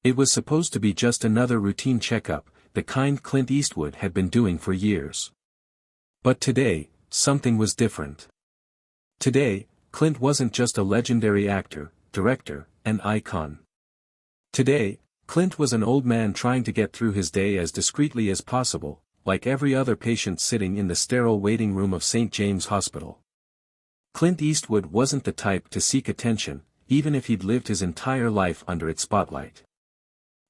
It was supposed to be just another routine checkup, the kind Clint Eastwood had been doing for years. But today, something was different. Today, Clint wasn't just a legendary actor, director, and icon. Today, Clint was an old man trying to get through his day as discreetly as possible, like every other patient sitting in the sterile waiting room of St. James Hospital. Clint Eastwood wasn't the type to seek attention, even if he'd lived his entire life under its spotlight.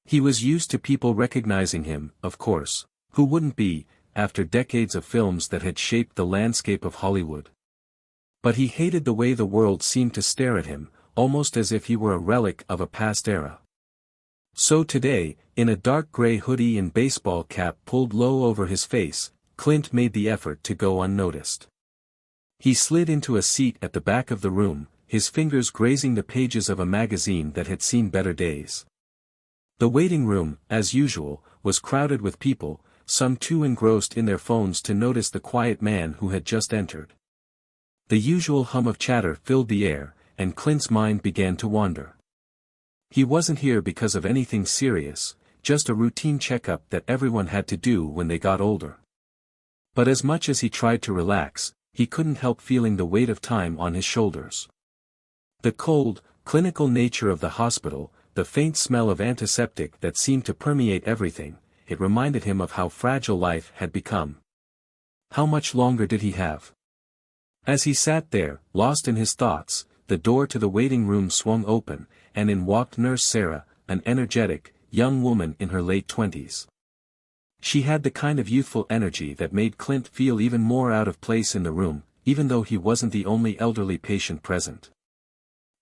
He was used to people recognizing him, of course. Who wouldn't be, after decades of films that had shaped the landscape of Hollywood? But he hated the way the world seemed to stare at him, almost as if he were a relic of a past era. So today, in a dark gray hoodie and baseball cap pulled low over his face, Clint made the effort to go unnoticed. He slid into a seat at the back of the room, his fingers grazing the pages of a magazine that had seen better days. The waiting room, as usual, was crowded with people, some too engrossed in their phones to notice the quiet man who had just entered. The usual hum of chatter filled the air, and Clint's mind began to wander. He wasn't here because of anything serious, just a routine checkup that everyone had to do when they got older. But as much as he tried to relax, he couldn't help feeling the weight of time on his shoulders. The cold, clinical nature of the hospital, the faint smell of antiseptic that seemed to permeate everything, it reminded him of how fragile life had become. How much longer did he have? As he sat there, lost in his thoughts, the door to the waiting room swung open, and in walked Nurse Sarah, an energetic, young woman in her late 20s. She had the kind of youthful energy that made Clint feel even more out of place in the room, even though he wasn't the only elderly patient present.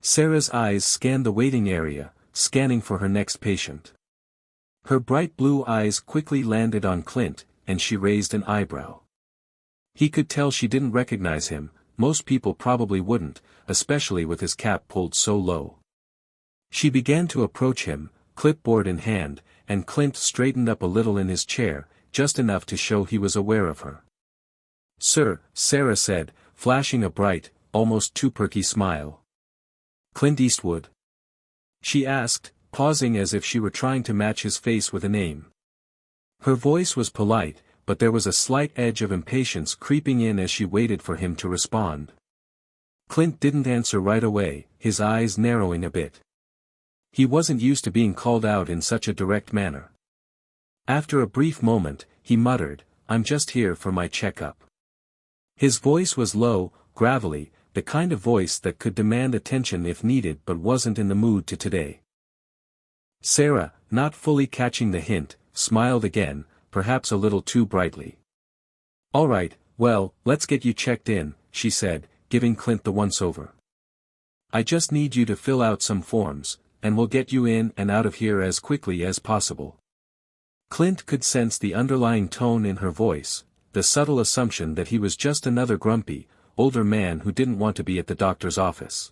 Sarah's eyes scanned the waiting area, scanning for her next patient. Her bright blue eyes quickly landed on Clint, and she raised an eyebrow. He could tell she didn't recognize him. Most people probably wouldn't, especially with his cap pulled so low. She began to approach him, clipboard in hand, and Clint straightened up a little in his chair, just enough to show he was aware of her. "Sir," Sarah said, flashing a bright, almost too perky smile. "Clint Eastwood?" she asked, pausing as if she were trying to match his face with a name. Her voice was polite, but there was a slight edge of impatience creeping in as she waited for him to respond. Clint didn't answer right away, his eyes narrowing a bit. He wasn't used to being called out in such a direct manner. After a brief moment, he muttered, "I'm just here for my checkup." His voice was low, gravelly, the kind of voice that could demand attention if needed but wasn't in the mood to today. Sarah, not fully catching the hint, smiled again, perhaps a little too brightly. "All right, well, let's get you checked in," she said, giving Clint the once-over. "I just need you to fill out some forms, and we'll get you in and out of here as quickly as possible." Clint could sense the underlying tone in her voice, the subtle assumption that he was just another grumpy, older man who didn't want to be at the doctor's office.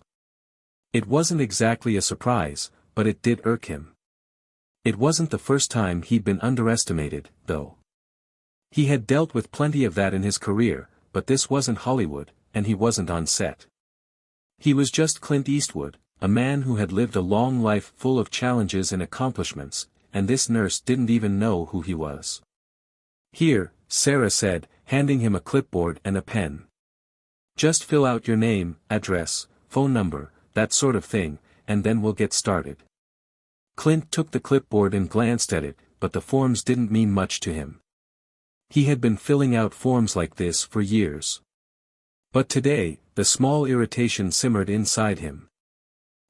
It wasn't exactly a surprise, but it did irk him. It wasn't the first time he'd been underestimated, though. He had dealt with plenty of that in his career, but this wasn't Hollywood, and he wasn't on set. He was just Clint Eastwood, a man who had lived a long life full of challenges and accomplishments, and this nurse didn't even know who he was. "Here," Sarah said, handing him a clipboard and a pen. "Just fill out your name, address, phone number, that sort of thing, and then we'll get started." Clint took the clipboard and glanced at it, but the forms didn't mean much to him. He had been filling out forms like this for years. But today, the small irritation simmered inside him.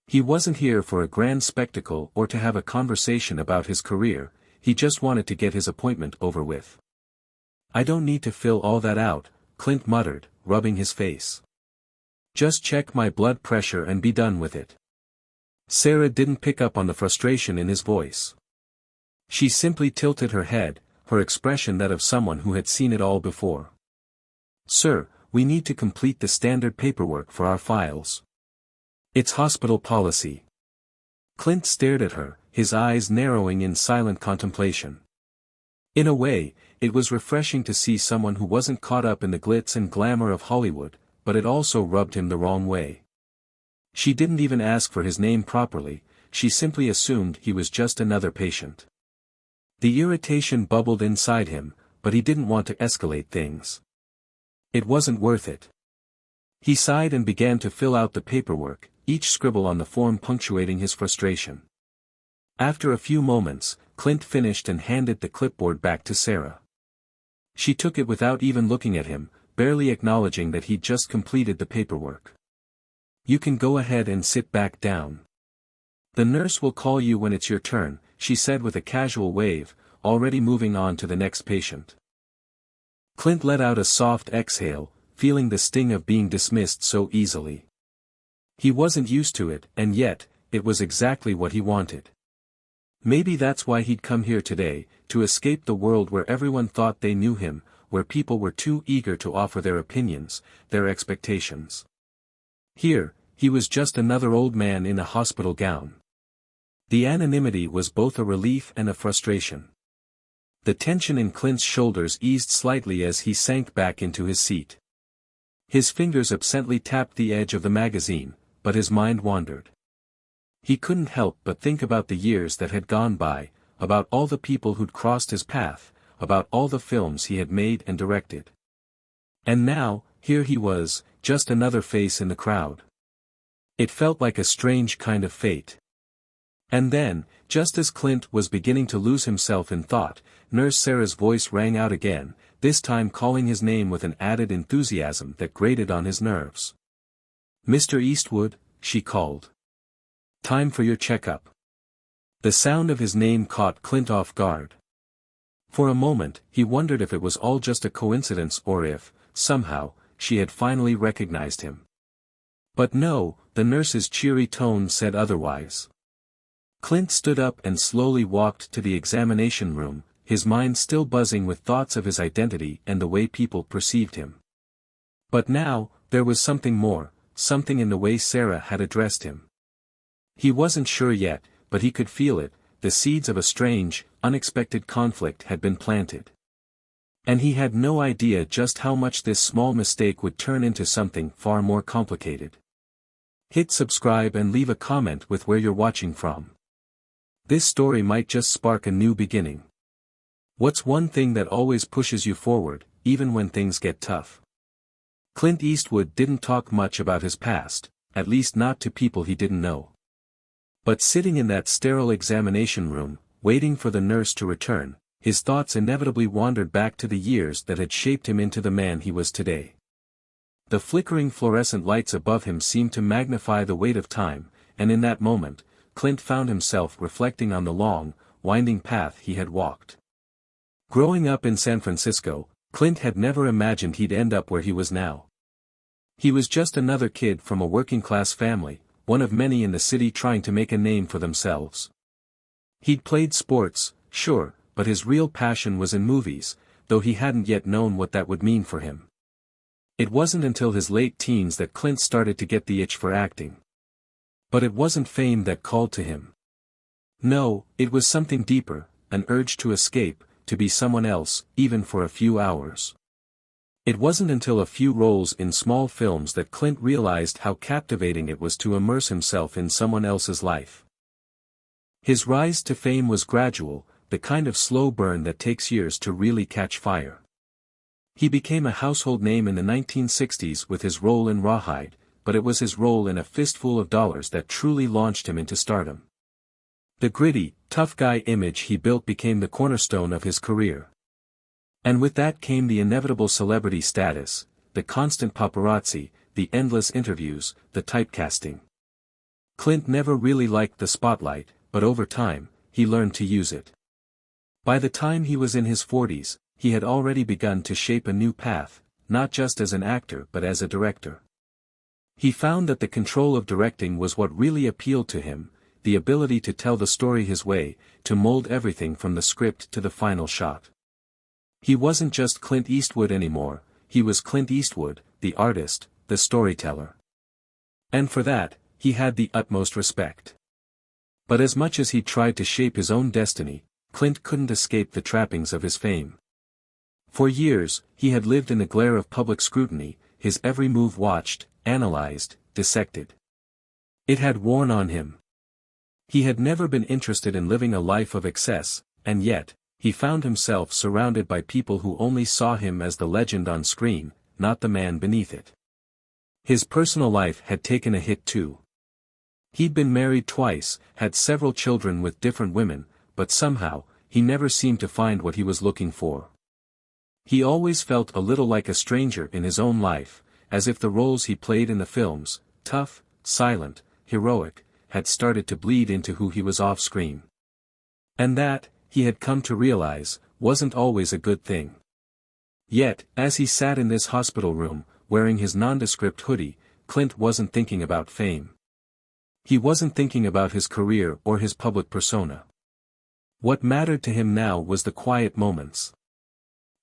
He wasn't here for a grand spectacle or to have a conversation about his career, he just wanted to get his appointment over with. "I don't need to fill all that out," Clint muttered, rubbing his face. "Just check my blood pressure and be done with it." Sarah didn't pick up on the frustration in his voice. She simply tilted her head, her expression that of someone who had seen it all before. "Sir, we need to complete the standard paperwork for our files. It's hospital policy." Clint stared at her, his eyes narrowing in silent contemplation. In a way, it was refreshing to see someone who wasn't caught up in the glitz and glamour of Hollywood, but it also rubbed him the wrong way. She didn't even ask for his name properly, she simply assumed he was just another patient. The irritation bubbled inside him, but he didn't want to escalate things. It wasn't worth it. He sighed and began to fill out the paperwork, each scribble on the form punctuating his frustration. After a few moments, Clint finished and handed the clipboard back to Sarah. She took it without even looking at him, barely acknowledging that he'd just completed the paperwork. "You can go ahead and sit back down. The nurse will call you when it's your turn," she said with a casual wave, already moving on to the next patient. Clint let out a soft exhale, feeling the sting of being dismissed so easily. He wasn't used to it, and yet, it was exactly what he wanted. Maybe that's why he'd come here today, to escape the world where everyone thought they knew him, where people were too eager to offer their opinions, their expectations. Here, he was just another old man in a hospital gown. The anonymity was both a relief and a frustration. The tension in Clint's shoulders eased slightly as he sank back into his seat. His fingers absently tapped the edge of the magazine, but his mind wandered. He couldn't help but think about the years that had gone by, about all the people who'd crossed his path, about all the films he had made and directed. And now, here he was, just another face in the crowd. It felt like a strange kind of fate. And then, just as Clint was beginning to lose himself in thought, Nurse Sarah's voice rang out again, this time calling his name with an added enthusiasm that grated on his nerves. "Mr. Eastwood," she called. "Time for your checkup." The sound of his name caught Clint off guard. For a moment, he wondered if it was all just a coincidence or if, somehow, she had finally recognized him. But no, the nurse's cheery tone said otherwise. Clint stood up and slowly walked to the examination room, his mind still buzzing with thoughts of his identity and the way people perceived him. But now, there was something more, something in the way Sarah had addressed him. He wasn't sure yet, but he could feel it, the seeds of a strange, unexpected conflict had been planted. And he had no idea just how much this small mistake would turn into something far more complicated. Hit subscribe and leave a comment with where you're watching from. This story might just spark a new beginning. What's one thing that always pushes you forward, even when things get tough? Clint Eastwood didn't talk much about his past, at least not to people he didn't know. But sitting in that sterile examination room, waiting for the nurse to return, his thoughts inevitably wandered back to the years that had shaped him into the man he was today. The flickering fluorescent lights above him seemed to magnify the weight of time, and in that moment, Clint found himself reflecting on the long, winding path he had walked. Growing up in San Francisco, Clint had never imagined he'd end up where he was now. He was just another kid from a working-class family, one of many in the city trying to make a name for themselves. He'd played sports, sure, but his real passion was in movies, though he hadn't yet known what that would mean for him. It wasn't until his late teens that Clint started to get the itch for acting. But it wasn't fame that called to him. No, it was something deeper, an urge to escape, to be someone else, even for a few hours. It wasn't until a few roles in small films that Clint realized how captivating it was to immerse himself in someone else's life. His rise to fame was gradual, the kind of slow burn that takes years to really catch fire. He became a household name in the 1960s with his role in Rawhide, but it was his role in A Fistful of Dollars that truly launched him into stardom. The gritty, tough guy image he built became the cornerstone of his career. And with that came the inevitable celebrity status, the constant paparazzi, the endless interviews, the typecasting. Clint never really liked the spotlight, but over time, he learned to use it. By the time he was in his 40s, he had already begun to shape a new path, not just as an actor but as a director. He found that the control of directing was what really appealed to him, the ability to tell the story his way, to mold everything from the script to the final shot. He wasn't just Clint Eastwood anymore, he was Clint Eastwood, the artist, the storyteller. And for that, he had the utmost respect. But as much as he tried to shape his own destiny, Clint couldn't escape the trappings of his fame. For years, he had lived in the glare of public scrutiny, his every move watched, analyzed, dissected. It had worn on him. He had never been interested in living a life of excess, and yet, he found himself surrounded by people who only saw him as the legend on screen, not the man beneath it. His personal life had taken a hit too. He'd been married twice, had several children with different women, but somehow, he never seemed to find what he was looking for. He always felt a little like a stranger in his own life, as if the roles he played in the films, tough, silent, heroic, had started to bleed into who he was off-screen. And that, he had come to realize, wasn't always a good thing. Yet, as he sat in this hospital room, wearing his nondescript hoodie, Clint wasn't thinking about fame. He wasn't thinking about his career or his public persona. What mattered to him now was the quiet moments.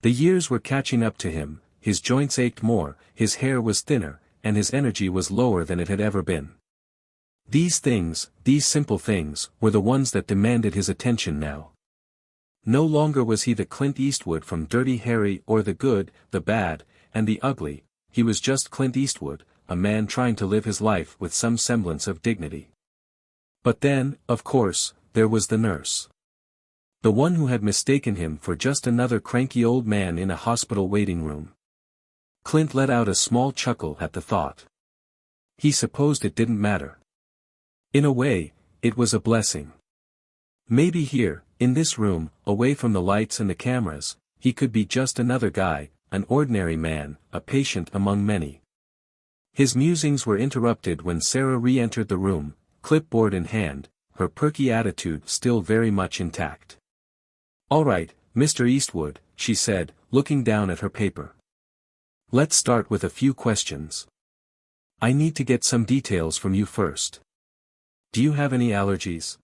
The years were catching up to him, his joints ached more, his hair was thinner, and his energy was lower than it had ever been. These things, these simple things, were the ones that demanded his attention now. No longer was he the Clint Eastwood from Dirty Harry or the good, the bad, and the ugly, he was just Clint Eastwood, a man trying to live his life with some semblance of dignity. But then, of course, there was the nurse. The one who had mistaken him for just another cranky old man in a hospital waiting room. Clint let out a small chuckle at the thought. He supposed it didn't matter. In a way, it was a blessing. Maybe here, in this room, away from the lights and the cameras, he could be just another guy, an ordinary man, a patient among many. His musings were interrupted when Sarah re-entered the room, clipboard in hand, her perky attitude still very much intact. "All right, Mr. Eastwood," she said, looking down at her paper. "Let's start with a few questions. I need to get some details from you first. Do you have any allergies?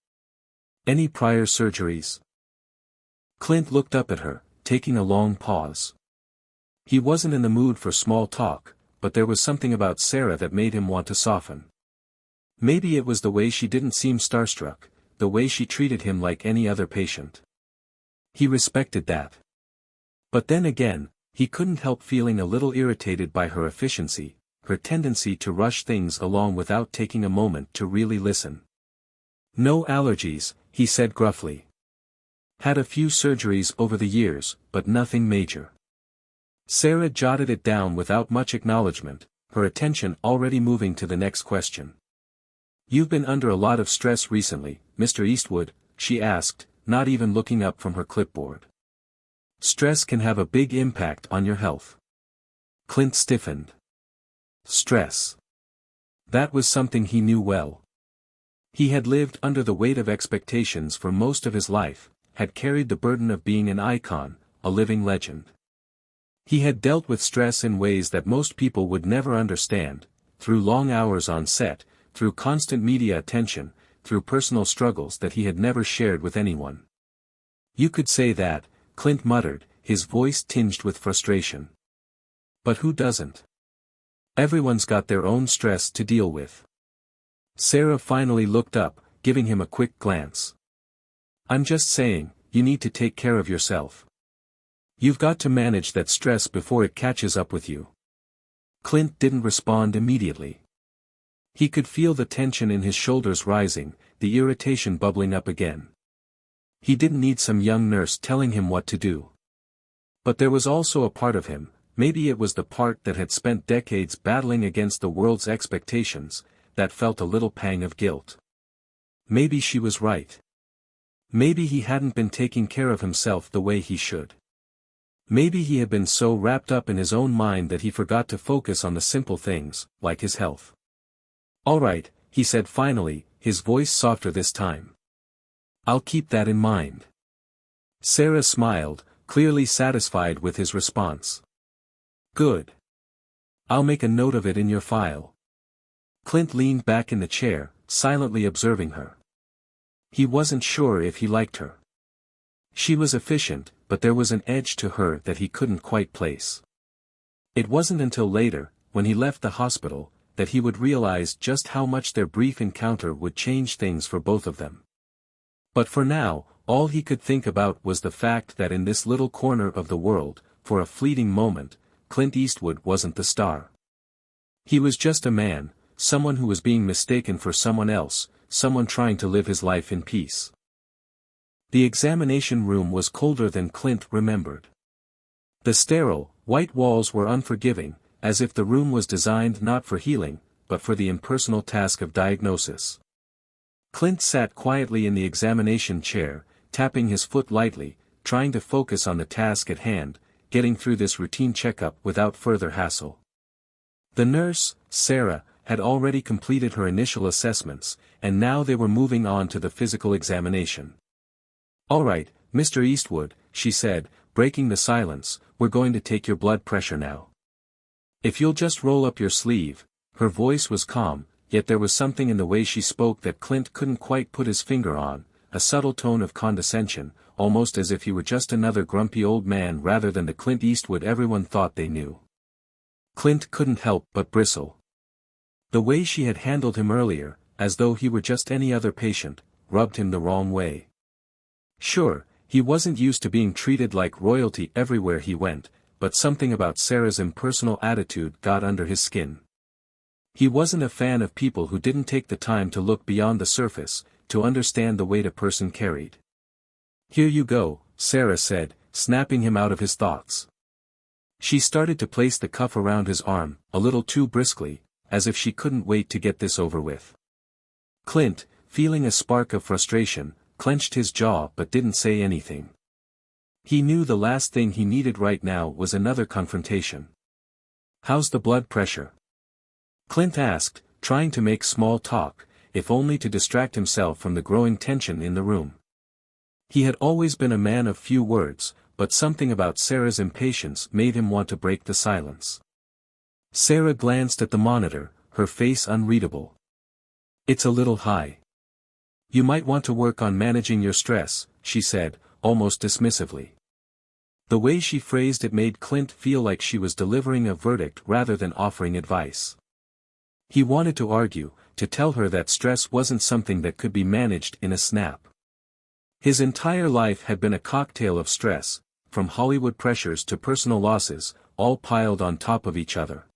Any prior surgeries?" Clint looked up at her, taking a long pause. He wasn't in the mood for small talk, but there was something about Sarah that made him want to soften. Maybe it was the way she didn't seem starstruck, the way she treated him like any other patient. He respected that. But then again, he couldn't help feeling a little irritated by her efficiency, her tendency to rush things along without taking a moment to really listen. "No allergies," he said gruffly. "Had a few surgeries over the years, but nothing major." Sarah jotted it down without much acknowledgement, her attention already moving to the next question. "You've been under a lot of stress recently, Mr. Eastwood," she asked, not even looking up from her clipboard. "Stress can have a big impact on your health." Clint stiffened. Stress. That was something he knew well. He had lived under the weight of expectations for most of his life, had carried the burden of being an icon, a living legend. He had dealt with stress in ways that most people would never understand, through long hours on set, through constant media attention, through personal struggles that he had never shared with anyone. "You could say that," Clint muttered, his voice tinged with frustration. "But who doesn't? Everyone's got their own stress to deal with." Sarah finally looked up, giving him a quick glance. "I'm just saying, you need to take care of yourself. You've got to manage that stress before it catches up with you." Clint didn't respond immediately. He could feel the tension in his shoulders rising, the irritation bubbling up again. He didn't need some young nurse telling him what to do. But there was also a part of him, maybe it was the part that had spent decades battling against the world's expectations, that felt a little pang of guilt. Maybe she was right. Maybe he hadn't been taking care of himself the way he should. Maybe he had been so wrapped up in his own mind that he forgot to focus on the simple things, like his health. "All right," he said finally, his voice softer this time. "I'll keep that in mind." Sarah smiled, clearly satisfied with his response. "Good. I'll make a note of it in your file." Clint leaned back in the chair, silently observing her. He wasn't sure if he liked her. She was efficient, but there was an edge to her that he couldn't quite place. It wasn't until later, when he left the hospital, that he would realize just how much their brief encounter would change things for both of them. But for now, all he could think about was the fact that in this little corner of the world, for a fleeting moment, Clint Eastwood wasn't the star. He was just a man, someone who was being mistaken for someone else, someone trying to live his life in peace. The examination room was colder than Clint remembered. The sterile, white walls were unforgiving, as if the room was designed not for healing, but for the impersonal task of diagnosis. Clint sat quietly in the examination chair, tapping his foot lightly, trying to focus on the task at hand, getting through this routine checkup without further hassle. The nurse, Sarah, had already completed her initial assessments, and now they were moving on to the physical examination. "All right, Mr. Eastwood," she said, breaking the silence, "we're going to take your blood pressure now. If you'll just roll up your sleeve." Her voice was calm, yet there was something in the way she spoke that Clint couldn't quite put his finger on, a subtle tone of condescension, almost as if he were just another grumpy old man rather than the Clint Eastwood everyone thought they knew. Clint couldn't help but bristle. The way she had handled him earlier, as though he were just any other patient, rubbed him the wrong way. Sure, he wasn't used to being treated like royalty everywhere he went, but something about Sarah's impersonal attitude got under his skin. He wasn't a fan of people who didn't take the time to look beyond the surface, to understand the weight a person carried. "Here you go," Sarah said, snapping him out of his thoughts. She started to place the cuff around his arm, a little too briskly, as if she couldn't wait to get this over with. Clint, feeling a spark of frustration, clenched his jaw but didn't say anything. He knew the last thing he needed right now was another confrontation. "How's the blood pressure?" Clint asked, trying to make small talk, if only to distract himself from the growing tension in the room. He had always been a man of few words, but something about Sarah's impatience made him want to break the silence. Sarah glanced at the monitor, her face unreadable. "It's a little high. You might want to work on managing your stress," she said, almost dismissively. The way she phrased it made Clint feel like she was delivering a verdict rather than offering advice. He wanted to argue, to tell her that stress wasn't something that could be managed in a snap. His entire life had been a cocktail of stress, from Hollywood pressures to personal losses, all piled on top of each other.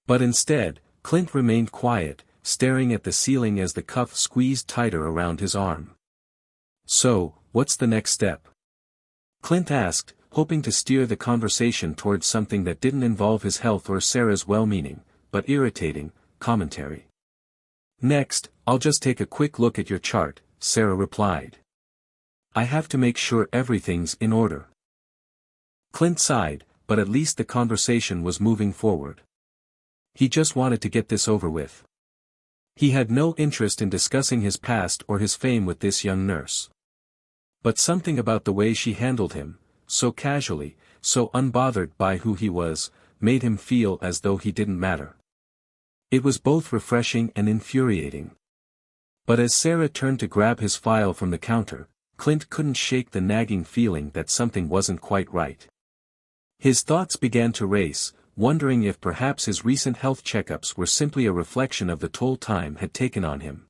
But instead, Clint remained quiet, staring at the ceiling as the cuff squeezed tighter around his arm. "So, what's the next step?" Clint asked, hoping to steer the conversation towards something that didn't involve his health or Sarah's well-meaning, but irritating, commentary. "Next, I'll just take a quick look at your chart," Sarah replied. "I have to make sure everything's in order." Clint sighed, but at least the conversation was moving forward. He just wanted to get this over with. He had no interest in discussing his past or his fame with this young nurse. But something about the way she handled him, so casually, so unbothered by who he was, made him feel as though he didn't matter. It was both refreshing and infuriating. But as Sarah turned to grab his file from the counter, Clint couldn't shake the nagging feeling that something wasn't quite right. His thoughts began to race, wondering if perhaps his recent health checkups were simply a reflection of the toll time had taken on him.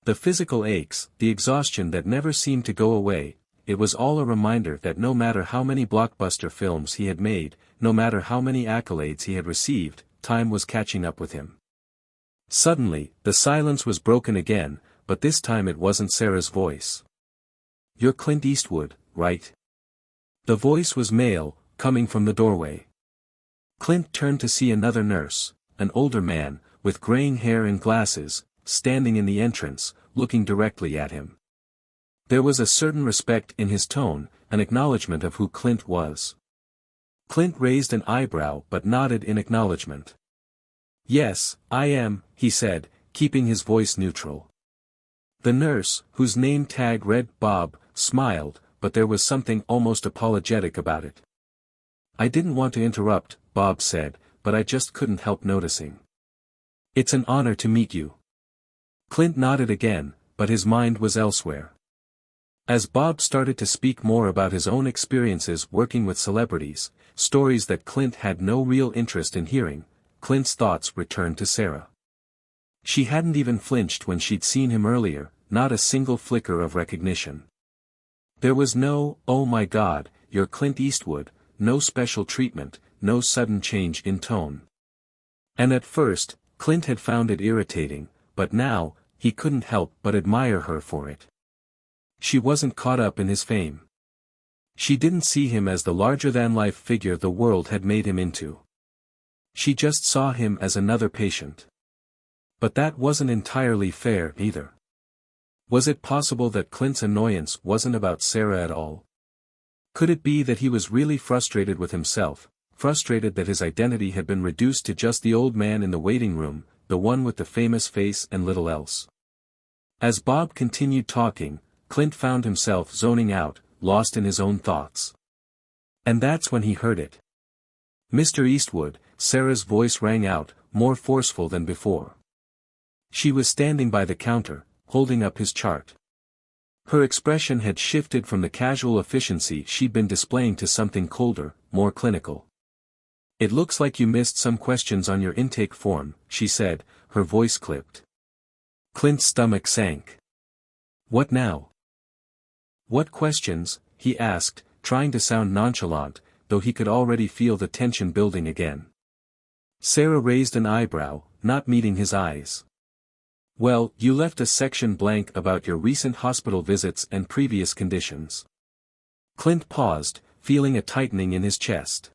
The physical aches, the exhaustion that never seemed to go away, it was all a reminder that no matter how many blockbuster films he had made, no matter how many accolades he had received, time was catching up with him. Suddenly, the silence was broken again, but this time it wasn't Sarah's voice. "You're Clint Eastwood, right?" The voice was male, coming from the doorway. Clint turned to see another nurse, an older man, with graying hair and glasses, standing in the entrance, looking directly at him. There was a certain respect in his tone, an acknowledgement of who Clint was. Clint raised an eyebrow but nodded in acknowledgement. "Yes, I am," he said, keeping his voice neutral. The nurse, whose name tag read Bob, smiled, but there was something almost apologetic about it. "I didn't want to interrupt," Bob said, "but I just couldn't help noticing." "It's an honor to meet you." Clint nodded again, but his mind was elsewhere. As Bob started to speak more about his own experiences working with celebrities, stories that Clint had no real interest in hearing, Clint's thoughts returned to Sarah. She hadn't even flinched when she'd seen him earlier, not a single flicker of recognition. There was no, "Oh my God, you're Clint Eastwood," no special treatment, no sudden change in tone. And at first, Clint had found it irritating, but now, he couldn't help but admire her for it. She wasn't caught up in his fame. She didn't see him as the larger-than-life figure the world had made him into. She just saw him as another patient. But that wasn't entirely fair, either. Was it possible that Clint's annoyance wasn't about Sarah at all? Could it be that he was really frustrated with himself, frustrated that his identity had been reduced to just the old man in the waiting room, the one with the famous face and little else? As Bob continued talking, Clint found himself zoning out, lost in his own thoughts. And that's when he heard it. "Mr. Eastwood," Sarah's voice rang out, more forceful than before. She was standing by the counter, holding up his chart. Her expression had shifted from the casual efficiency she'd been displaying to something colder, more clinical. "It looks like you missed some questions on your intake form," she said, her voice clipped. Clint's stomach sank. "What now?" "What questions?" he asked, trying to sound nonchalant, though he could already feel the tension building again. Sarah raised an eyebrow, not meeting his eyes. "Well, you left a section blank about your recent hospital visits and previous conditions." Clint paused, feeling a tightening in his chest.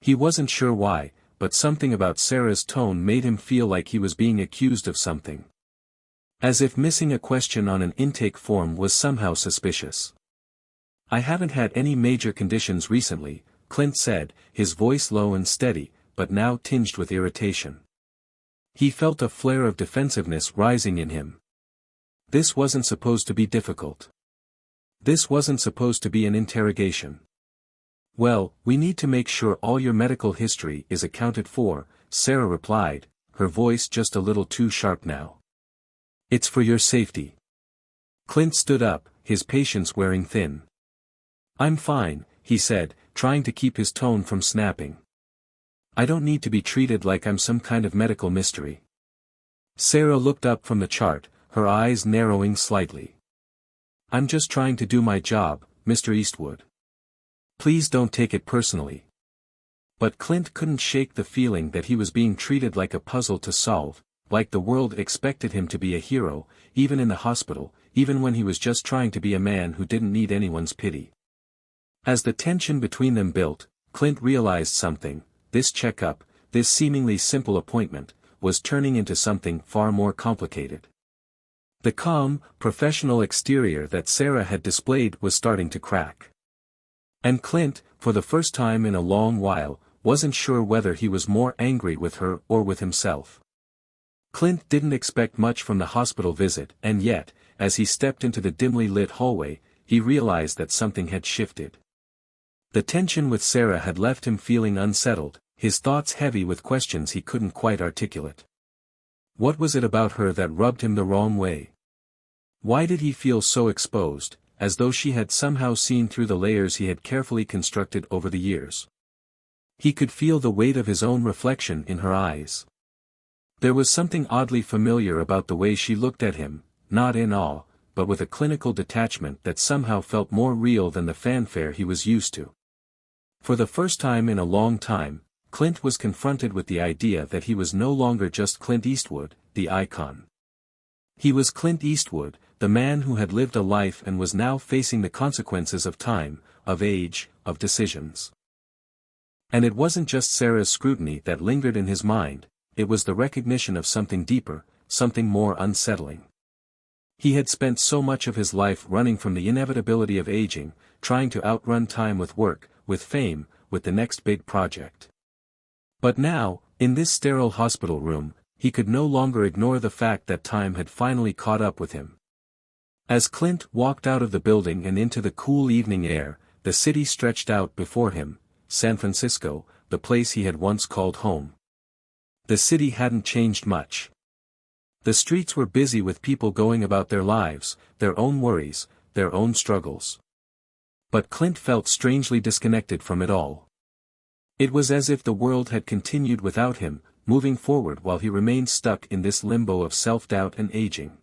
He wasn't sure why, but something about Sarah's tone made him feel like he was being accused of something. As if missing a question on an intake form was somehow suspicious. "I haven't had any major conditions recently," Clint said, his voice low and steady, but now tinged with irritation. He felt a flare of defensiveness rising in him. This wasn't supposed to be difficult. This wasn't supposed to be an interrogation. "Well, we need to make sure all your medical history is accounted for," Sarah replied, her voice just a little too sharp now. "It's for your safety." Clint stood up, his patience wearing thin. "I'm fine," he said, trying to keep his tone from snapping. "I don't need to be treated like I'm some kind of medical mystery." Sarah looked up from the chart, her eyes narrowing slightly. "I'm just trying to do my job, Mr. Eastwood. Please don't take it personally." But Clint couldn't shake the feeling that he was being treated like a puzzle to solve, like the world expected him to be a hero, even in the hospital, even when he was just trying to be a man who didn't need anyone's pity. As the tension between them built, Clint realized something. This checkup, this seemingly simple appointment, was turning into something far more complicated. The calm, professional exterior that Sarah had displayed was starting to crack. And Clint, for the first time in a long while, wasn't sure whether he was more angry with her or with himself. Clint didn't expect much from the hospital visit, and yet, as he stepped into the dimly lit hallway, he realized that something had shifted. The tension with Sarah had left him feeling unsettled, his thoughts heavy with questions he couldn't quite articulate. What was it about her that rubbed him the wrong way? Why did he feel so exposed, as though she had somehow seen through the layers he had carefully constructed over the years? He could feel the weight of his own reflection in her eyes. There was something oddly familiar about the way she looked at him, not in awe, but with a clinical detachment that somehow felt more real than the fanfare he was used to. For the first time in a long time, Clint was confronted with the idea that he was no longer just Clint Eastwood, the icon. He was Clint Eastwood, the man who had lived a life and was now facing the consequences of time, of age, of decisions. And it wasn't just Sarah's scrutiny that lingered in his mind, it was the recognition of something deeper, something more unsettling. He had spent so much of his life running from the inevitability of aging, trying to outrun time with work, with fame, with the next big project. But now, in this sterile hospital room, he could no longer ignore the fact that time had finally caught up with him. As Clint walked out of the building and into the cool evening air, the city stretched out before him, San Francisco, the place he had once called home. The city hadn't changed much. The streets were busy with people going about their lives, their own worries, their own struggles. But Clint felt strangely disconnected from it all. It was as if the world had continued without him, moving forward while he remained stuck in this limbo of self-doubt and aging.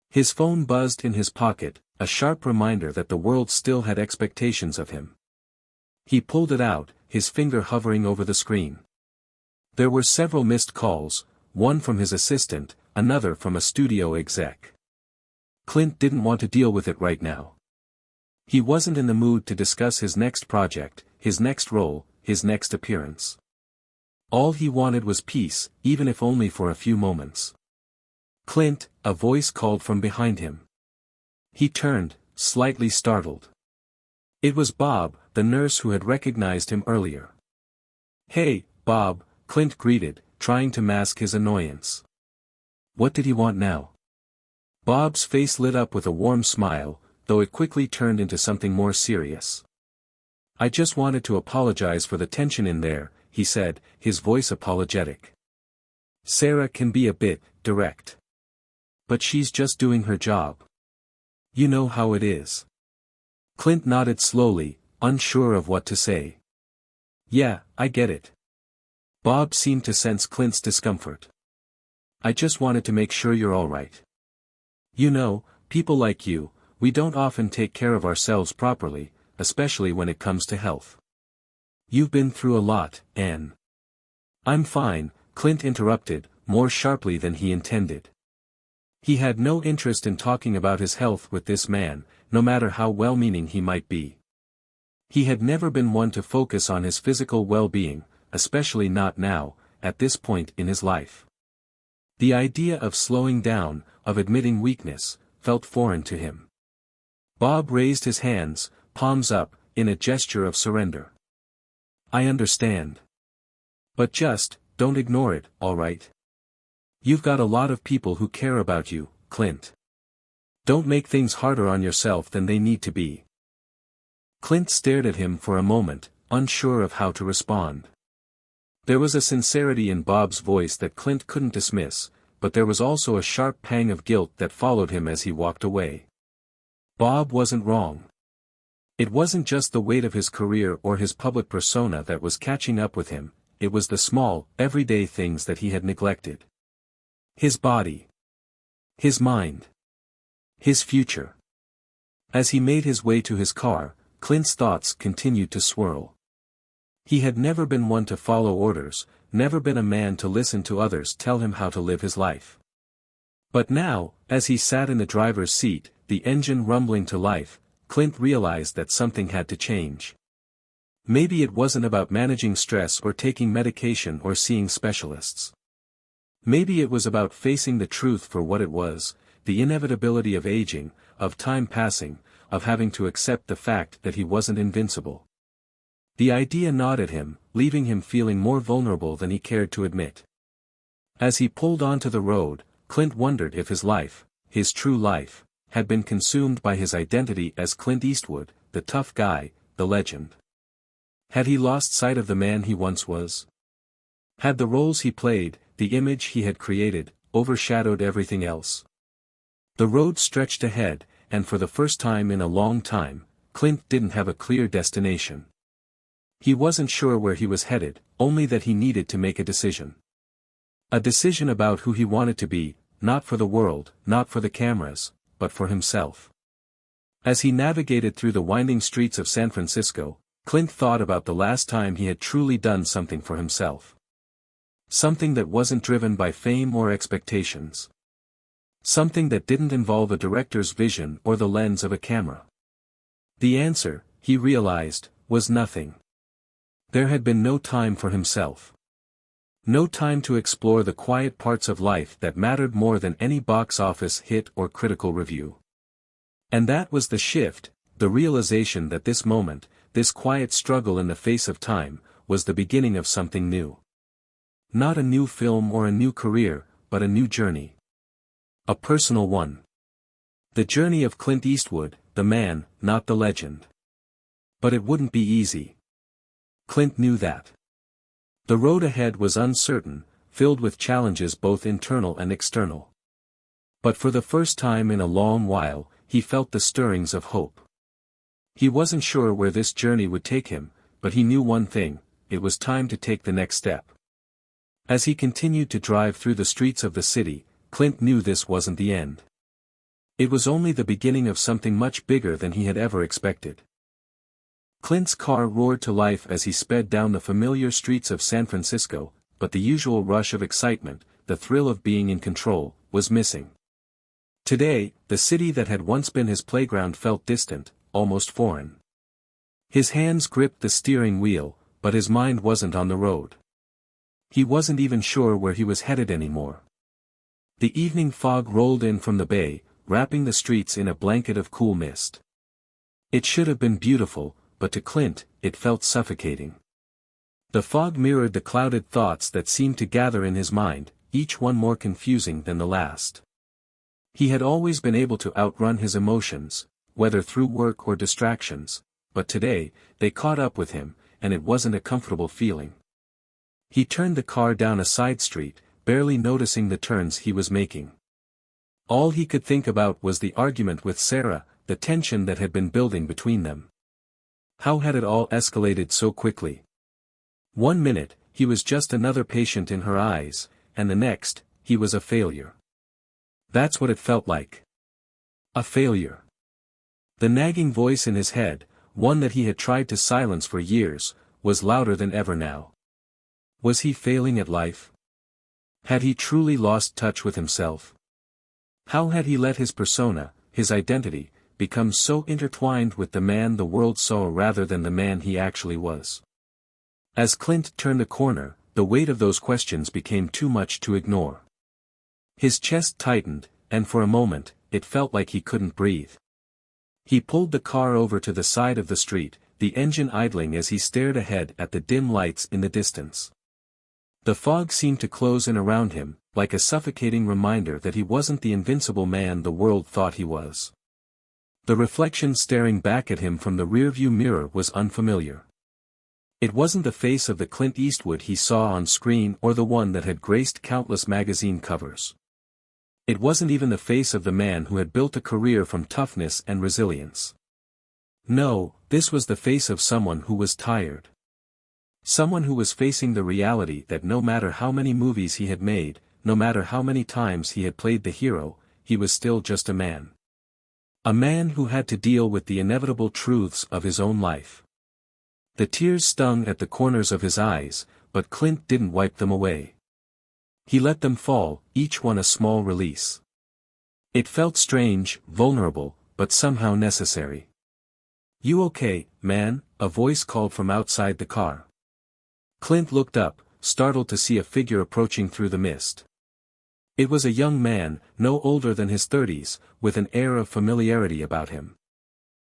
His phone buzzed in his pocket, a sharp reminder that the world still had expectations of him. He pulled it out, his finger hovering over the screen. There were several missed calls, one from his assistant, another from a studio exec. Clint didn't want to deal with it right now. He wasn't in the mood to discuss his next project, his next role, his next appearance. All he wanted was peace, even if only for a few moments. "Clint," a voice called from behind him. He turned, slightly startled. It was Bob, the nurse who had recognized him earlier. "Hey, Bob," Clint greeted, trying to mask his annoyance. What did he want now? Bob's face lit up with a warm smile, though it quickly turned into something more serious. "I just wanted to apologize for the tension in there," he said, his voice apologetic. "Sarah can be a bit direct. But she's just doing her job. You know how it is." Clint nodded slowly, unsure of what to say. "Yeah, I get it." Bob seemed to sense Clint's discomfort. "I just wanted to make sure you're all right. You know, people like you, we don't often take care of ourselves properly, especially when it comes to health. You've been through a lot, Anne." "I'm fine," Clint interrupted, more sharply than he intended. He had no interest in talking about his health with this man, no matter how well-meaning he might be. He had never been one to focus on his physical well-being, especially not now, at this point in his life. The idea of slowing down, of admitting weakness, felt foreign to him. Bob raised his hands, palms up, in a gesture of surrender. "I understand. But just, don't ignore it, all right? You've got a lot of people who care about you, Clint. Don't make things harder on yourself than they need to be." Clint stared at him for a moment, unsure of how to respond. There was a sincerity in Bob's voice that Clint couldn't dismiss, but there was also a sharp pang of guilt that followed him as he walked away. Bob wasn't wrong. It wasn't just the weight of his career or his public persona that was catching up with him, it was the small, everyday things that he had neglected. His body. His mind. His future. As he made his way to his car, Clint's thoughts continued to swirl. He had never been one to follow orders, never been a man to listen to others tell him how to live his life. But now, as he sat in the driver's seat, the engine rumbling to life, Clint realized that something had to change. Maybe it wasn't about managing stress or taking medication or seeing specialists. Maybe it was about facing the truth for what it was, the inevitability of aging, of time passing, of having to accept the fact that he wasn't invincible. The idea gnawed at him, leaving him feeling more vulnerable than he cared to admit. As he pulled onto the road, Clint wondered if his life, his true life, had been consumed by his identity as Clint Eastwood, the tough guy, the legend. Had he lost sight of the man he once was? Had the roles he played, the image he had created, overshadowed everything else? The road stretched ahead, and for the first time in a long time, Clint didn't have a clear destination. He wasn't sure where he was headed, only that he needed to make a decision. A decision about who he wanted to be, not for the world, not for the cameras, but for himself. As he navigated through the winding streets of San Francisco, Clint thought about the last time he had truly done something for himself. Something that wasn't driven by fame or expectations. Something that didn't involve a director's vision or the lens of a camera. The answer, he realized, was nothing. There had been no time for himself. No time to explore the quiet parts of life that mattered more than any box office hit or critical review. And that was the shift, the realization that this moment, this quiet struggle in the face of time, was the beginning of something new. Not a new film or a new career, but a new journey. A personal one. The journey of Clint Eastwood, the man, not the legend. But it wouldn't be easy. Clint knew that. The road ahead was uncertain, filled with challenges both internal and external. But for the first time in a long while, he felt the stirrings of hope. He wasn't sure where this journey would take him, but he knew one thing, it was time to take the next step. As he continued to drive through the streets of the city, Clint knew this wasn't the end. It was only the beginning of something much bigger than he had ever expected. Clint's car roared to life as he sped down the familiar streets of San Francisco, but the usual rush of excitement, the thrill of being in control, was missing. Today, the city that had once been his playground felt distant, almost foreign. His hands gripped the steering wheel, but his mind wasn't on the road. He wasn't even sure where he was headed anymore. The evening fog rolled in from the bay, wrapping the streets in a blanket of cool mist. It should have been beautiful, but to Clint, it felt suffocating. The fog mirrored the clouded thoughts that seemed to gather in his mind, each one more confusing than the last. He had always been able to outrun his emotions, whether through work or distractions, but today, they caught up with him, and it wasn't a comfortable feeling. He turned the car down a side street, barely noticing the turns he was making. All he could think about was the argument with Sarah, the tension that had been building between them. How had it all escalated so quickly? 1 minute, he was just another patient in her eyes, and the next, he was a failure. That's what it felt like. A failure. The nagging voice in his head, one that he had tried to silence for years, was louder than ever now. Was he failing at life? Had he truly lost touch with himself? How had he let his persona, his identity, become so intertwined with the man the world saw rather than the man he actually was? As Clint turned the corner, the weight of those questions became too much to ignore. His chest tightened, and for a moment, it felt like he couldn't breathe. He pulled the car over to the side of the street, the engine idling as he stared ahead at the dim lights in the distance. The fog seemed to close in around him, like a suffocating reminder that he wasn't the invincible man the world thought he was. The reflection staring back at him from the rearview mirror was unfamiliar. It wasn't the face of the Clint Eastwood he saw on screen or the one that had graced countless magazine covers. It wasn't even the face of the man who had built a career from toughness and resilience. No, this was the face of someone who was tired. Someone who was facing the reality that no matter how many movies he had made, no matter how many times he had played the hero, he was still just a man. A man who had to deal with the inevitable truths of his own life. The tears stung at the corners of his eyes, but Clint didn't wipe them away. He let them fall, each one a small release. It felt strange, vulnerable, but somehow necessary. "You okay, man?" a voice called from outside the car. Clint looked up, startled to see a figure approaching through the mist. It was a young man, no older than his 30s, with an air of familiarity about him.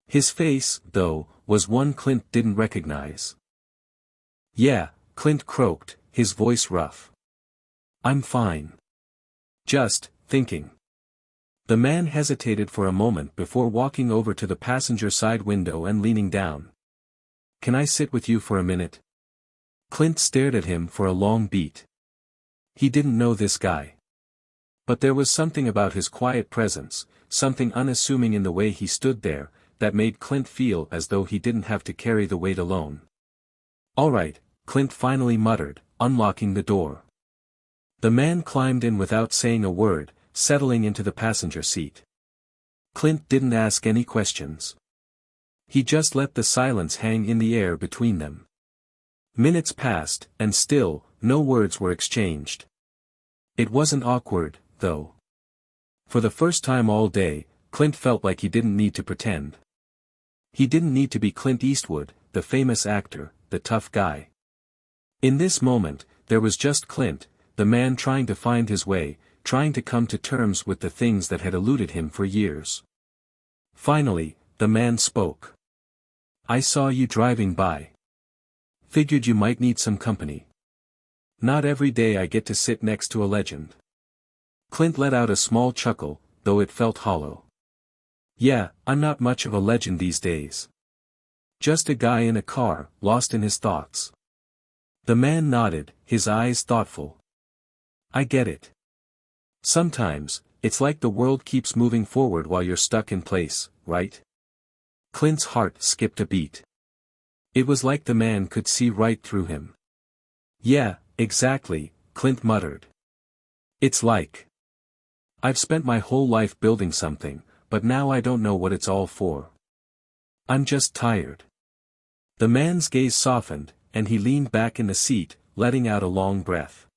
His face, though, was one Clint didn't recognize. "Yeah," Clint croaked, his voice rough. "I'm fine. Just thinking." The man hesitated for a moment before walking over to the passenger side window and leaning down. "Can I sit with you for a minute?" Clint stared at him for a long beat. He didn't know this guy. But there was something about his quiet presence, something unassuming in the way he stood there, that made Clint feel as though he didn't have to carry the weight alone. "All right," Clint finally muttered, unlocking the door. The man climbed in without saying a word, settling into the passenger seat. Clint didn't ask any questions. He just let the silence hang in the air between them. Minutes passed, and still, no words were exchanged. It wasn't awkward, though. For the first time all day, Clint felt like he didn't need to pretend. He didn't need to be Clint Eastwood, the famous actor, the tough guy. In this moment, there was just Clint, the man trying to find his way, trying to come to terms with the things that had eluded him for years. Finally, the man spoke. "I saw you driving by. Figured you might need some company. Not every day I get to sit next to a legend." Clint let out a small chuckle, though it felt hollow. "Yeah, I'm not much of a legend these days. Just a guy in a car, lost in his thoughts." The man nodded, his eyes thoughtful. "I get it. Sometimes, it's like the world keeps moving forward while you're stuck in place, right?" Clint's heart skipped a beat. It was like the man could see right through him. "Yeah, exactly," Clint muttered. "It's like I've spent my whole life building something, but now I don't know what it's all for. I'm just tired." The man's gaze softened, and he leaned back in the seat, letting out a long breath.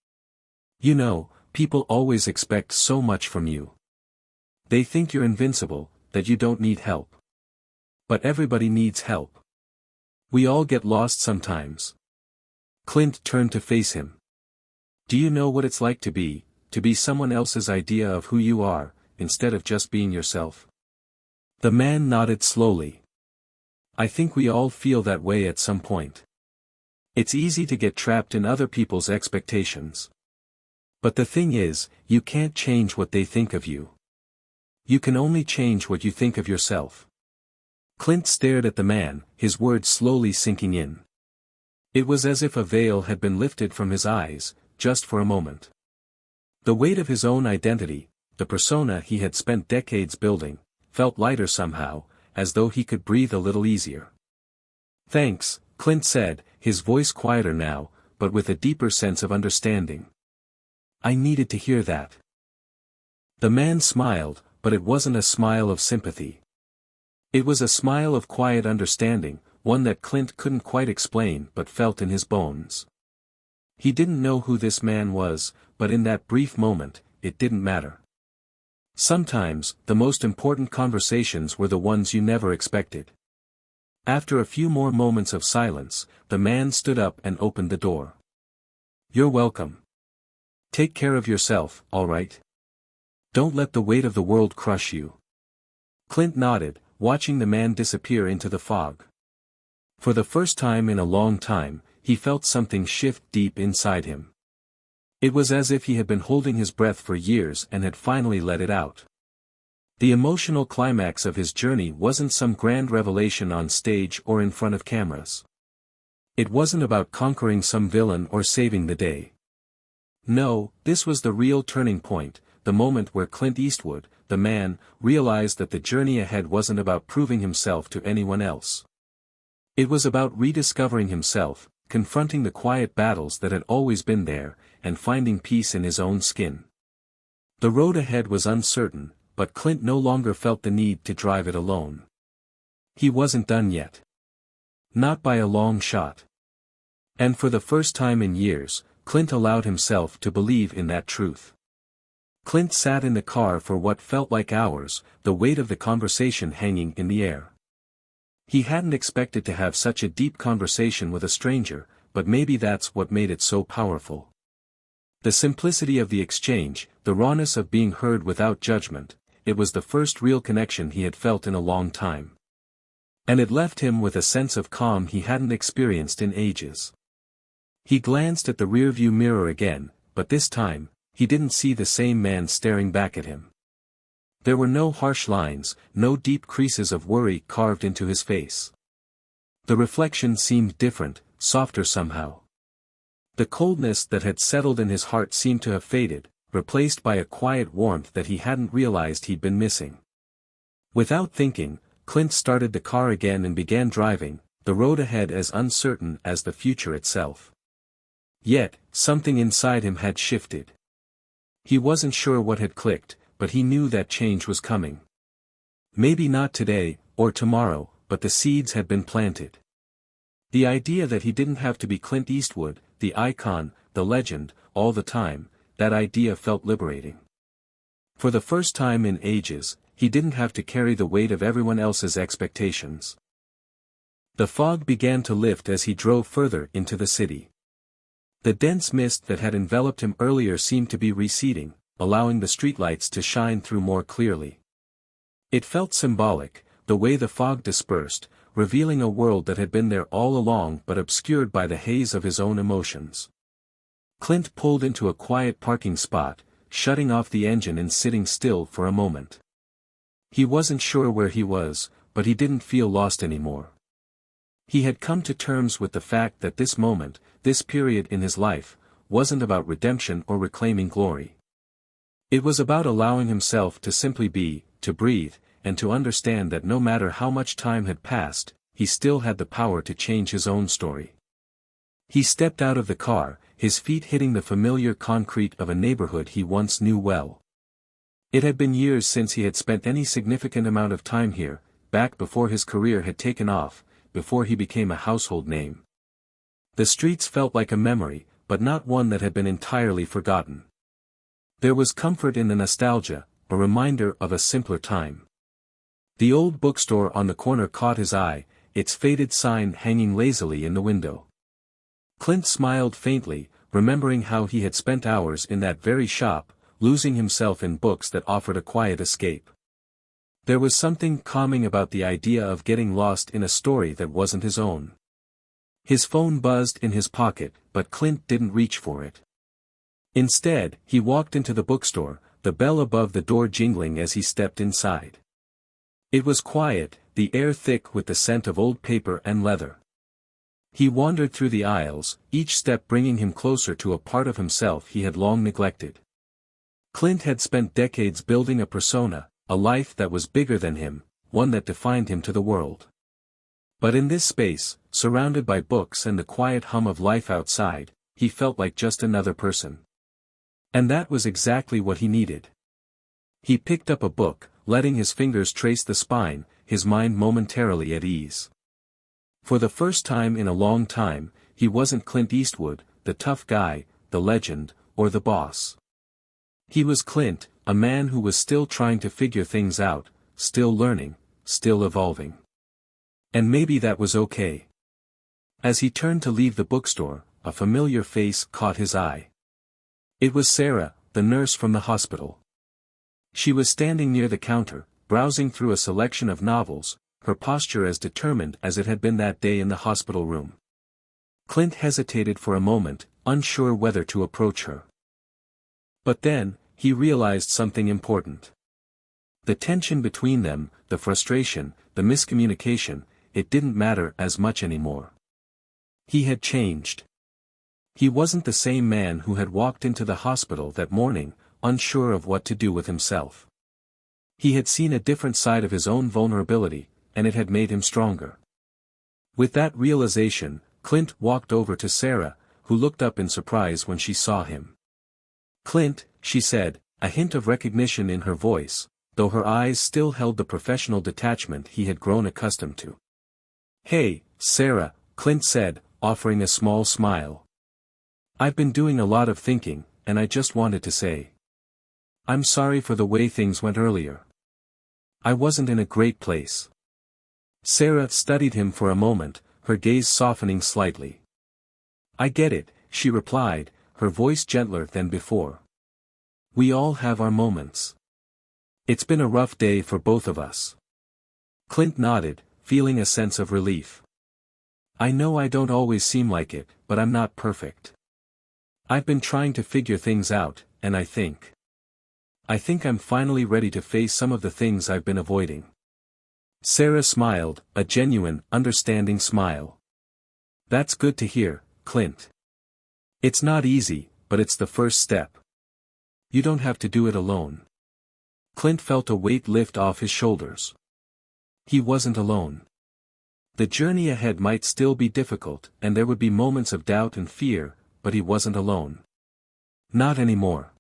"You know, People always expect so much from you. They think you're invincible, that you don't need help. But everybody needs help. We all get lost sometimes. Clint turned to face him. Do you know what it's like to be someone else's idea of who you are, instead of just being yourself? The man nodded slowly. I think we all feel that way at some point. It's easy to get trapped in other people's expectations. But the thing is, you can't change what they think of you. You can only change what you think of yourself. Clint stared at the man, his words slowly sinking in. It was as if a veil had been lifted from his eyes, just for a moment. The weight of his own identity, the persona he had spent decades building, felt lighter somehow, as though he could breathe a little easier. Thanks, Clint said, his voice quieter now, but with a deeper sense of understanding. I needed to hear that. The man smiled, but it wasn't a smile of sympathy. It was a smile of quiet understanding, one that Clint couldn't quite explain but felt in his bones. He didn't know who this man was, but in that brief moment, it didn't matter. Sometimes, the most important conversations were the ones you never expected. After a few more moments of silence, the man stood up and opened the door. You're welcome. Take care of yourself, all right? Don't let the weight of the world crush you. Clint nodded, watching the man disappear into the fog. For the first time in a long time, he felt something shift deep inside him. It was as if he had been holding his breath for years and had finally let it out. The emotional climax of his journey wasn't some grand revelation on stage or in front of cameras. It wasn't about conquering some villain or saving the day. No, this was the real turning point, the moment where Clint Eastwood, the man, realized that the journey ahead wasn't about proving himself to anyone else. It was about rediscovering himself, confronting the quiet battles that had always been there, and finding peace in his own skin. The road ahead was uncertain, but Clint no longer felt the need to drive it alone. He wasn't done yet. Not by a long shot. And for the first time in years, Clint allowed himself to believe in that truth. Clint sat in the car for what felt like hours, the weight of the conversation hanging in the air. He hadn't expected to have such a deep conversation with a stranger, but maybe that's what made it so powerful. The simplicity of the exchange, the rawness of being heard without judgment, it was the first real connection he had felt in a long time. And it left him with a sense of calm he hadn't experienced in ages. He glanced at the rearview mirror again, but this time, he didn't see the same man staring back at him. There were no harsh lines, no deep creases of worry carved into his face. The reflection seemed different, softer somehow. The coldness that had settled in his heart seemed to have faded, replaced by a quiet warmth that he hadn't realized he'd been missing. Without thinking, Clint started the car again and began driving, the road ahead as uncertain as the future itself. Yet, something inside him had shifted. He wasn't sure what had clicked, but he knew that change was coming. Maybe not today, or tomorrow, but the seeds had been planted. The idea that he didn't have to be Clint Eastwood, the icon, the legend, all the time, that idea felt liberating. For the first time in ages, he didn't have to carry the weight of everyone else's expectations. The fog began to lift as he drove further into the city. The dense mist that had enveloped him earlier seemed to be receding, allowing the streetlights to shine through more clearly. It felt symbolic, the way the fog dispersed, revealing a world that had been there all along but obscured by the haze of his own emotions. Clint pulled into a quiet parking spot, shutting off the engine and sitting still for a moment. He wasn't sure where he was, but he didn't feel lost anymore. He had come to terms with the fact that this moment, this period in his life, wasn't about redemption or reclaiming glory. It was about allowing himself to simply be, to breathe, and to understand that no matter how much time had passed, he still had the power to change his own story. He stepped out of the car, his feet hitting the familiar concrete of a neighborhood he once knew well. It had been years since he had spent any significant amount of time here, back before his career had taken off, before he became a household name. The streets felt like a memory, but not one that had been entirely forgotten. There was comfort in the nostalgia, a reminder of a simpler time. The old bookstore on the corner caught his eye, its faded sign hanging lazily in the window. Clint smiled faintly, remembering how he had spent hours in that very shop, losing himself in books that offered a quiet escape. There was something calming about the idea of getting lost in a story that wasn't his own. His phone buzzed in his pocket, but Clint didn't reach for it. Instead, he walked into the bookstore, the bell above the door jingling as he stepped inside. It was quiet, the air thick with the scent of old paper and leather. He wandered through the aisles, each step bringing him closer to a part of himself he had long neglected. Clint had spent decades building a persona, a life that was bigger than him, one that defined him to the world. But in this space, surrounded by books and the quiet hum of life outside, he felt like just another person. And that was exactly what he needed. He picked up a book, letting his fingers trace the spine, his mind momentarily at ease. For the first time in a long time, he wasn't Clint Eastwood, the tough guy, the legend, or the boss. He was Clint, a man who was still trying to figure things out, still learning, still evolving. And maybe that was okay. As he turned to leave the bookstore, a familiar face caught his eye. It was Sarah, the nurse from the hospital. She was standing near the counter, browsing through a selection of novels, her posture as determined as it had been that day in the hospital room. Clint hesitated for a moment, unsure whether to approach her. But then, he realized something important. The tension between them, the frustration, the miscommunication, it didn't matter as much anymore. He had changed. He wasn't the same man who had walked into the hospital that morning, unsure of what to do with himself. He had seen a different side of his own vulnerability, and it had made him stronger. With that realization, Clint walked over to Sarah, who looked up in surprise when she saw him. "Clint," she said, a hint of recognition in her voice, though her eyes still held the professional detachment he had grown accustomed to. "Hey, Sarah," Clint said, offering a small smile. "I've been doing a lot of thinking, and I just wanted to say. I'm sorry for the way things went earlier. I wasn't in a great place." Sarah studied him for a moment, her gaze softening slightly. "I get it," she replied, her voice gentler than before. "We all have our moments. It's been a rough day for both of us." Clint nodded, feeling a sense of relief. "I know I don't always seem like it, but I'm not perfect. I've been trying to figure things out, and I think I'm finally ready to face some of the things I've been avoiding." Sarah smiled, a genuine, understanding smile. "That's good to hear, Clint. It's not easy, but it's the first step. You don't have to do it alone." Clint felt a weight lift off his shoulders. He wasn't alone. The journey ahead might still be difficult, and there would be moments of doubt and fear, but he wasn't alone. Not anymore.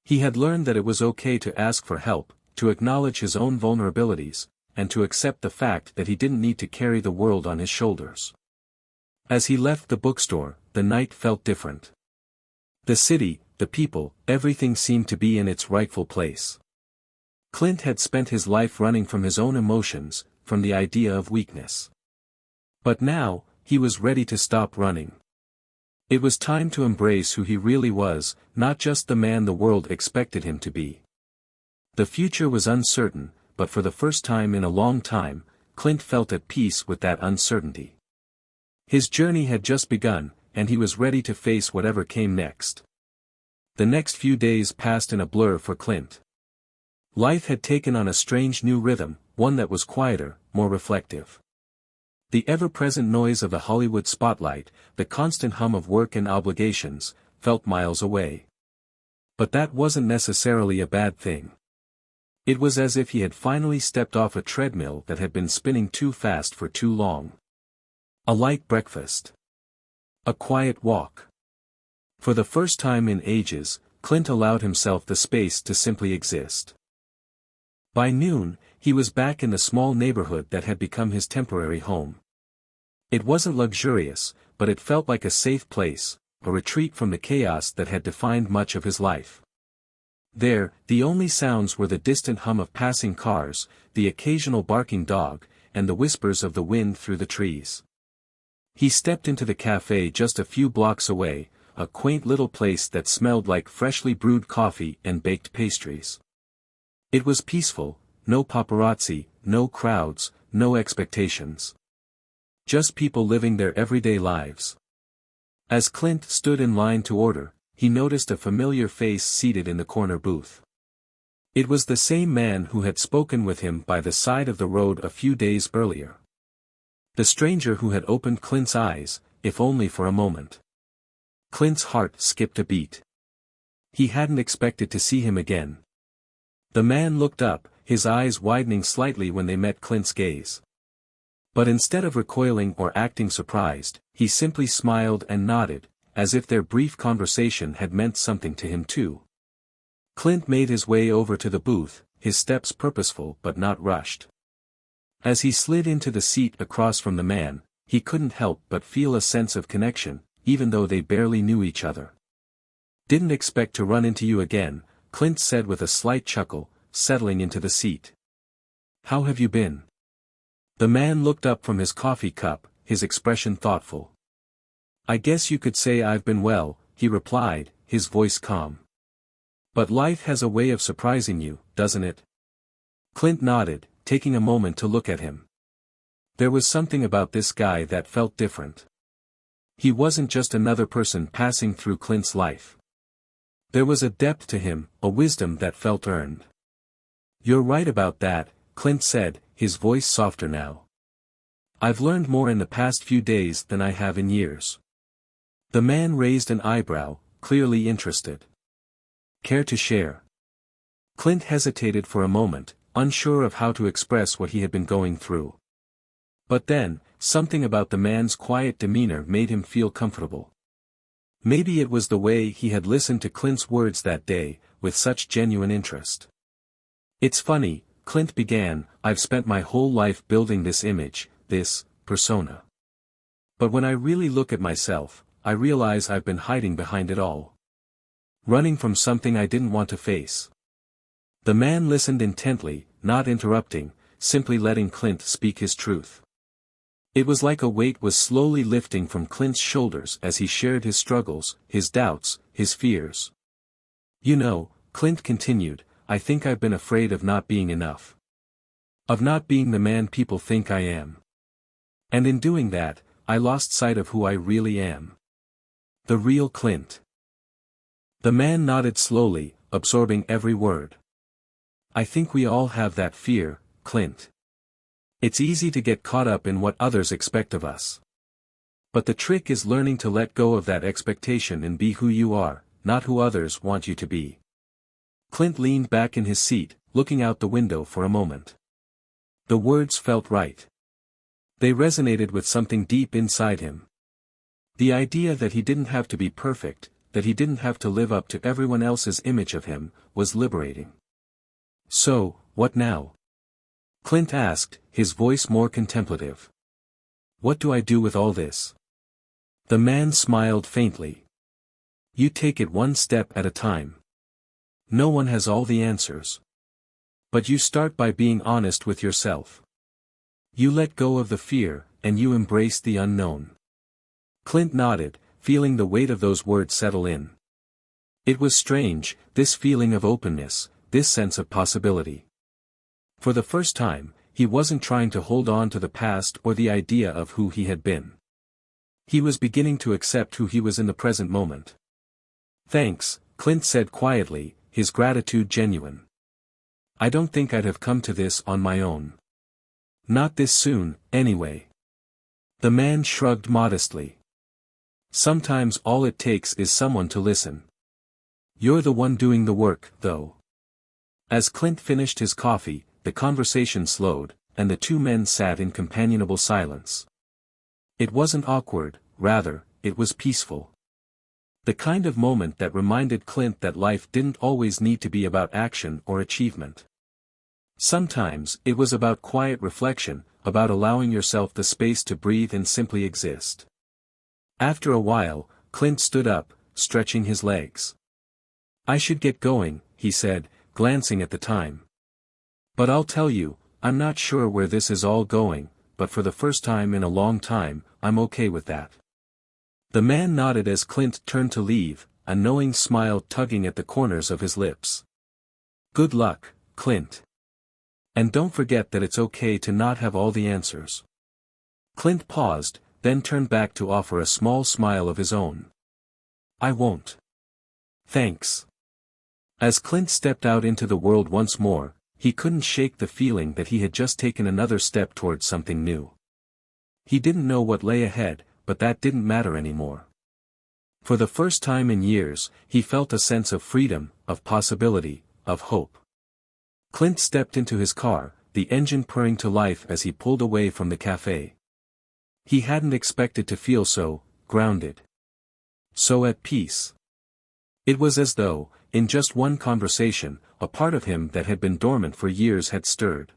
He had learned that it was okay to ask for help, to acknowledge his own vulnerabilities, and to accept the fact that he didn't need to carry the world on his shoulders. As he left the bookstore, the night felt different. The city, the people, everything seemed to be in its rightful place. Clint had spent his life running from his own emotions, from the idea of weakness. But now, he was ready to stop running. It was time to embrace who he really was, not just the man the world expected him to be. The future was uncertain, but for the first time in a long time, Clint felt at peace with that uncertainty. His journey had just begun, and he was ready to face whatever came next. The next few days passed in a blur for Clint. Life had taken on a strange new rhythm, one that was quieter, more reflective. The ever-present noise of the Hollywood spotlight, the constant hum of work and obligations, felt miles away. But that wasn't necessarily a bad thing. It was as if he had finally stepped off a treadmill that had been spinning too fast for too long. A light breakfast. A quiet walk. For the first time in ages, Clint allowed himself the space to simply exist. By noon, he was back in the small neighborhood that had become his temporary home. It wasn't luxurious, but it felt like a safe place, a retreat from the chaos that had defined much of his life. There, the only sounds were the distant hum of passing cars, the occasional barking dog, and the whispers of the wind through the trees. He stepped into the cafe just a few blocks away, a quaint little place that smelled like freshly brewed coffee and baked pastries. It was peaceful, no paparazzi, no crowds, no expectations. Just people living their everyday lives. As Clint stood in line to order, he noticed a familiar face seated in the corner booth. It was the same man who had spoken with him by the side of the road a few days earlier. The stranger who had opened Clint's eyes, if only for a moment. Clint's heart skipped a beat. He hadn't expected to see him again. The man looked up, his eyes widening slightly when they met Clint's gaze. But instead of recoiling or acting surprised, he simply smiled and nodded, as if their brief conversation had meant something to him too. Clint made his way over to the booth, his steps purposeful but not rushed. As he slid into the seat across from the man, he couldn't help but feel a sense of connection, even though they barely knew each other. "Didn't expect to run into you again," Clint said with a slight chuckle, settling into the seat. "How have you been?" The man looked up from his coffee cup, his expression thoughtful. "I guess you could say I've been well," he replied, his voice calm. "But life has a way of surprising you, doesn't it?" Clint nodded, taking a moment to look at him. There was something about this guy that felt different. He wasn't just another person passing through Clint's life. There was a depth to him, a wisdom that felt earned. "You're right about that," Clint said, his voice softer now. "I've learned more in the past few days than I have in years." The man raised an eyebrow, clearly interested. "Care to share?" Clint hesitated for a moment, unsure of how to express what he had been going through. But then, something about the man's quiet demeanor made him feel comfortable. Maybe it was the way he had listened to Clint's words that day, with such genuine interest. "It's funny," Clint began, "I've spent my whole life building this image, this persona. But when I really look at myself, I realize I've been hiding behind it all. Running from something I didn't want to face." The man listened intently, not interrupting, simply letting Clint speak his truth. It was like a weight was slowly lifting from Clint's shoulders as he shared his struggles, his doubts, his fears. "You know," Clint continued, "I think I've been afraid of not being enough. Of not being the man people think I am. And in doing that, I lost sight of who I really am. The real Clint." The man nodded slowly, absorbing every word. "I think we all have that fear, Clint. It's easy to get caught up in what others expect of us. But the trick is learning to let go of that expectation and be who you are, not who others want you to be." Clint leaned back in his seat, looking out the window for a moment. The words felt right. They resonated with something deep inside him. The idea that he didn't have to be perfect, that he didn't have to live up to everyone else's image of him, was liberating. "So, what now?" Clint asked, his voice more contemplative. "What do I do with all this?" The man smiled faintly. "You take it one step at a time. No one has all the answers. But you start by being honest with yourself. You let go of the fear, and you embrace the unknown." Clint nodded, feeling the weight of those words settle in. It was strange, this feeling of openness, this sense of possibility. For the first time, he wasn't trying to hold on to the past or the idea of who he had been. He was beginning to accept who he was in the present moment. "Thanks," Clint said quietly, his gratitude genuine. "I don't think I'd have come to this on my own. Not this soon, anyway." The man shrugged modestly. "Sometimes all it takes is someone to listen. You're the one doing the work, though." As Clint finished his coffee, the conversation slowed, and the two men sat in companionable silence. It wasn't awkward, rather, it was peaceful. The kind of moment that reminded Clint that life didn't always need to be about action or achievement. Sometimes, it was about quiet reflection, about allowing yourself the space to breathe and simply exist. After a while, Clint stood up, stretching his legs. "I should get going," he said, glancing at the time. But I'll tell you, I'm not sure where this is all going, but for the first time in a long time, I'm okay with that. The man nodded as Clint turned to leave, a knowing smile tugging at the corners of his lips. Good luck, Clint. And don't forget that it's okay to not have all the answers. Clint paused, then turned back to offer a small smile of his own. I won't. Thanks. As Clint stepped out into the world once more, he couldn't shake the feeling that he had just taken another step towards something new. He didn't know what lay ahead, but that didn't matter anymore. For the first time in years, he felt a sense of freedom, of possibility, of hope. Clint stepped into his car, the engine purring to life as he pulled away from the cafe. He hadn't expected to feel so grounded. So at peace. It was as though, in just one conversation, a part of him that had been dormant for years had stirred.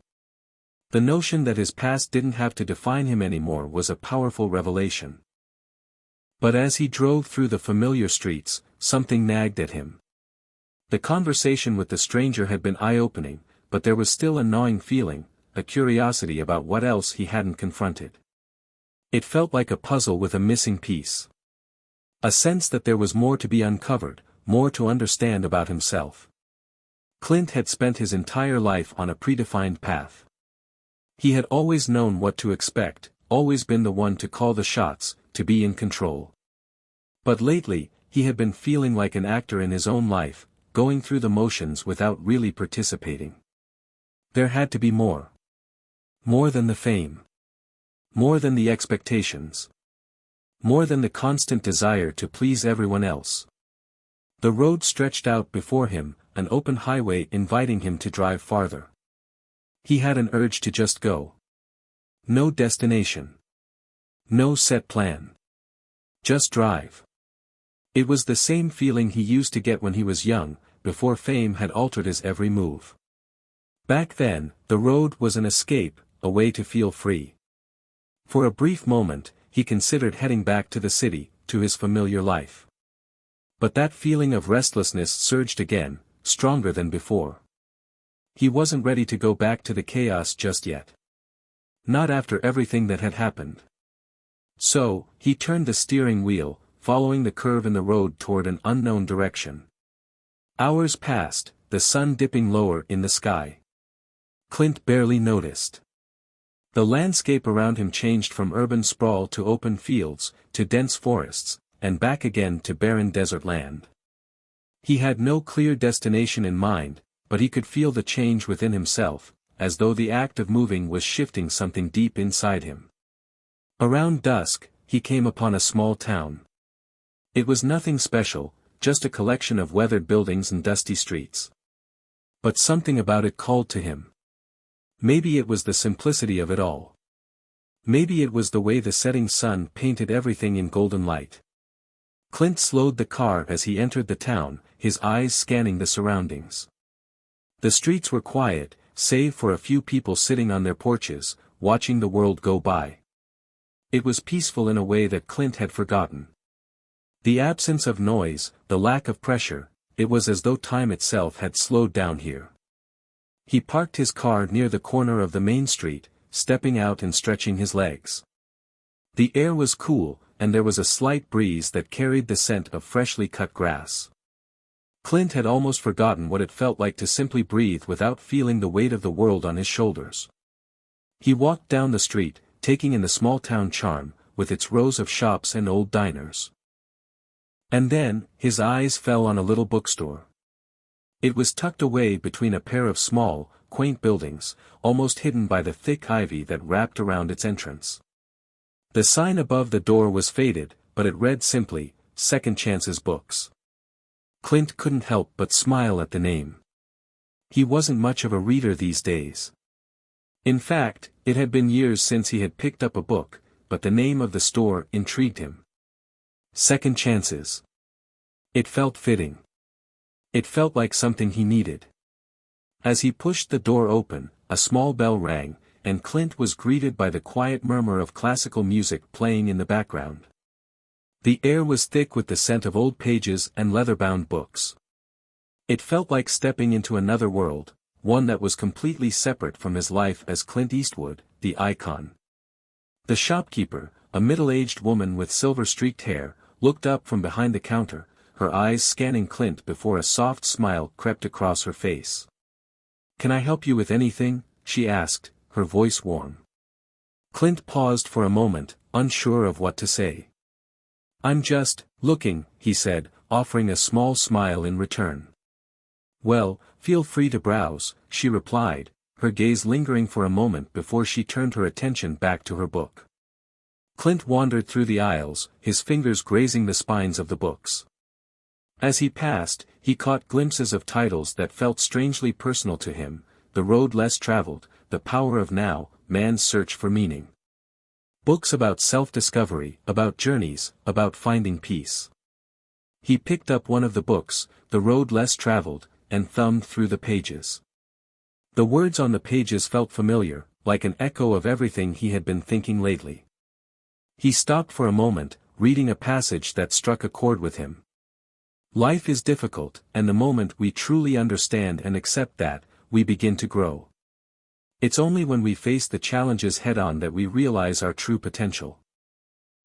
The notion that his past didn't have to define him anymore was a powerful revelation. But as he drove through the familiar streets, something nagged at him. The conversation with the stranger had been eye-opening, but there was still a gnawing feeling, a curiosity about what else he hadn't confronted. It felt like a puzzle with a missing piece. A sense that there was more to be uncovered, more to understand about himself. Clint had spent his entire life on a predefined path. He had always known what to expect, always been the one to call the shots, to be in control. But lately, he had been feeling like an actor in his own life, going through the motions without really participating. There had to be more. More than the fame. More than the expectations. More than the constant desire to please everyone else. The road stretched out before him, an open highway inviting him to drive farther. He had an urge to just go. No destination. No set plan. Just drive. It was the same feeling he used to get when he was young, before fame had altered his every move. Back then, the road was an escape, a way to feel free. For a brief moment, he considered heading back to the city, to his familiar life. But that feeling of restlessness surged again, stronger than before. He wasn't ready to go back to the chaos just yet. Not after everything that had happened. So, he turned the steering wheel, following the curve in the road toward an unknown direction. Hours passed, the sun dipping lower in the sky. Clint barely noticed. The landscape around him changed from urban sprawl to open fields, to dense forests, and back again to barren desert land. He had no clear destination in mind, but he could feel the change within himself, as though the act of moving was shifting something deep inside him. Around dusk, he came upon a small town. It was nothing special, just a collection of weathered buildings and dusty streets. But something about it called to him. Maybe it was the simplicity of it all. Maybe it was the way the setting sun painted everything in golden light. Clint slowed the car as he entered the town, his eyes scanning the surroundings. The streets were quiet, save for a few people sitting on their porches, watching the world go by. It was peaceful in a way that Clint had forgotten. The absence of noise, the lack of pressure, it was as though time itself had slowed down here. He parked his car near the corner of the main street, stepping out and stretching his legs. The air was cool, and there was a slight breeze that carried the scent of freshly cut grass. Clint had almost forgotten what it felt like to simply breathe without feeling the weight of the world on his shoulders. He walked down the street, taking in the small-town charm, with its rows of shops and old diners. And then, his eyes fell on a little bookstore. It was tucked away between a pair of small, quaint buildings, almost hidden by the thick ivy that wrapped around its entrance. The sign above the door was faded, but it read simply, Second Chances Books. Clint couldn't help but smile at the name. He wasn't much of a reader these days. In fact, it had been years since he had picked up a book, but the name of the store intrigued him. Second Chances. It felt fitting. It felt like something he needed. As he pushed the door open, a small bell rang, and Clint was greeted by the quiet murmur of classical music playing in the background. The air was thick with the scent of old pages and leather-bound books. It felt like stepping into another world, one that was completely separate from his life as Clint Eastwood, the icon. The shopkeeper, a middle-aged woman with silver-streaked hair, looked up from behind the counter, her eyes scanning Clint before a soft smile crept across her face. "Can I help you with anything?" she asked, her voice warm. Clint paused for a moment, unsure of what to say. "I'm just looking," he said, offering a small smile in return. "Well, feel free to browse," she replied, her gaze lingering for a moment before she turned her attention back to her book. Clint wandered through the aisles, his fingers grazing the spines of the books. As he passed, he caught glimpses of titles that felt strangely personal to him: The Road Less Traveled, The Power of Now, Man's Search for Meaning. Books about self-discovery, about journeys, about finding peace. He picked up one of the books, The Road Less Traveled, and thumbed through the pages. The words on the pages felt familiar, like an echo of everything he had been thinking lately. He stopped for a moment, reading a passage that struck a chord with him. Life is difficult, and the moment we truly understand and accept that, we begin to grow. It's only when we face the challenges head-on that we realize our true potential.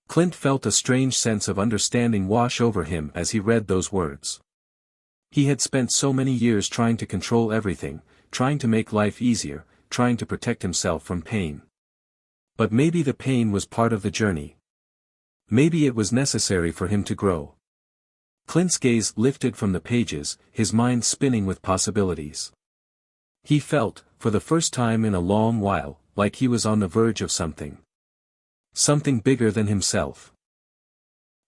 Clint felt a strange sense of understanding wash over him as he read those words. He had spent so many years trying to control everything, trying to make life easier, trying to protect himself from pain. But maybe the pain was part of the journey. Maybe it was necessary for him to grow. Clint's gaze lifted from the pages, his mind spinning with possibilities. He felt, for the first time in a long while, like he was on the verge of something. Something bigger than himself.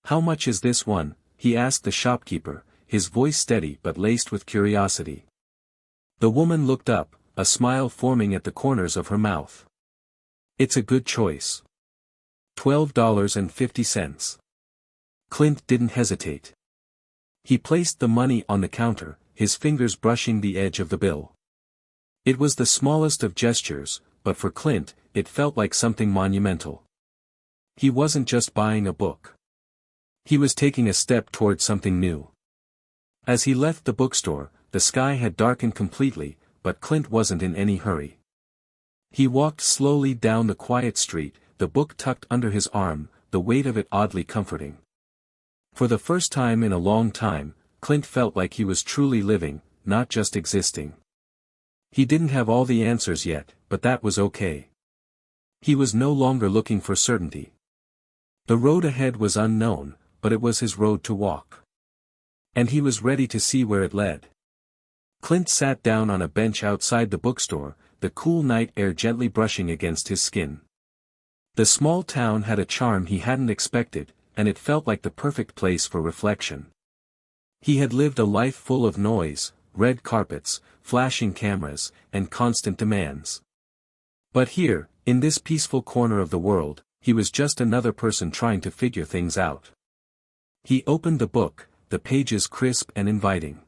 "How much is this one?" he asked the shopkeeper, his voice steady but laced with curiosity. The woman looked up, a smile forming at the corners of her mouth. "It's a good choice. $12.50. Clint didn't hesitate. He placed the money on the counter, his fingers brushing the edge of the bill. It was the smallest of gestures, but for Clint, it felt like something monumental. He wasn't just buying a book. He was taking a step toward something new. As he left the bookstore, the sky had darkened completely, but Clint wasn't in any hurry. He walked slowly down the quiet street, the book tucked under his arm, the weight of it oddly comforting. For the first time in a long time, Clint felt like he was truly living, not just existing. He didn't have all the answers yet, but that was okay. He was no longer looking for certainty. The road ahead was unknown, but it was his road to walk. And he was ready to see where it led. Clint sat down on a bench outside the bookstore, the cool night air gently brushing against his skin. The small town had a charm he hadn't expected, and it felt like the perfect place for reflection. He had lived a life full of noise, red carpets, flashing cameras, and constant demands. But here, in this peaceful corner of the world, he was just another person trying to figure things out. He opened the book, the pages crisp and inviting.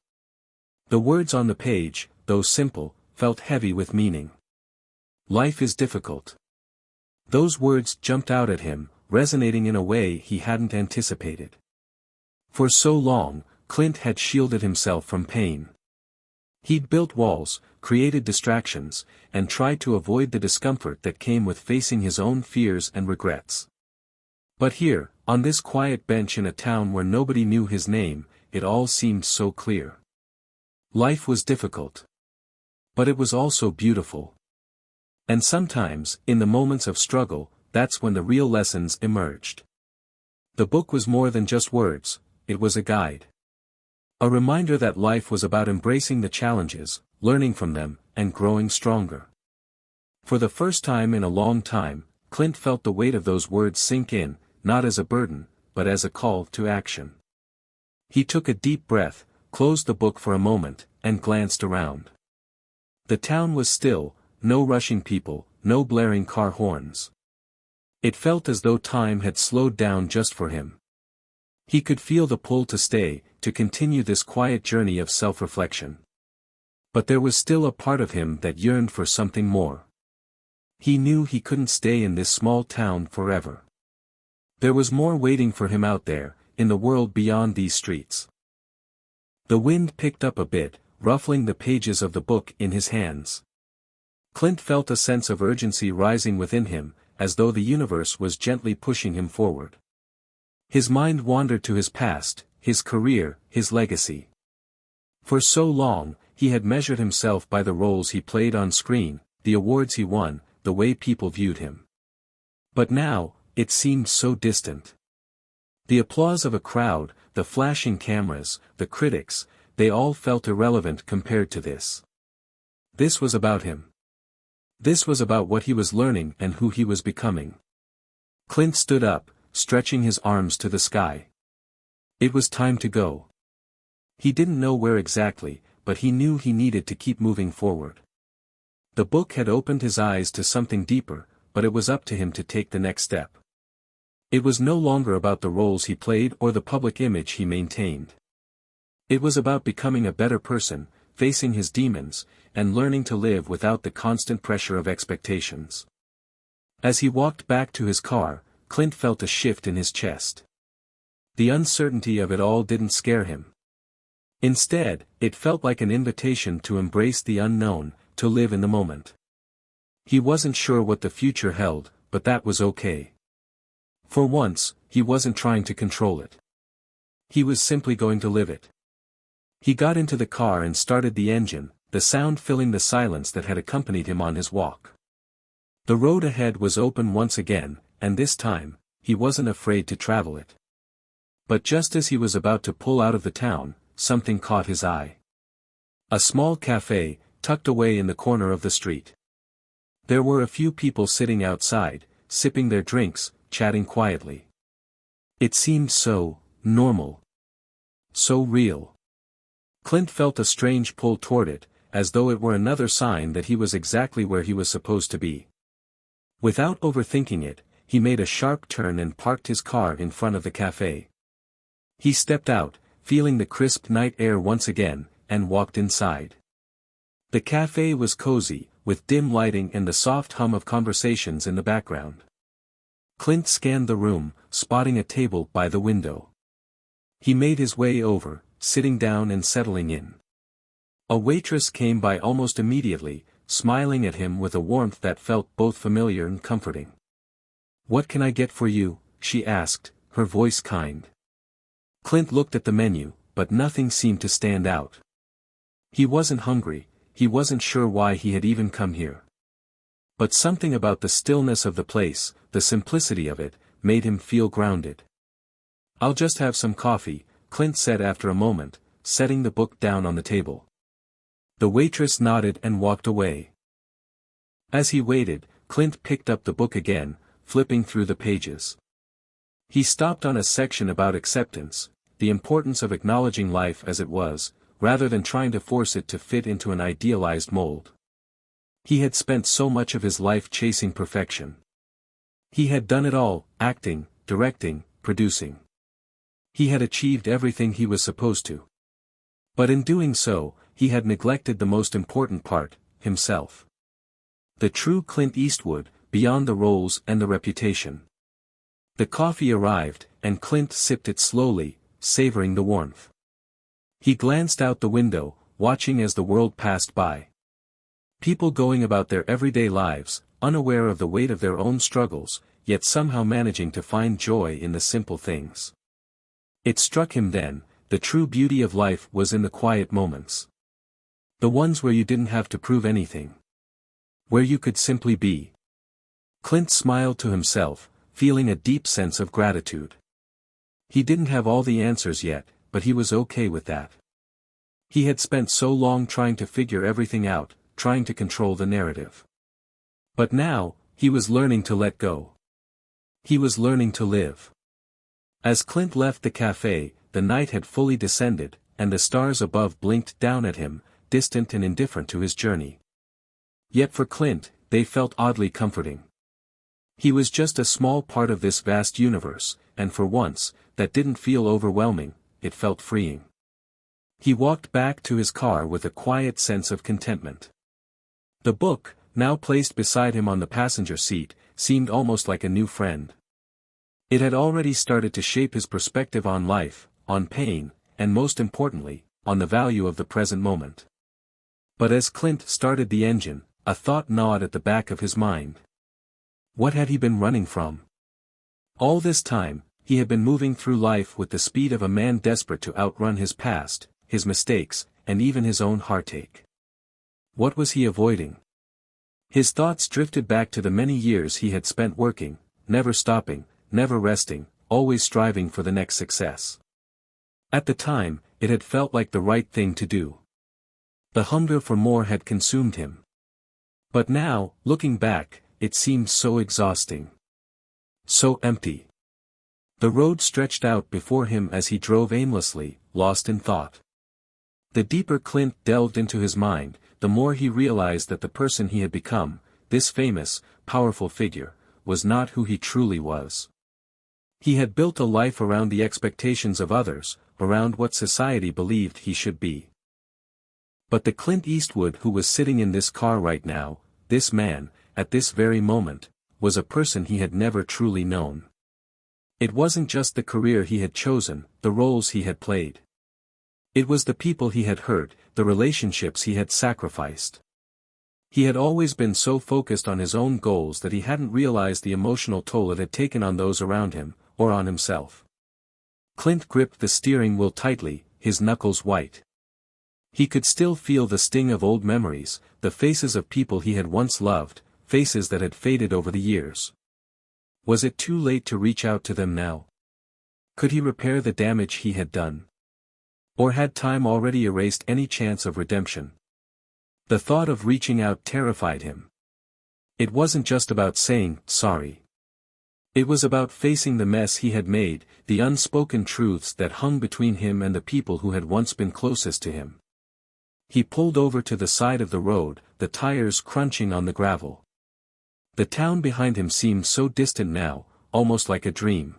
The words on the page, though simple, felt heavy with meaning. Life is difficult. Those words jumped out at him, resonating in a way he hadn't anticipated. For so long, Clint had shielded himself from pain. He'd built walls, created distractions, and tried to avoid the discomfort that came with facing his own fears and regrets. But here, on this quiet bench in a town where nobody knew his name, it all seemed so clear. Life was difficult. But it was also beautiful. And sometimes, in the moments of struggle, that's when the real lessons emerged. The book was more than just words, it was a guide. A reminder that life was about embracing the challenges, learning from them, and growing stronger. For the first time in a long time, Clint felt the weight of those words sink in, not as a burden, but as a call to action. He took a deep breath, closed the book for a moment, and glanced around. The town was still, no rushing people, no blaring car horns. It felt as though time had slowed down just for him. He could feel the pull to stay, to continue this quiet journey of self-reflection. But there was still a part of him that yearned for something more. He knew he couldn't stay in this small town forever. There was more waiting for him out there, in the world beyond these streets. The wind picked up a bit, ruffling the pages of the book in his hands. Clint felt a sense of urgency rising within him, as though the universe was gently pushing him forward. His mind wandered to his past, his career, his legacy. For so long, he had measured himself by the roles he played on screen, the awards he won, the way people viewed him. But now, it seemed so distant. The applause of a crowd, the flashing cameras, the critics, they all felt irrelevant compared to this. This was about him. This was about what he was learning and who he was becoming. Clint stood up, stretching his arms to the sky. It was time to go. He didn't know where exactly, but he knew he needed to keep moving forward. The book had opened his eyes to something deeper, but it was up to him to take the next step. It was no longer about the roles he played or the public image he maintained. It was about becoming a better person, facing his demons, and learning to live without the constant pressure of expectations. As he walked back to his car, Clint felt a shift in his chest. The uncertainty of it all didn't scare him. Instead, it felt like an invitation to embrace the unknown, to live in the moment. He wasn't sure what the future held, but that was okay. For once, he wasn't trying to control it. He was simply going to live it. He got into the car and started the engine, the sound filling the silence that had accompanied him on his walk. The road ahead was open once again, and this time, he wasn't afraid to travel it. But just as he was about to pull out of the town, something caught his eye. A small cafe, tucked away in the corner of the street. There were a few people sitting outside, sipping their drinks, chatting quietly. It seemed so normal. So real. Clint felt a strange pull toward it, as though it were another sign that he was exactly where he was supposed to be. Without overthinking it, he made a sharp turn and parked his car in front of the cafe. He stepped out, feeling the crisp night air once again, and walked inside. The cafe was cozy, with dim lighting and the soft hum of conversations in the background. Clint scanned the room, spotting a table by the window. He made his way over, sitting down and settling in. A waitress came by almost immediately, smiling at him with a warmth that felt both familiar and comforting. "What can I get for you?" she asked, her voice kind. Clint looked at the menu, but nothing seemed to stand out. He wasn't hungry, he wasn't sure why he had even come here. But something about the stillness of the place, the simplicity of it, made him feel grounded. "I'll just have some coffee," Clint said after a moment, setting the book down on the table. The waitress nodded and walked away. As he waited, Clint picked up the book again, flipping through the pages. He stopped on a section about acceptance, the importance of acknowledging life as it was, rather than trying to force it to fit into an idealized mold. He had spent so much of his life chasing perfection. He had done it all, acting, directing, producing. He had achieved everything he was supposed to. But in doing so, he had neglected the most important part, himself. The true Clint Eastwood, beyond the roles and the reputation. The coffee arrived, and Clint sipped it slowly, savoring the warmth. He glanced out the window, watching as the world passed by. People going about their everyday lives, unaware of the weight of their own struggles, yet somehow managing to find joy in the simple things. It struck him then, the true beauty of life was in the quiet moments. The ones where you didn't have to prove anything. Where you could simply be. Clint smiled to himself, feeling a deep sense of gratitude. He didn't have all the answers yet, but he was okay with that. He had spent so long trying to figure everything out, trying to control the narrative. But now, he was learning to let go. He was learning to live. As Clint left the cafe, the night had fully descended, and the stars above blinked down at him, distant and indifferent to his journey. Yet for Clint, they felt oddly comforting. He was just a small part of this vast universe, and for once, that didn't feel overwhelming, it felt freeing. He walked back to his car with a quiet sense of contentment. The book, now placed beside him on the passenger seat, seemed almost like a new friend. It had already started to shape his perspective on life, on pain, and most importantly, on the value of the present moment. But as Clint started the engine, a thought gnawed at the back of his mind. What had he been running from? All this time, he had been moving through life with the speed of a man desperate to outrun his past, his mistakes, and even his own heartache. What was he avoiding? His thoughts drifted back to the many years he had spent working, never stopping, never resting, always striving for the next success. At the time, it had felt like the right thing to do. The hunger for more had consumed him. But now, looking back, it seemed so exhausting. So empty. The road stretched out before him as he drove aimlessly, lost in thought. The deeper Clint delved into his mind, the more he realized that the person he had become, this famous, powerful figure, was not who he truly was. He had built a life around the expectations of others, around what society believed he should be. But the Clint Eastwood who was sitting in this car right now, this man, at this very moment, was a person he had never truly known. It wasn't just the career he had chosen, the roles he had played. It was the people he had hurt, the relationships he had sacrificed. He had always been so focused on his own goals that he hadn't realized the emotional toll it had taken on those around him, or on himself. Clint gripped the steering wheel tightly, his knuckles white. He could still feel the sting of old memories, the faces of people he had once loved, faces that had faded over the years. Was it too late to reach out to them now? Could he repair the damage he had done? Or had time already erased any chance of redemption? The thought of reaching out terrified him. It wasn't just about saying, sorry. It was about facing the mess he had made, the unspoken truths that hung between him and the people who had once been closest to him. He pulled over to the side of the road, the tires crunching on the gravel. The town behind him seemed so distant now, almost like a dream.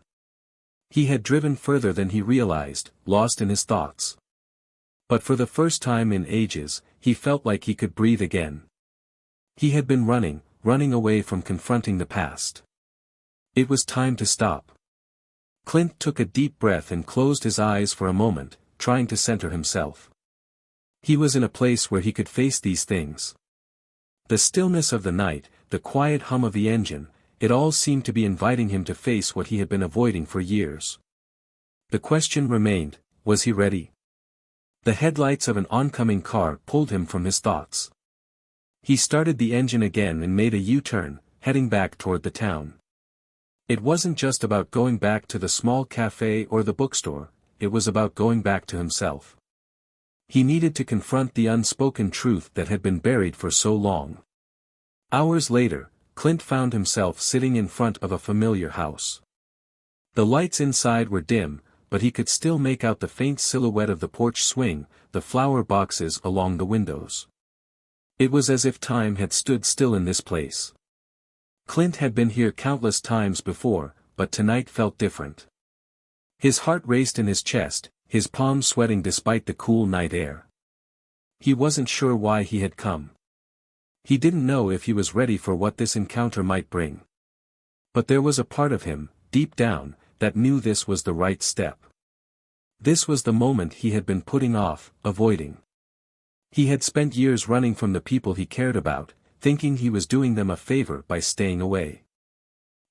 He had driven further than he realized, lost in his thoughts. But for the first time in ages, he felt like he could breathe again. He had been running away from confronting the past. It was time to stop. Clint took a deep breath and closed his eyes for a moment, trying to center himself. He was in a place where he could face these things. The stillness of the night, the quiet hum of the engine, it all seemed to be inviting him to face what he had been avoiding for years. The question remained, was he ready? The headlights of an oncoming car pulled him from his thoughts. He started the engine again and made a U-turn, heading back toward the town. It wasn't just about going back to the small cafe or the bookstore, it was about going back to himself. He needed to confront the unspoken truth that had been buried for so long. Hours later, Clint found himself sitting in front of a familiar house. The lights inside were dim, but he could still make out the faint silhouette of the porch swing, the flower boxes along the windows. It was as if time had stood still in this place. Clint had been here countless times before, but tonight felt different. His heart raced in his chest, his palms sweating despite the cool night air. He wasn't sure why he had come. He didn't know if he was ready for what this encounter might bring. But there was a part of him, deep down, that knew this was the right step. This was the moment he had been putting off, avoiding. He had spent years running from the people he cared about, thinking he was doing them a favor by staying away.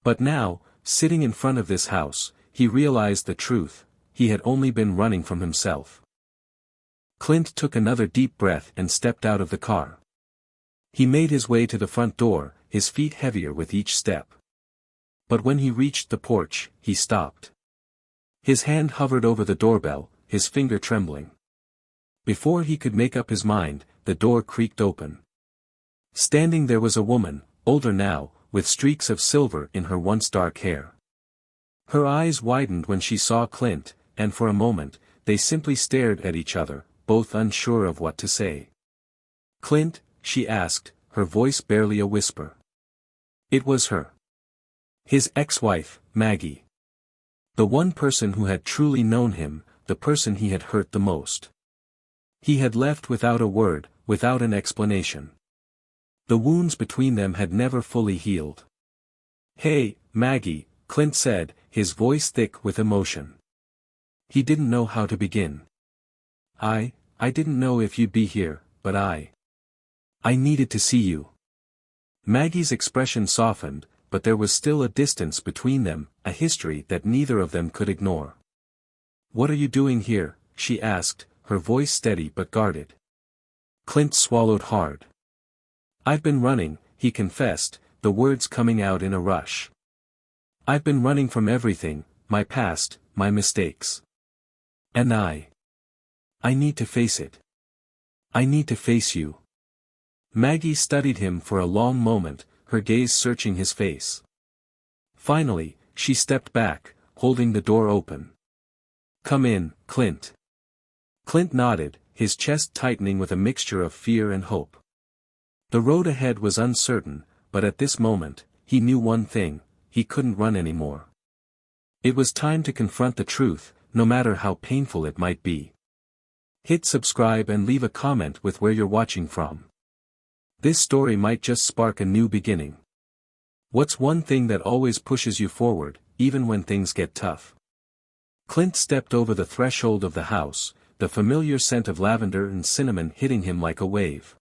But now, sitting in front of this house, he realized the truth, he had only been running from himself. Clint took another deep breath and stepped out of the car. He made his way to the front door, his feet heavier with each step. But when he reached the porch, he stopped. His hand hovered over the doorbell, his finger trembling. Before he could make up his mind, the door creaked open. Standing there was a woman, older now, with streaks of silver in her once dark hair. Her eyes widened when she saw Clint, and for a moment, they simply stared at each other, both unsure of what to say. "Clint?" she asked, her voice barely a whisper. It was her. His ex-wife, Maggie. The one person who had truly known him, the person he had hurt the most. He had left without a word, without an explanation. The wounds between them had never fully healed. "Hey, Maggie," Clint said, his voice thick with emotion. He didn't know how to begin. I didn't know if you'd be here, but I needed to see you. Maggie's expression softened, but there was still a distance between them, a history that neither of them could ignore. What are you doing here? She asked, her voice steady but guarded. Clint swallowed hard. I've been running, he confessed, the words coming out in a rush. I've been running from everything, my past, my mistakes. And I need to face it. I need to face you. Maggie studied him for a long moment, her gaze searching his face. Finally, she stepped back, holding the door open. Come in, Clint. Clint nodded, his chest tightening with a mixture of fear and hope. The road ahead was uncertain, but at this moment, he knew one thing, he couldn't run anymore. It was time to confront the truth, no matter how painful it might be. Hit subscribe and leave a comment with where you're watching from. This story might just spark a new beginning. What's one thing that always pushes you forward, even when things get tough? Clint stepped over the threshold of the house, the familiar scent of lavender and cinnamon hitting him like a wave.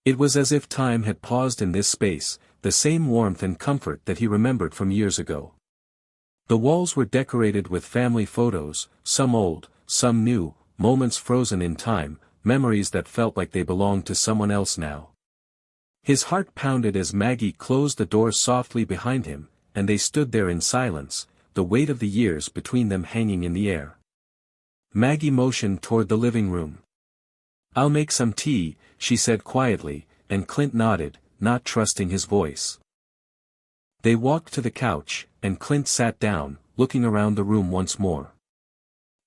It was as if time had paused in this space, the same warmth and comfort that he remembered from years ago. The walls were decorated with family photos, some old, some new, moments frozen in time, memories that felt like they belonged to someone else now. His heart pounded as Maggie closed the door softly behind him, and they stood there in silence, the weight of the years between them hanging in the air. Maggie motioned toward the living room. I'll make some tea, she said quietly, and Clint nodded, not trusting his voice. They walked to the couch, and Clint sat down, looking around the room once more.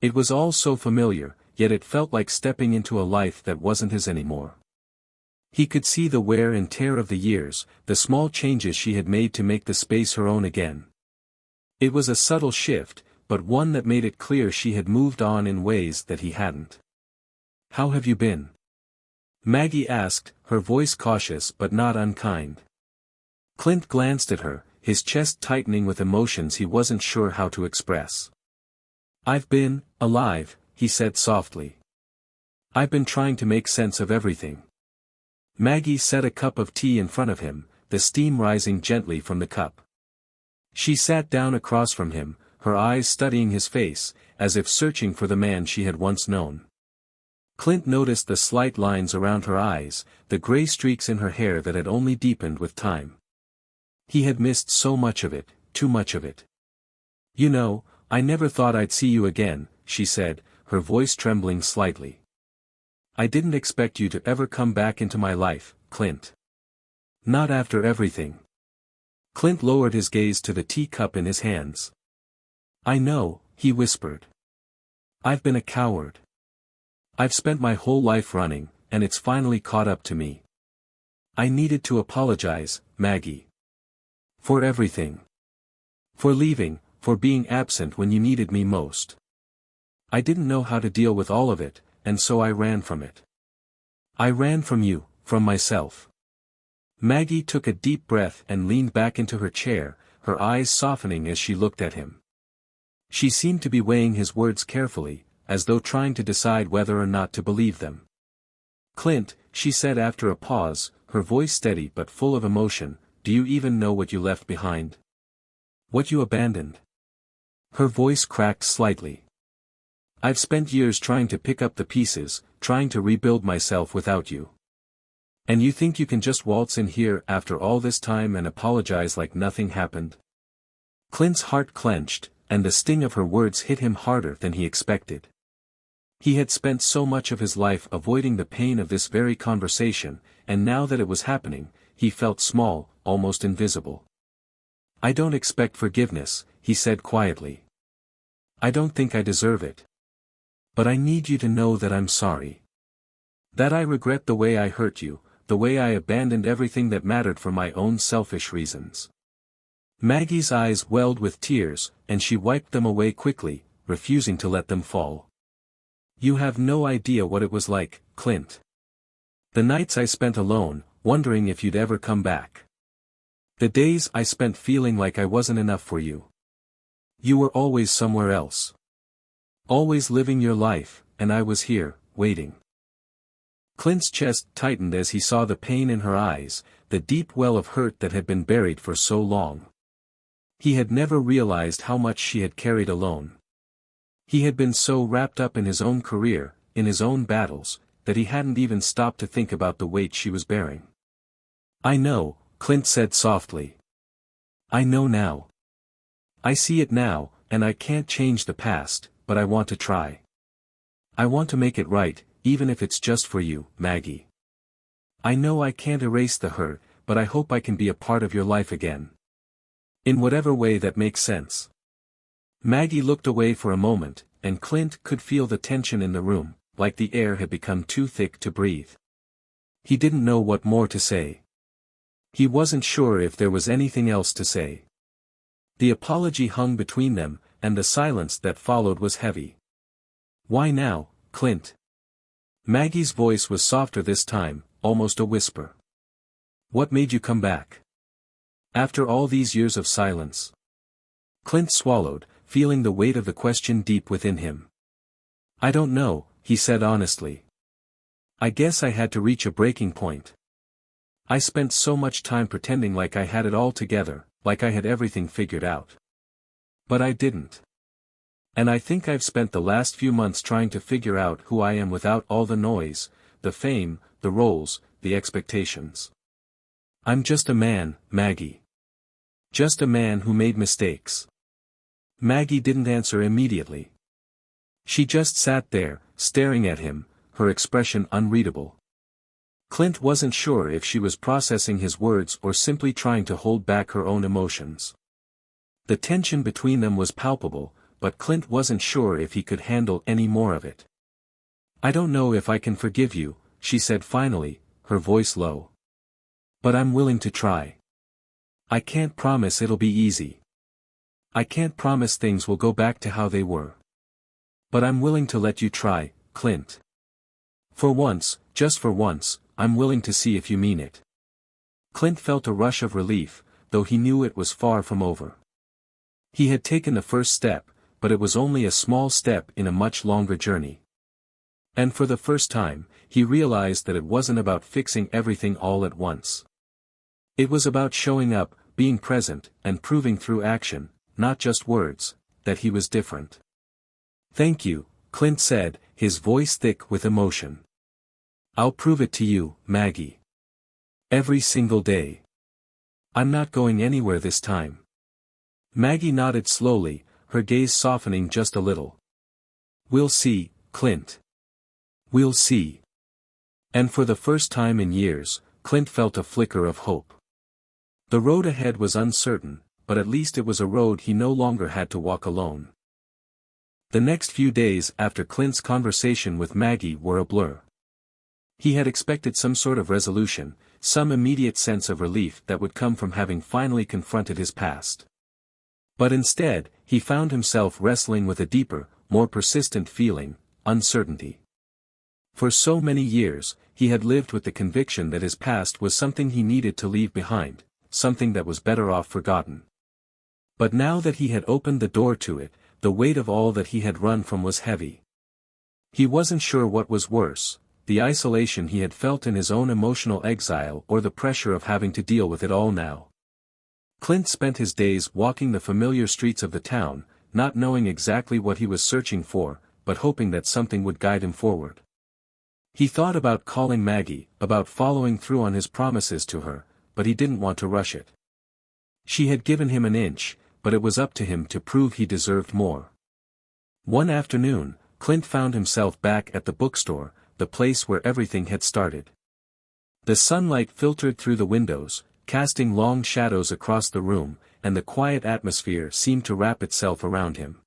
It was all so familiar, yet it felt like stepping into a life that wasn't his anymore. He could see the wear and tear of the years, the small changes she had made to make the space her own again. It was a subtle shift, but one that made it clear she had moved on in ways that he hadn't. How have you been? Maggie asked, her voice cautious but not unkind. Clint glanced at her, his chest tightening with emotions he wasn't sure how to express. I've been alive, he said softly. I've been trying to make sense of everything. Maggie set a cup of tea in front of him, the steam rising gently from the cup. She sat down across from him, her eyes studying his face, as if searching for the man she had once known. Clint noticed the slight lines around her eyes, the gray streaks in her hair that had only deepened with time. He had missed so much of it, too much of it. You know, I never thought I'd see you again, she said, her voice trembling slightly. I didn't expect you to ever come back into my life, Clint. Not after everything. Clint lowered his gaze to the teacup in his hands. I know, he whispered. I've been a coward. I've spent my whole life running, and it's finally caught up to me. I needed to apologize, Maggie. For everything. For leaving, for being absent when you needed me most. I didn't know how to deal with all of it, and so I ran from it. I ran from you, from myself. Maggie took a deep breath and leaned back into her chair, her eyes softening as she looked at him. She seemed to be weighing his words carefully, as though trying to decide whether or not to believe them. Clint, she said after a pause, her voice steady but full of emotion, do you even know what you left behind? What you abandoned? Her voice cracked slightly. I've spent years trying to pick up the pieces, trying to rebuild myself without you. And you think you can just waltz in here after all this time and apologize like nothing happened? Clint's heart clenched, and the sting of her words hit him harder than he expected. He had spent so much of his life avoiding the pain of this very conversation, and now that it was happening, he felt small, almost invisible. I don't expect forgiveness, he said quietly. I don't think I deserve it. But I need you to know that I'm sorry. That I regret the way I hurt you, the way I abandoned everything that mattered for my own selfish reasons. Maggie's eyes welled with tears, and she wiped them away quickly, refusing to let them fall. You have no idea what it was like, Clint. The nights I spent alone, wondering if you'd ever come back. The days I spent feeling like I wasn't enough for you. You were always somewhere else. Always living your life, and I was here, waiting. Clint's chest tightened as he saw the pain in her eyes, the deep well of hurt that had been buried for so long. He had never realized how much she had carried alone. He had been so wrapped up in his own career, in his own battles, that he hadn't even stopped to think about the weight she was bearing. "I know," Clint said softly. "I know now. I see it now, and I can't change the past, but I want to try. I want to make it right, even if it's just for you, Maggie. I know I can't erase the hurt, but I hope I can be a part of your life again. In whatever way that makes sense." Maggie looked away for a moment, and Clint could feel the tension in the room, like the air had become too thick to breathe. He didn't know what more to say. He wasn't sure if there was anything else to say. The apology hung between them, and the silence that followed was heavy. "Why now, Clint?" Maggie's voice was softer this time, almost a whisper. "What made you come back? After all these years of silence?" Clint swallowed, feeling the weight of the question deep within him. "I don't know," he said honestly. "I guess I had to reach a breaking point. I spent so much time pretending like I had it all together, like I had everything figured out. But I didn't. And I think I've spent the last few months trying to figure out who I am without all the noise, the fame, the roles, the expectations. I'm just a man, Maggie. Just a man who made mistakes." Maggie didn't answer immediately. She just sat there, staring at him, her expression unreadable. Clint wasn't sure if she was processing his words or simply trying to hold back her own emotions. The tension between them was palpable, but Clint wasn't sure if he could handle any more of it. "I don't know if I can forgive you," she said finally, her voice low. "But I'm willing to try. I can't promise it'll be easy. I can't promise things will go back to how they were. But I'm willing to let you try, Clint. For once, just for once, I'm willing to see if you mean it." Clint felt a rush of relief, though he knew it was far from over. He had taken the first step, but it was only a small step in a much longer journey. And for the first time, he realized that it wasn't about fixing everything all at once. It was about showing up, being present, and proving through action, not just words, that he was different. "Thank you," Clint said, his voice thick with emotion. "I'll prove it to you, Maggie. Every single day. I'm not going anywhere this time." Maggie nodded slowly, her gaze softening just a little. "We'll see, Clint. We'll see." And for the first time in years, Clint felt a flicker of hope. The road ahead was uncertain, but at least it was a road he no longer had to walk alone. The next few days after Clint's conversation with Maggie were a blur. He had expected some sort of resolution, some immediate sense of relief that would come from having finally confronted his past. But instead, he found himself wrestling with a deeper, more persistent feeling, uncertainty. For so many years, he had lived with the conviction that his past was something he needed to leave behind, something that was better off forgotten. But now that he had opened the door to it, the weight of all that he had run from was heavy. He wasn't sure what was worse, the isolation he had felt in his own emotional exile or the pressure of having to deal with it all now. Clint spent his days walking the familiar streets of the town, not knowing exactly what he was searching for, but hoping that something would guide him forward. He thought about calling Maggie, about following through on his promises to her, but he didn't want to rush it. She had given him an inch, but it was up to him to prove he deserved more. One afternoon, Clint found himself back at the bookstore, the place where everything had started. The sunlight filtered through the windows, casting long shadows across the room, and the quiet atmosphere seemed to wrap itself around him.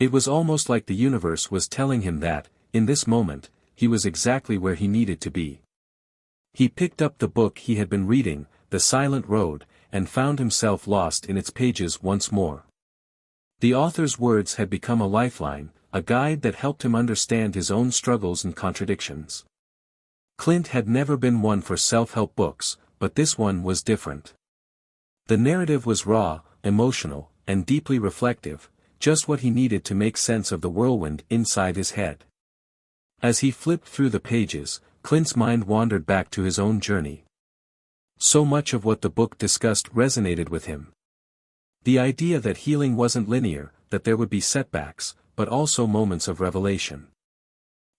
It was almost like the universe was telling him that, in this moment, he was exactly where he needed to be. He picked up the book he had been reading, The Silent Road, and found himself lost in its pages once more. The author's words had become a lifeline, a guide that helped him understand his own struggles and contradictions. Clint had never been one for self-help books, but this one was different. The narrative was raw, emotional, and deeply reflective, just what he needed to make sense of the whirlwind inside his head. As he flipped through the pages, Clint's mind wandered back to his own journey. So much of what the book discussed resonated with him. The idea that healing wasn't linear, that there would be setbacks, but also moments of revelation.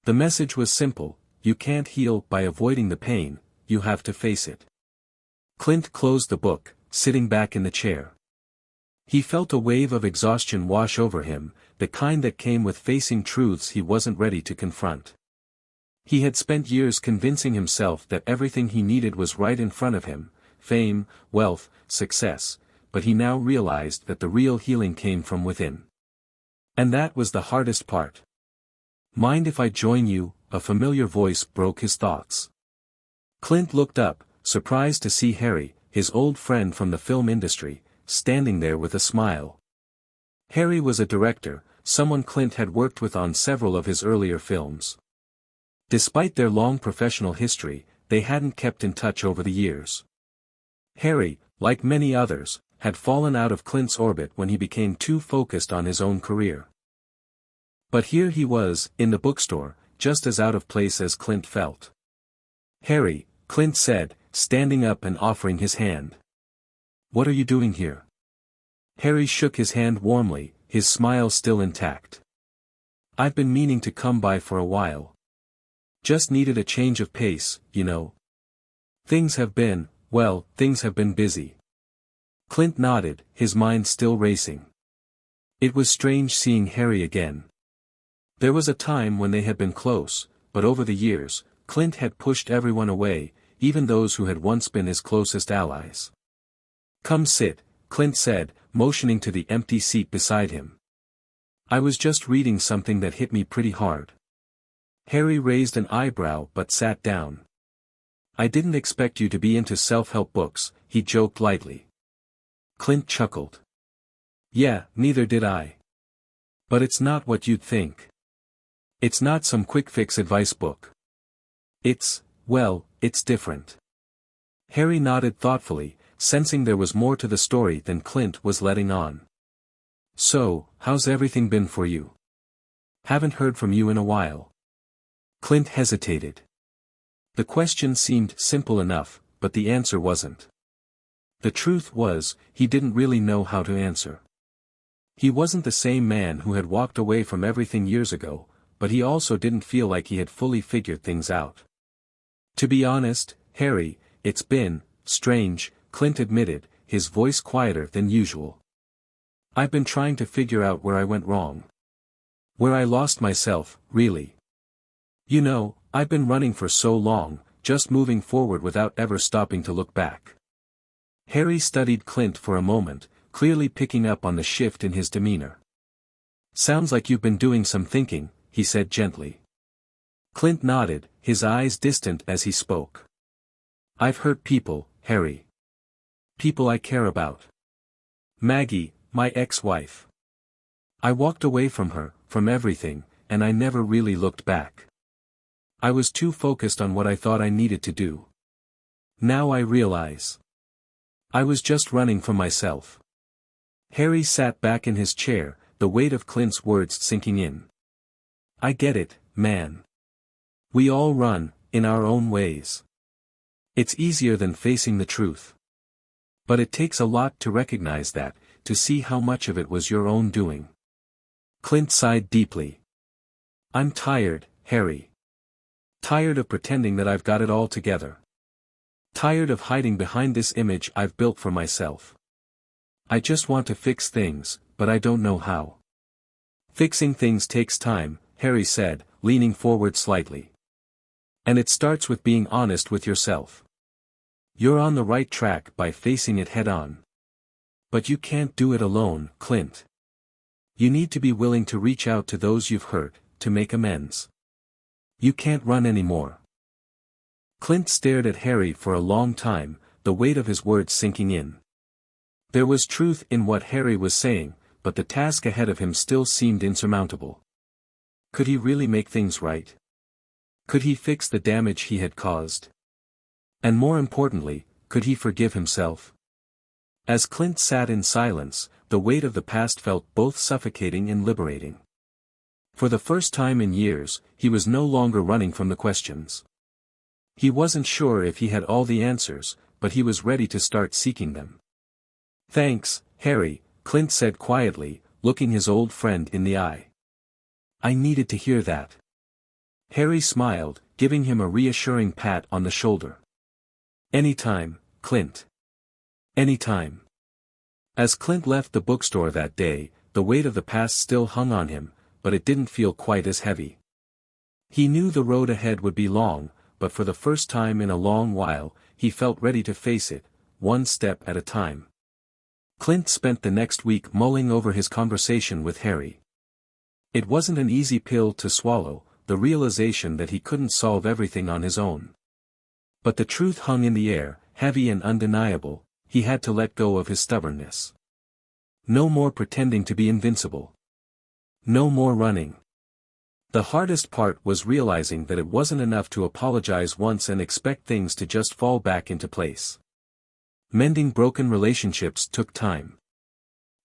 The message was simple: you can't heal by avoiding the pain, you have to face it. Clint closed the book, sitting back in the chair. He felt a wave of exhaustion wash over him, the kind that came with facing truths he wasn't ready to confront. He had spent years convincing himself that everything he needed was right in front of him: fame, wealth, success, but he now realized that the real healing came from within. And that was the hardest part. "Mind if I join you?" a familiar voice broke his thoughts. Clint looked up, surprised to see Harry, his old friend from the film industry, standing there with a smile. Harry was a director, someone Clint had worked with on several of his earlier films. Despite their long professional history, they hadn't kept in touch over the years. Harry, like many others, had fallen out of Clint's orbit when he became too focused on his own career. But here he was, in the bookstore, just as out of place as Clint felt. "Harry," Clint said, standing up and offering his hand. "What are you doing here?" Harry shook his hand warmly, his smile still intact. "I've been meaning to come by for a while. Just needed a change of pace, you know. Things have been busy." Clint nodded, his mind still racing. It was strange seeing Harry again. There was a time when they had been close, but over the years, Clint had pushed everyone away, even those who had once been his closest allies. "Come sit," Clint said, motioning to the empty seat beside him. "I was just reading something that hit me pretty hard." Harry raised an eyebrow but sat down. "I didn't expect you to be into self-help books," he joked lightly. Clint chuckled. "Yeah, neither did I. But it's not what you'd think. It's not some quick-fix advice book. It's different." Harry nodded thoughtfully, sensing there was more to the story than Clint was letting on. "So, how's everything been for you? Haven't heard from you in a while." Clint hesitated. The question seemed simple enough, but the answer wasn't. The truth was, he didn't really know how to answer. He wasn't the same man who had walked away from everything years ago, but he also didn't feel like he had fully figured things out. "To be honest, Harry, it's been strange," Clint admitted, his voice quieter than usual. "I've been trying to figure out where I went wrong. Where I lost myself, really. You know, I've been running for so long, just moving forward without ever stopping to look back." Harry studied Clint for a moment, clearly picking up on the shift in his demeanor. "Sounds like you've been doing some thinking," he said gently. Clint nodded, his eyes distant as he spoke. "I've hurt people, Harry. People I care about. Maggie, my ex-wife. I walked away from her, from everything, and I never really looked back. I was too focused on what I thought I needed to do. Now I realize. I was just running from myself." Harry sat back in his chair, the weight of Clint's words sinking in. "I get it, man. We all run, in our own ways. It's easier than facing the truth. But it takes a lot to recognize that, to see how much of it was your own doing." Clint sighed deeply. "I'm tired, Harry. Tired of pretending that I've got it all together. Tired of hiding behind this image I've built for myself. I just want to fix things, but I don't know how." "Fixing things takes time," Harry said, leaning forward slightly. "And it starts with being honest with yourself. You're on the right track by facing it head-on. But you can't do it alone, Clint. You need to be willing to reach out to those you've hurt, to make amends. You can't run anymore." Clint stared at Harry for a long time, the weight of his words sinking in. There was truth in what Harry was saying, but the task ahead of him still seemed insurmountable. Could he really make things right? Could he fix the damage he had caused? And more importantly, could he forgive himself? As Clint sat in silence, the weight of the past felt both suffocating and liberating. For the first time in years, he was no longer running from the questions. He wasn't sure if he had all the answers, but he was ready to start seeking them. "Thanks, Harry," Clint said quietly, looking his old friend in the eye. "I needed to hear that." Harry smiled, giving him a reassuring pat on the shoulder. "Anytime, Clint. Anytime." As Clint left the bookstore that day, the weight of the past still hung on him, but it didn't feel quite as heavy. He knew the road ahead would be long, but for the first time in a long while, he felt ready to face it, one step at a time. Clint spent the next week mulling over his conversation with Harry. It wasn't an easy pill to swallow, the realization that he couldn't solve everything on his own. But the truth hung in the air, heavy and undeniable. He had to let go of his stubbornness. No more pretending to be invincible. No more running. The hardest part was realizing that it wasn't enough to apologize once and expect things to just fall back into place. Mending broken relationships took time.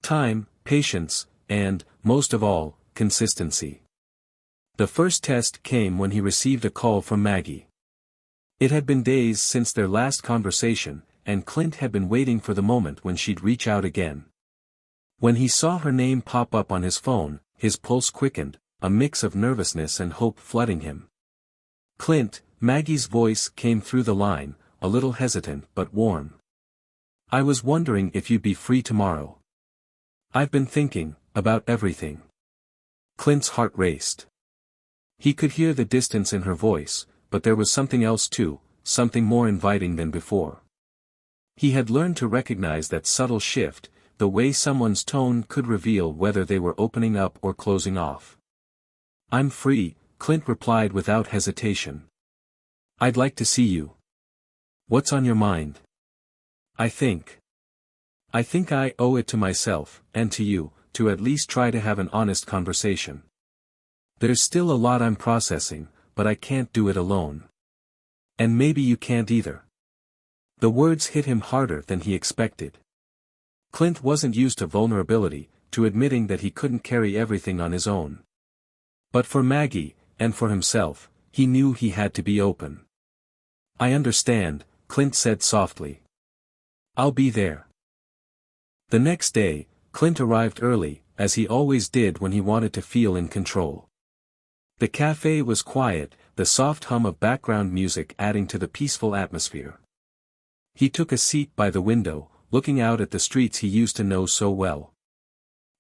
Time, patience, and, most of all, consistency. The first test came when he received a call from Maggie. It had been days since their last conversation, and Clint had been waiting for the moment when she'd reach out again. When he saw her name pop up on his phone, his pulse quickened, a mix of nervousness and hope flooding him. "Clint," Maggie's voice came through the line, a little hesitant but warm. "I was wondering if you'd be free tomorrow. I've been thinking about everything." Clint's heart raced. He could hear the distance in her voice, but there was something else too, something more inviting than before. He had learned to recognize that subtle shift, the way someone's tone could reveal whether they were opening up or closing off. "I'm free," Clint replied without hesitation. "I'd like to see you. What's on your mind?" I think I owe it to myself, and to you, to at least try to have an honest conversation. There's still a lot I'm processing, but I can't do it alone. And maybe you can't either." The words hit him harder than he expected. Clint wasn't used to vulnerability, to admitting that he couldn't carry everything on his own. But for Maggie, and for himself, he knew he had to be open. "I understand," Clint said softly. "I'll be there." The next day, Clint arrived early, as he always did when he wanted to feel in control. The cafe was quiet, the soft hum of background music adding to the peaceful atmosphere. He took a seat by the window, looking out at the streets he used to know so well.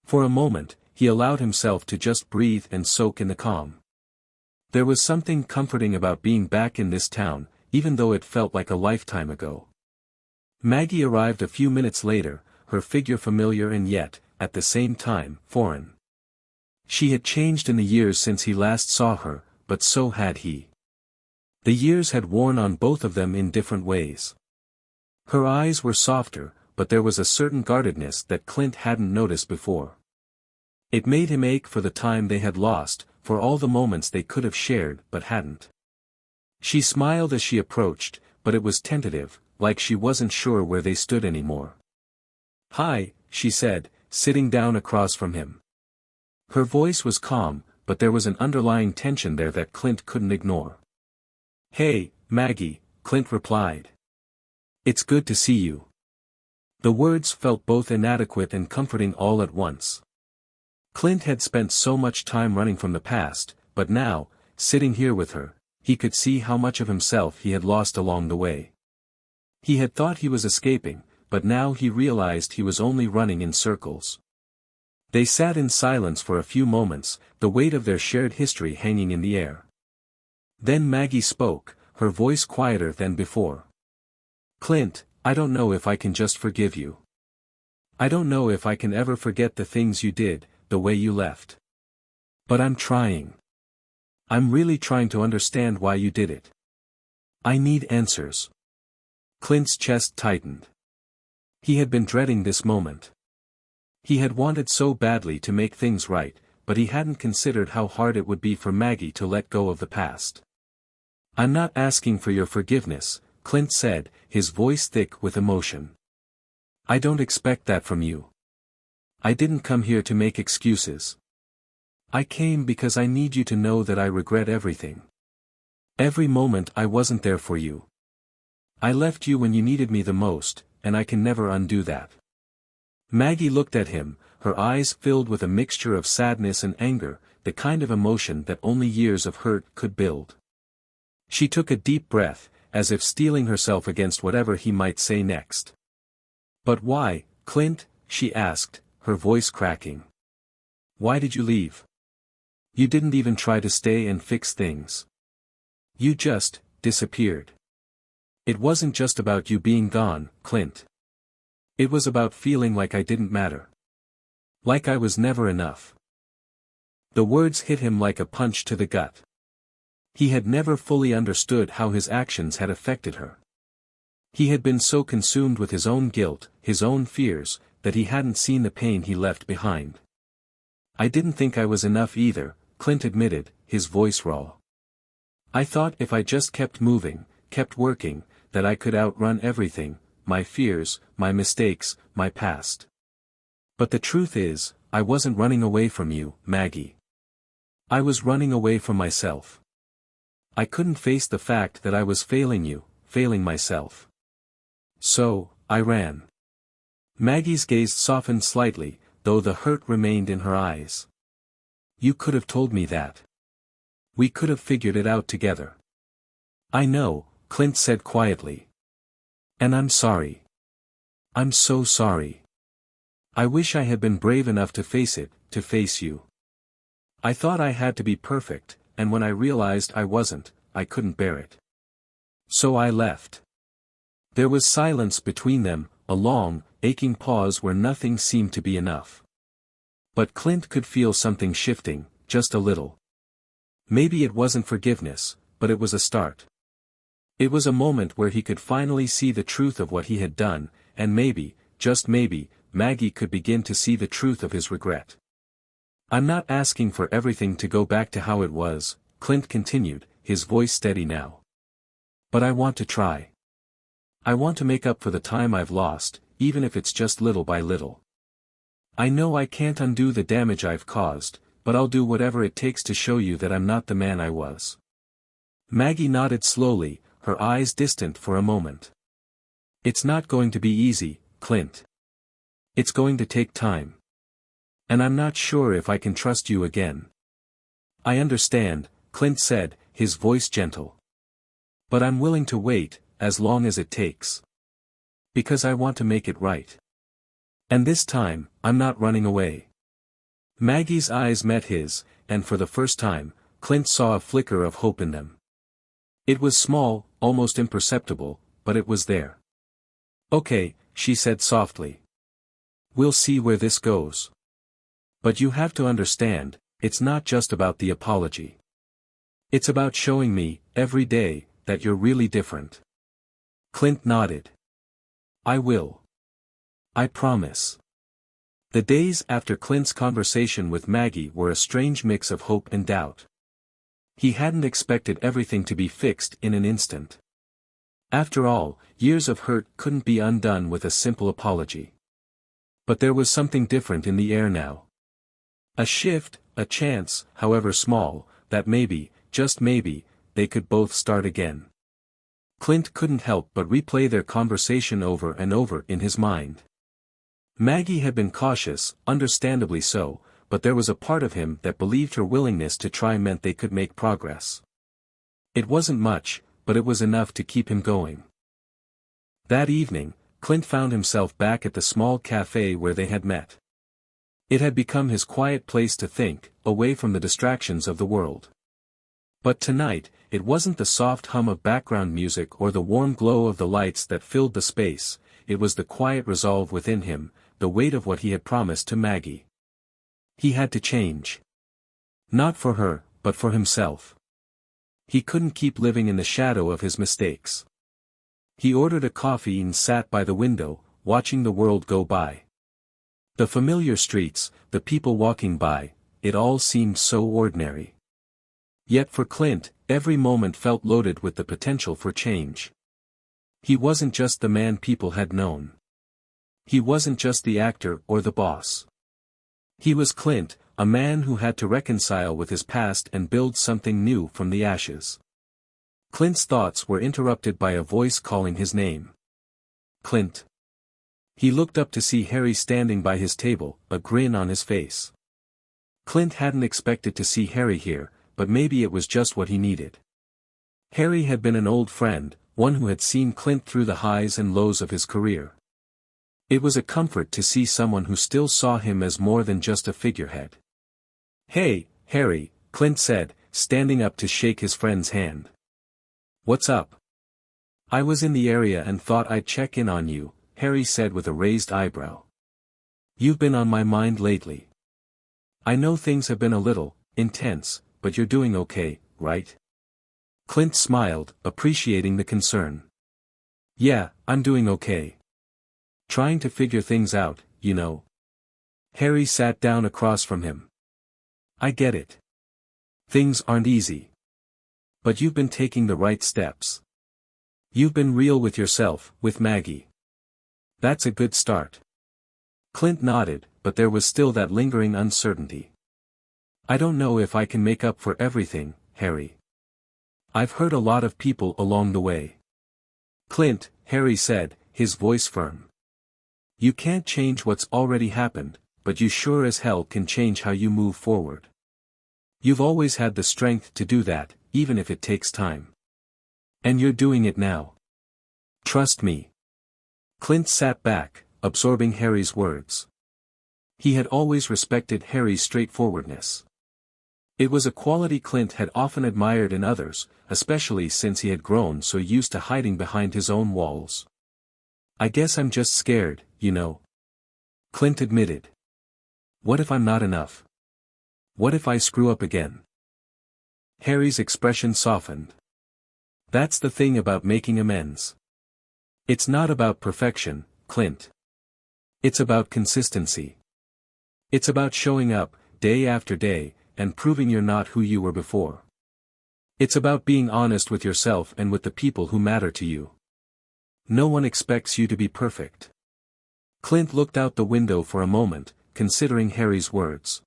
For a moment, he allowed himself to just breathe and soak in the calm. There was something comforting about being back in this town, even though it felt like a lifetime ago. Maggie arrived a few minutes later, her figure familiar and yet, at the same time, foreign. She had changed in the years since he last saw her, but so had he. The years had worn on both of them in different ways. Her eyes were softer, but there was a certain guardedness that Clint hadn't noticed before. It made him ache for the time they had lost, for all the moments they could have shared but hadn't. She smiled as she approached, but it was tentative, like she wasn't sure where they stood anymore. "Hi," she said, sitting down across from him. Her voice was calm, but there was an underlying tension there that Clint couldn't ignore. "Hey, Maggie," Clint replied. "It's good to see you." The words felt both inadequate and comforting all at once. Clint had spent so much time running from the past, but now, sitting here with her, he could see how much of himself he had lost along the way. He had thought he was escaping, but now he realized he was only running in circles. They sat in silence for a few moments, the weight of their shared history hanging in the air. Then Maggie spoke, her voice quieter than before. "Clint, I don't know if I can just forgive you. I don't know if I can ever forget the things you did, the way you left. But I'm trying. I'm really trying to understand why you did it. I need answers." Clint's chest tightened. He had been dreading this moment. He had wanted so badly to make things right, but he hadn't considered how hard it would be for Maggie to let go of the past. "I'm not asking for your forgiveness," Clint said, his voice thick with emotion. "I don't expect that from you. I didn't come here to make excuses. I came because I need you to know that I regret everything. Every moment I wasn't there for you. I left you when you needed me the most, and I can never undo that. Maggie looked at him, her eyes filled with a mixture of sadness and anger, the kind of emotion that only years of hurt could build. She took a deep breath, as if steeling herself against whatever he might say next. "But why, Clint?" she asked, her voice cracking. "Why did you leave? You didn't even try to stay and fix things. You just disappeared. It wasn't just about you being gone, Clint. It was about feeling like I didn't matter. Like I was never enough." The words hit him like a punch to the gut. He had never fully understood how his actions had affected her. He had been so consumed with his own guilt, his own fears, that he hadn't seen the pain he left behind. "I didn't think I was enough either," Clint admitted, his voice raw. "I thought if I just kept moving, kept working, that I could outrun everything, my fears, my mistakes, my past. But the truth is, I wasn't running away from you, Maggie. I was running away from myself. I couldn't face the fact that I was failing you, failing myself. So, I ran." Maggie's gaze softened slightly, though the hurt remained in her eyes. "You could have told me that. We could have figured it out together." "I know," Clint said quietly. "And I'm sorry. I'm so sorry. I wish I had been brave enough to face it, to face you. I thought I had to be perfect, and when I realized I wasn't, I couldn't bear it. So I left." There was silence between them, a long, aching pause where nothing seemed to be enough. But Clint could feel something shifting, just a little. Maybe it wasn't forgiveness, but it was a start. It was a moment where he could finally see the truth of what he had done, and maybe, just maybe, Maggie could begin to see the truth of his regret. "I'm not asking for everything to go back to how it was," Clint continued, his voice steady now. "But I want to try. I want to make up for the time I've lost, even if it's just little by little. I know I can't undo the damage I've caused, but I'll do whatever it takes to show you that I'm not the man I was." Maggie nodded slowly, her eyes distant for a moment. "It's not going to be easy, Clint. It's going to take time. And I'm not sure if I can trust you again." "I understand," Clint said, his voice gentle. "But I'm willing to wait, as long as it takes. Because I want to make it right. And this time, I'm not running away." Maggie's eyes met his, and for the first time, Clint saw a flicker of hope in them. It was small, almost imperceptible, but it was there. "Okay," she said softly. "We'll see where this goes. But you have to understand, it's not just about the apology. It's about showing me, every day, that you're really different." Clint nodded. "I will. I promise." The days after Clint's conversation with Maggie were a strange mix of hope and doubt. He hadn't expected everything to be fixed in an instant. After all, years of hurt couldn't be undone with a simple apology. But there was something different in the air now. A shift, a chance, however small, that maybe, just maybe, they could both start again. Clint couldn't help but replay their conversation over and over in his mind. Maggie had been cautious, understandably so, but there was a part of him that believed her willingness to try meant they could make progress. It wasn't much, but it was enough to keep him going. That evening, Clint found himself back at the small cafe where they had met. It had become his quiet place to think, away from the distractions of the world. But tonight, it wasn't the soft hum of background music or the warm glow of the lights that filled the space, it was the quiet resolve within him, the weight of what he had promised to Maggie. He had to change. Not for her, but for himself. He couldn't keep living in the shadow of his mistakes. He ordered a coffee and sat by the window, watching the world go by. The familiar streets, the people walking by, it all seemed so ordinary. Yet for Clint, every moment felt loaded with the potential for change. He wasn't just the man people had known. He wasn't just the actor or the boss. He was Clint, a man who had to reconcile with his past and build something new from the ashes. Clint's thoughts were interrupted by a voice calling his name. Clint. He looked up to see Harry standing by his table, a grin on his face. Clint hadn't expected to see Harry here, but maybe it was just what he needed. Harry had been an old friend, one who had seen Clint through the highs and lows of his career. It was a comfort to see someone who still saw him as more than just a figurehead. "Hey, Harry," Clint said, standing up to shake his friend's hand. "What's up?" "I was in the area and thought I'd check in on you," Harry said with a raised eyebrow. "You've been on my mind lately. I know things have been a little intense, but you're doing okay, right?" Clint smiled, appreciating the concern. "Yeah, I'm doing okay. Trying to figure things out, you know." Harry sat down across from him. "I get it. Things aren't easy. But you've been taking the right steps. You've been real with yourself, with Maggie. That's a good start." Clint nodded, but there was still that lingering uncertainty. "I don't know if I can make up for everything, Harry. I've hurt a lot of people along the way." "Clint," Harry said, his voice firm. "You can't change what's already happened, but you sure as hell can change how you move forward. You've always had the strength to do that, even if it takes time. And you're doing it now. Trust me." Clint sat back, absorbing Harry's words. He had always respected Harry's straightforwardness. It was a quality Clint had often admired in others, especially since he had grown so used to hiding behind his own walls. "I guess I'm just scared, you know," Clint admitted. "What if I'm not enough? What if I screw up again?" Harry's expression softened. "That's the thing about making amends. It's not about perfection, Clint. It's about consistency. It's about showing up, day after day, and proving you're not who you were before. It's about being honest with yourself and with the people who matter to you. No one expects you to be perfect." Clint looked out the window for a moment, considering Harry's words.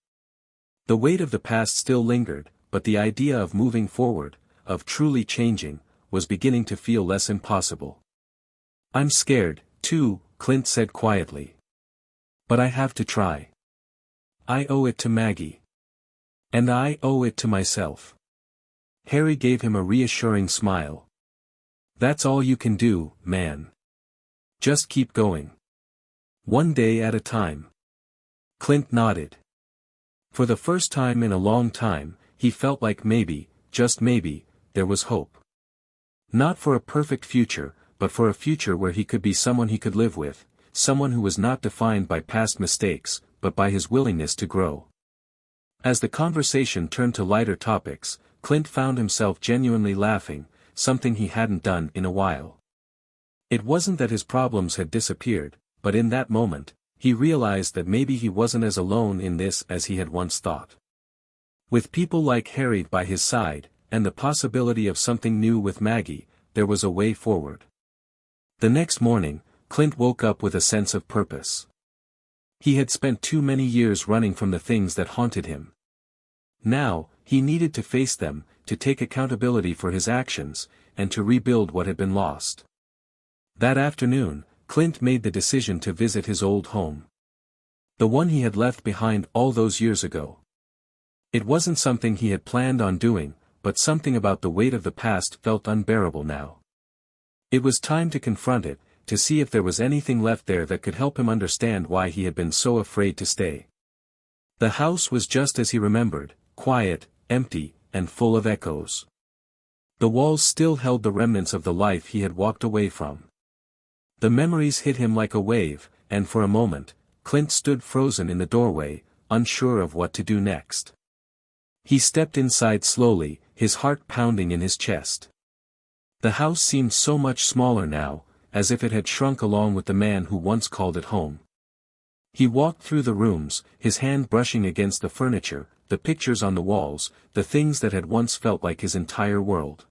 The weight of the past still lingered, but the idea of moving forward, of truly changing, was beginning to feel less impossible. "I'm scared, too," Clint said quietly. "But I have to try. I owe it to Maggie. And I owe it to myself." Harry gave him a reassuring smile. "That's all you can do, man. Just keep going. One day at a time." Clint nodded. For the first time in a long time, he felt like maybe, just maybe, there was hope. Not for a perfect future, but for a future where he could be someone he could live with, someone who was not defined by past mistakes, but by his willingness to grow. As the conversation turned to lighter topics, Clint found himself genuinely laughing, something he hadn't done in a while. It wasn't that his problems had disappeared, but in that moment, he realized that maybe he wasn't as alone in this as he had once thought. With people like Harry by his side, and the possibility of something new with Maggie, there was a way forward. The next morning, Clint woke up with a sense of purpose. He had spent too many years running from the things that haunted him. Now, he needed to face them, to take accountability for his actions, and to rebuild what had been lost. That afternoon, Clint made the decision to visit his old home. The one he had left behind all those years ago. It wasn't something he had planned on doing, but something about the weight of the past felt unbearable now. It was time to confront it, to see if there was anything left there that could help him understand why he had been so afraid to stay. The house was just as he remembered, quiet, empty, and full of echoes. The walls still held the remnants of the life he had walked away from. The memories hit him like a wave, and for a moment, Clint stood frozen in the doorway, unsure of what to do next. He stepped inside slowly, his heart pounding in his chest. The house seemed so much smaller now, as if it had shrunk along with the man who once called it home. He walked through the rooms, his hand brushing against the furniture, the pictures on the walls, the things that had once felt like his entire world.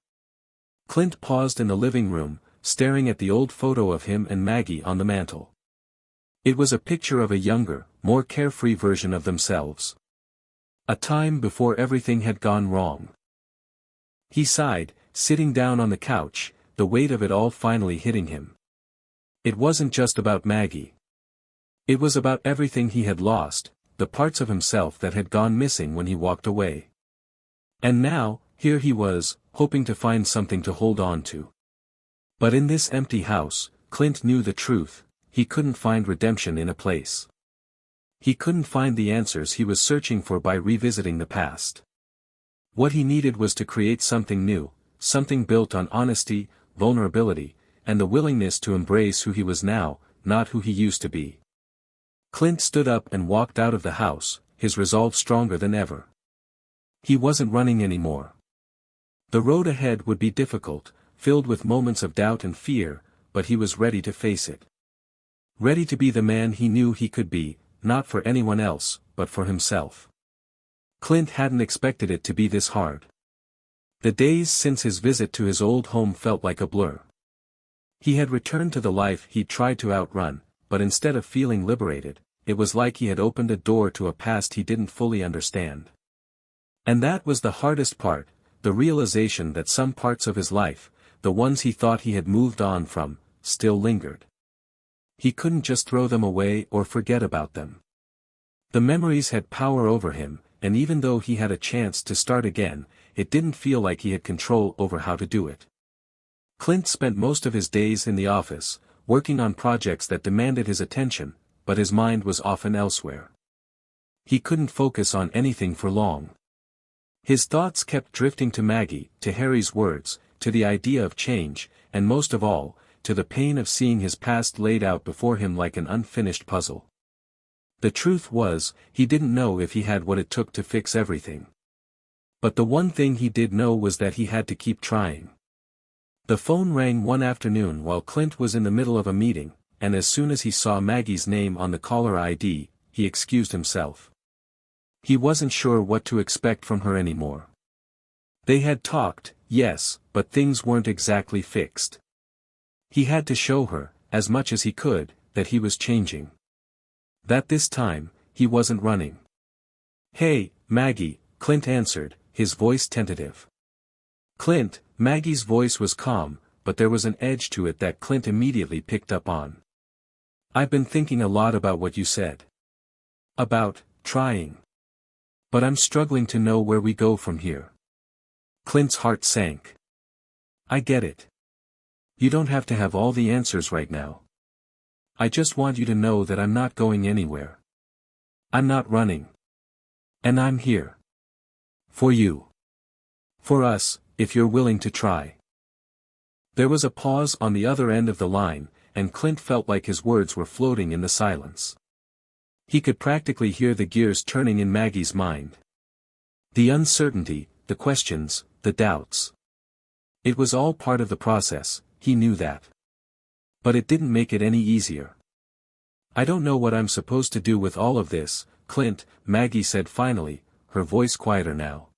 Clint paused in the living room, staring at the old photo of him and Maggie on the mantel. It was a picture of a younger, more carefree version of themselves. A time before everything had gone wrong. He sighed, sitting down on the couch, the weight of it all finally hitting him. It wasn't just about Maggie. It was about everything he had lost, the parts of himself that had gone missing when he walked away. And now, here he was, hoping to find something to hold on to. But in this empty house, Clint knew the truth: he couldn't find redemption in a place. He couldn't find the answers he was searching for by revisiting the past. What he needed was to create something new, something built on honesty, vulnerability, and the willingness to embrace who he was now, not who he used to be. Clint stood up and walked out of the house, his resolve stronger than ever. He wasn't running anymore. The road ahead would be difficult, filled with moments of doubt and fear, but he was ready to face it. Ready to be the man he knew he could be, not for anyone else, but for himself. Clint hadn't expected it to be this hard. The days since his visit to his old home felt like a blur. He had returned to the life he'd tried to outrun, but instead of feeling liberated, it was like he had opened a door to a past he didn't fully understand. And that was the hardest part, the realization that some parts of his life, the ones he thought he had moved on from, still lingered. He couldn't just throw them away or forget about them. The memories had power over him, and even though he had a chance to start again, it didn't feel like he had control over how to do it. Clint spent most of his days in the office, working on projects that demanded his attention, but his mind was often elsewhere. He couldn't focus on anything for long. His thoughts kept drifting to Maggie, to Harry's words, to the idea of change, and most of all, to the pain of seeing his past laid out before him like an unfinished puzzle. The truth was, he didn't know if he had what it took to fix everything. But the one thing he did know was that he had to keep trying. The phone rang one afternoon while Clint was in the middle of a meeting, and as soon as he saw Maggie's name on the caller ID, he excused himself. He wasn't sure what to expect from her anymore. They had talked, yes, but things weren't exactly fixed. He had to show her, as much as he could, that he was changing. That this time, he wasn't running. "Hey, Maggie," Clint answered, his voice tentative. Clint, Maggie's voice was calm, but there was an edge to it that Clint immediately picked up on. "I've been thinking a lot about what you said. About trying. But I'm struggling to know where we go from here." Clint's heart sank. "I get it. You don't have to have all the answers right now. I just want you to know that I'm not going anywhere. I'm not running. And I'm here. For you. For us, if you're willing to try." There was a pause on the other end of the line, and Clint felt like his words were floating in the silence. He could practically hear the gears turning in Maggie's mind. The uncertainty, the questions, the doubts. It was all part of the process, he knew that. But it didn't make it any easier. "I don't know what I'm supposed to do with all of this, Clint," Maggie said finally, her voice quieter now.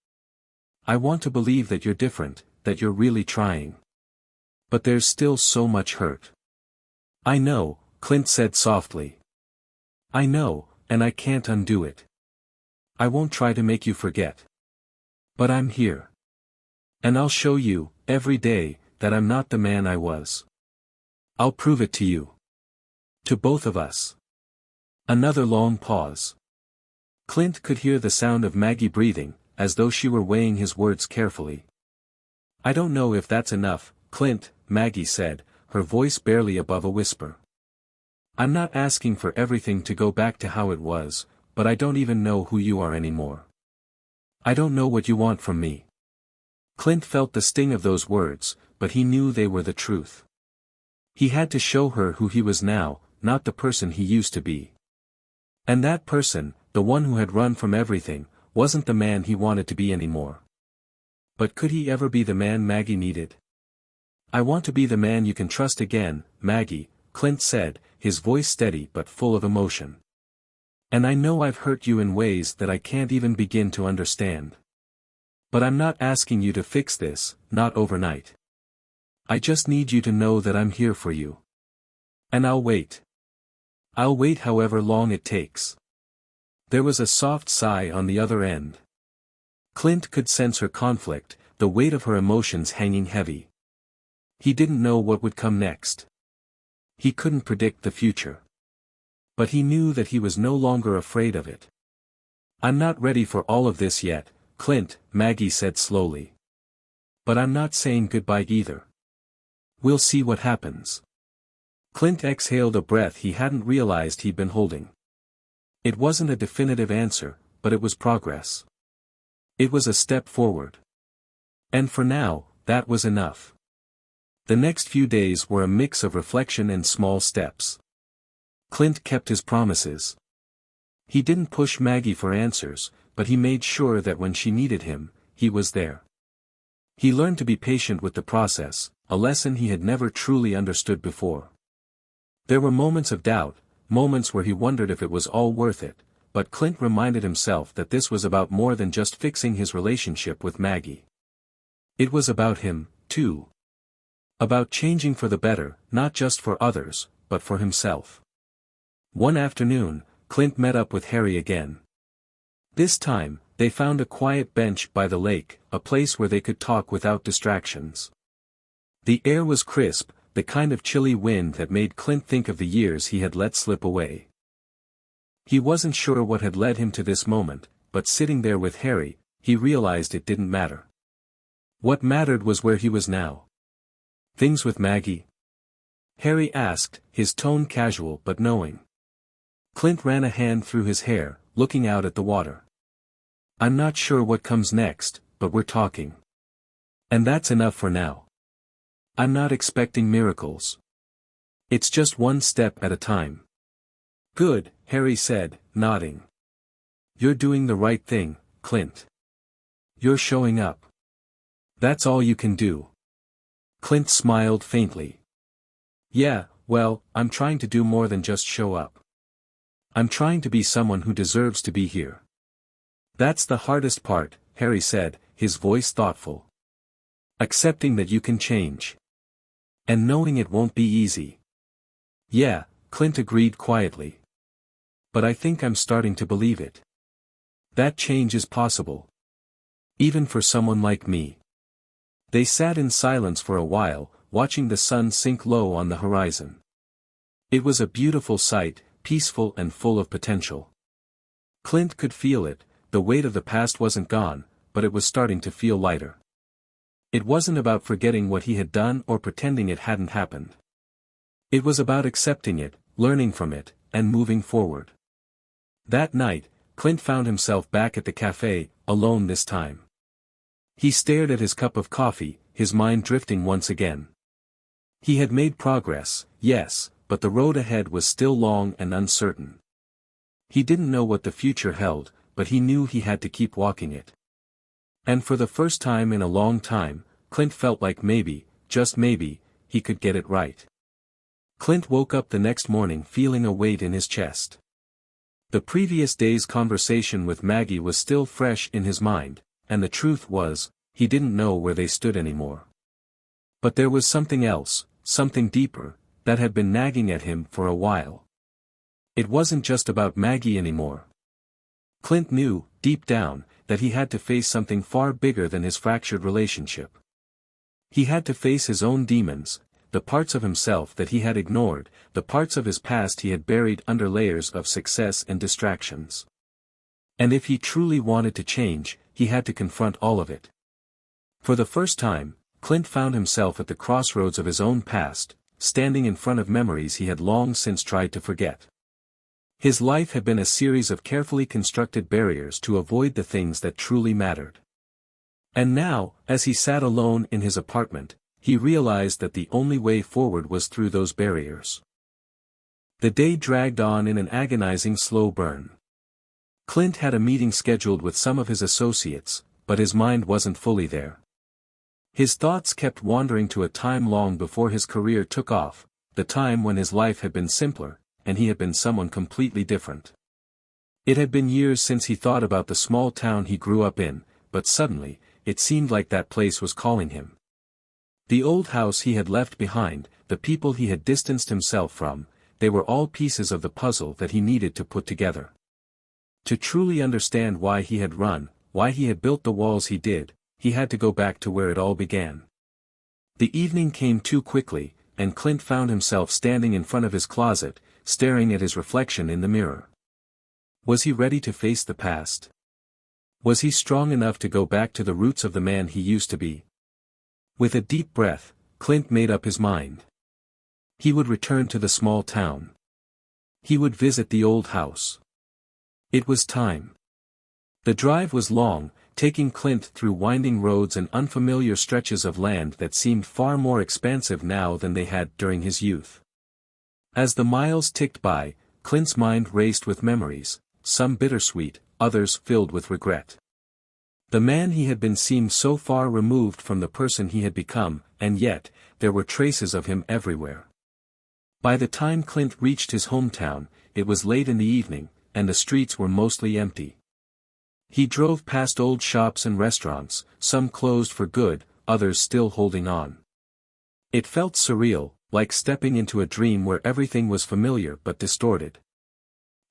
"I want to believe that you're different, that you're really trying. But there's still so much hurt." "I know," Clint said softly. "I know, and I can't undo it. I won't try to make you forget. But I'm here. And I'll show you, every day, that I'm not the man I was. I'll prove it to you. To both of us." Another long pause. Clint could hear the sound of Maggie breathing, as though she were weighing his words carefully. "I don't know if that's enough, Clint," Maggie said, her voice barely above a whisper. "I'm not asking for everything to go back to how it was, but I don't even know who you are anymore. I don't know what you want from me." Clint felt the sting of those words, but he knew they were the truth. He had to show her who he was now, not the person he used to be. And that person, the one who had run from everything, wasn't the man he wanted to be anymore. But could he ever be the man Maggie needed? "I want to be the man you can trust again, Maggie," Clint said, his voice steady but full of emotion. "And I know I've hurt you in ways that I can't even begin to understand. But I'm not asking you to fix this, not overnight. I just need you to know that I'm here for you. And I'll wait. I'll wait however long it takes." There was a soft sigh on the other end. Clint could sense her conflict, the weight of her emotions hanging heavy. He didn't know what would come next. He couldn't predict the future. But he knew that he was no longer afraid of it. "I'm not ready for all of this yet, Clint," Maggie said slowly. "But I'm not saying goodbye either. We'll see what happens." Clint exhaled a breath he hadn't realized he'd been holding. It wasn't a definitive answer, but it was progress. It was a step forward. And for now, that was enough. The next few days were a mix of reflection and small steps. Clint kept his promises. He didn't push Maggie for answers, but he made sure that when she needed him, he was there. He learned to be patient with the process, a lesson he had never truly understood before. There were moments of doubt, moments where he wondered if it was all worth it, but Clint reminded himself that this was about more than just fixing his relationship with Maggie. It was about him, too. About changing for the better, not just for others, but for himself. One afternoon, Clint met up with Harry again. This time, they found a quiet bench by the lake, a place where they could talk without distractions. The air was crisp, the kind of chilly wind that made Clint think of the years he had let slip away. He wasn't sure what had led him to this moment, but sitting there with Harry, he realized it didn't matter. What mattered was where he was now. "Things with Maggie?" Harry asked, his tone casual but knowing. Clint ran a hand through his hair, looking out at the water. "I'm not sure what comes next, but we're talking. And that's enough for now. I'm not expecting miracles. It's just one step at a time." "Good," Harry said, nodding. "You're doing the right thing, Clint. You're showing up. That's all you can do." Clint smiled faintly. "Yeah, well, I'm trying to do more than just show up. I'm trying to be someone who deserves to be here." "That's the hardest part," Harry said, his voice thoughtful. "Accepting that you can change. And knowing it won't be easy." "Yeah," Clint agreed quietly. "But I think I'm starting to believe it. That change is possible. Even for someone like me." They sat in silence for a while, watching the sun sink low on the horizon. It was a beautiful sight, peaceful and full of potential. Clint could feel it, the weight of the past wasn't gone, but it was starting to feel lighter. It wasn't about forgetting what he had done or pretending it hadn't happened. It was about accepting it, learning from it, and moving forward. That night, Clint found himself back at the cafe, alone this time. He stared at his cup of coffee, his mind drifting once again. He had made progress, yes, but the road ahead was still long and uncertain. He didn't know what the future held, but he knew he had to keep walking it. And for the first time in a long time, Clint felt like maybe, just maybe, he could get it right. Clint woke up the next morning feeling a weight in his chest. The previous day's conversation with Maggie was still fresh in his mind, and the truth was, he didn't know where they stood anymore. But there was something else, something deeper, that had been nagging at him for a while. It wasn't just about Maggie anymore. Clint knew, deep down, that he had to face something far bigger than his fractured relationship. He had to face his own demons, the parts of himself that he had ignored, the parts of his past he had buried under layers of success and distractions. And if he truly wanted to change, he had to confront all of it. For the first time, Clint found himself at the crossroads of his own past, standing in front of memories he had long since tried to forget. His life had been a series of carefully constructed barriers to avoid the things that truly mattered. And now, as he sat alone in his apartment, he realized that the only way forward was through those barriers. The day dragged on in an agonizing slow burn. Clint had a meeting scheduled with some of his associates, but his mind wasn't fully there. His thoughts kept wandering to a time long before his career took off, the time when his life had been simpler, and he had been someone completely different. It had been years since he thought about the small town he grew up in, but suddenly, it seemed like that place was calling him. The old house he had left behind, the people he had distanced himself from, they were all pieces of the puzzle that he needed to put together. To truly understand why he had run, why he had built the walls he did, he had to go back to where it all began. The evening came too quickly, and Clint found himself standing in front of his closet, staring at his reflection in the mirror. Was he ready to face the past? Was he strong enough to go back to the roots of the man he used to be? With a deep breath, Clint made up his mind. He would return to the small town. He would visit the old house. It was time. The drive was long, taking Clint through winding roads and unfamiliar stretches of land that seemed far more expansive now than they had during his youth. As the miles ticked by, Clint's mind raced with memories, some bittersweet, others filled with regret. The man he had been seemed so far removed from the person he had become, and yet, there were traces of him everywhere. By the time Clint reached his hometown, it was late in the evening, and the streets were mostly empty. He drove past old shops and restaurants, some closed for good, others still holding on. It felt surreal, like stepping into a dream where everything was familiar but distorted.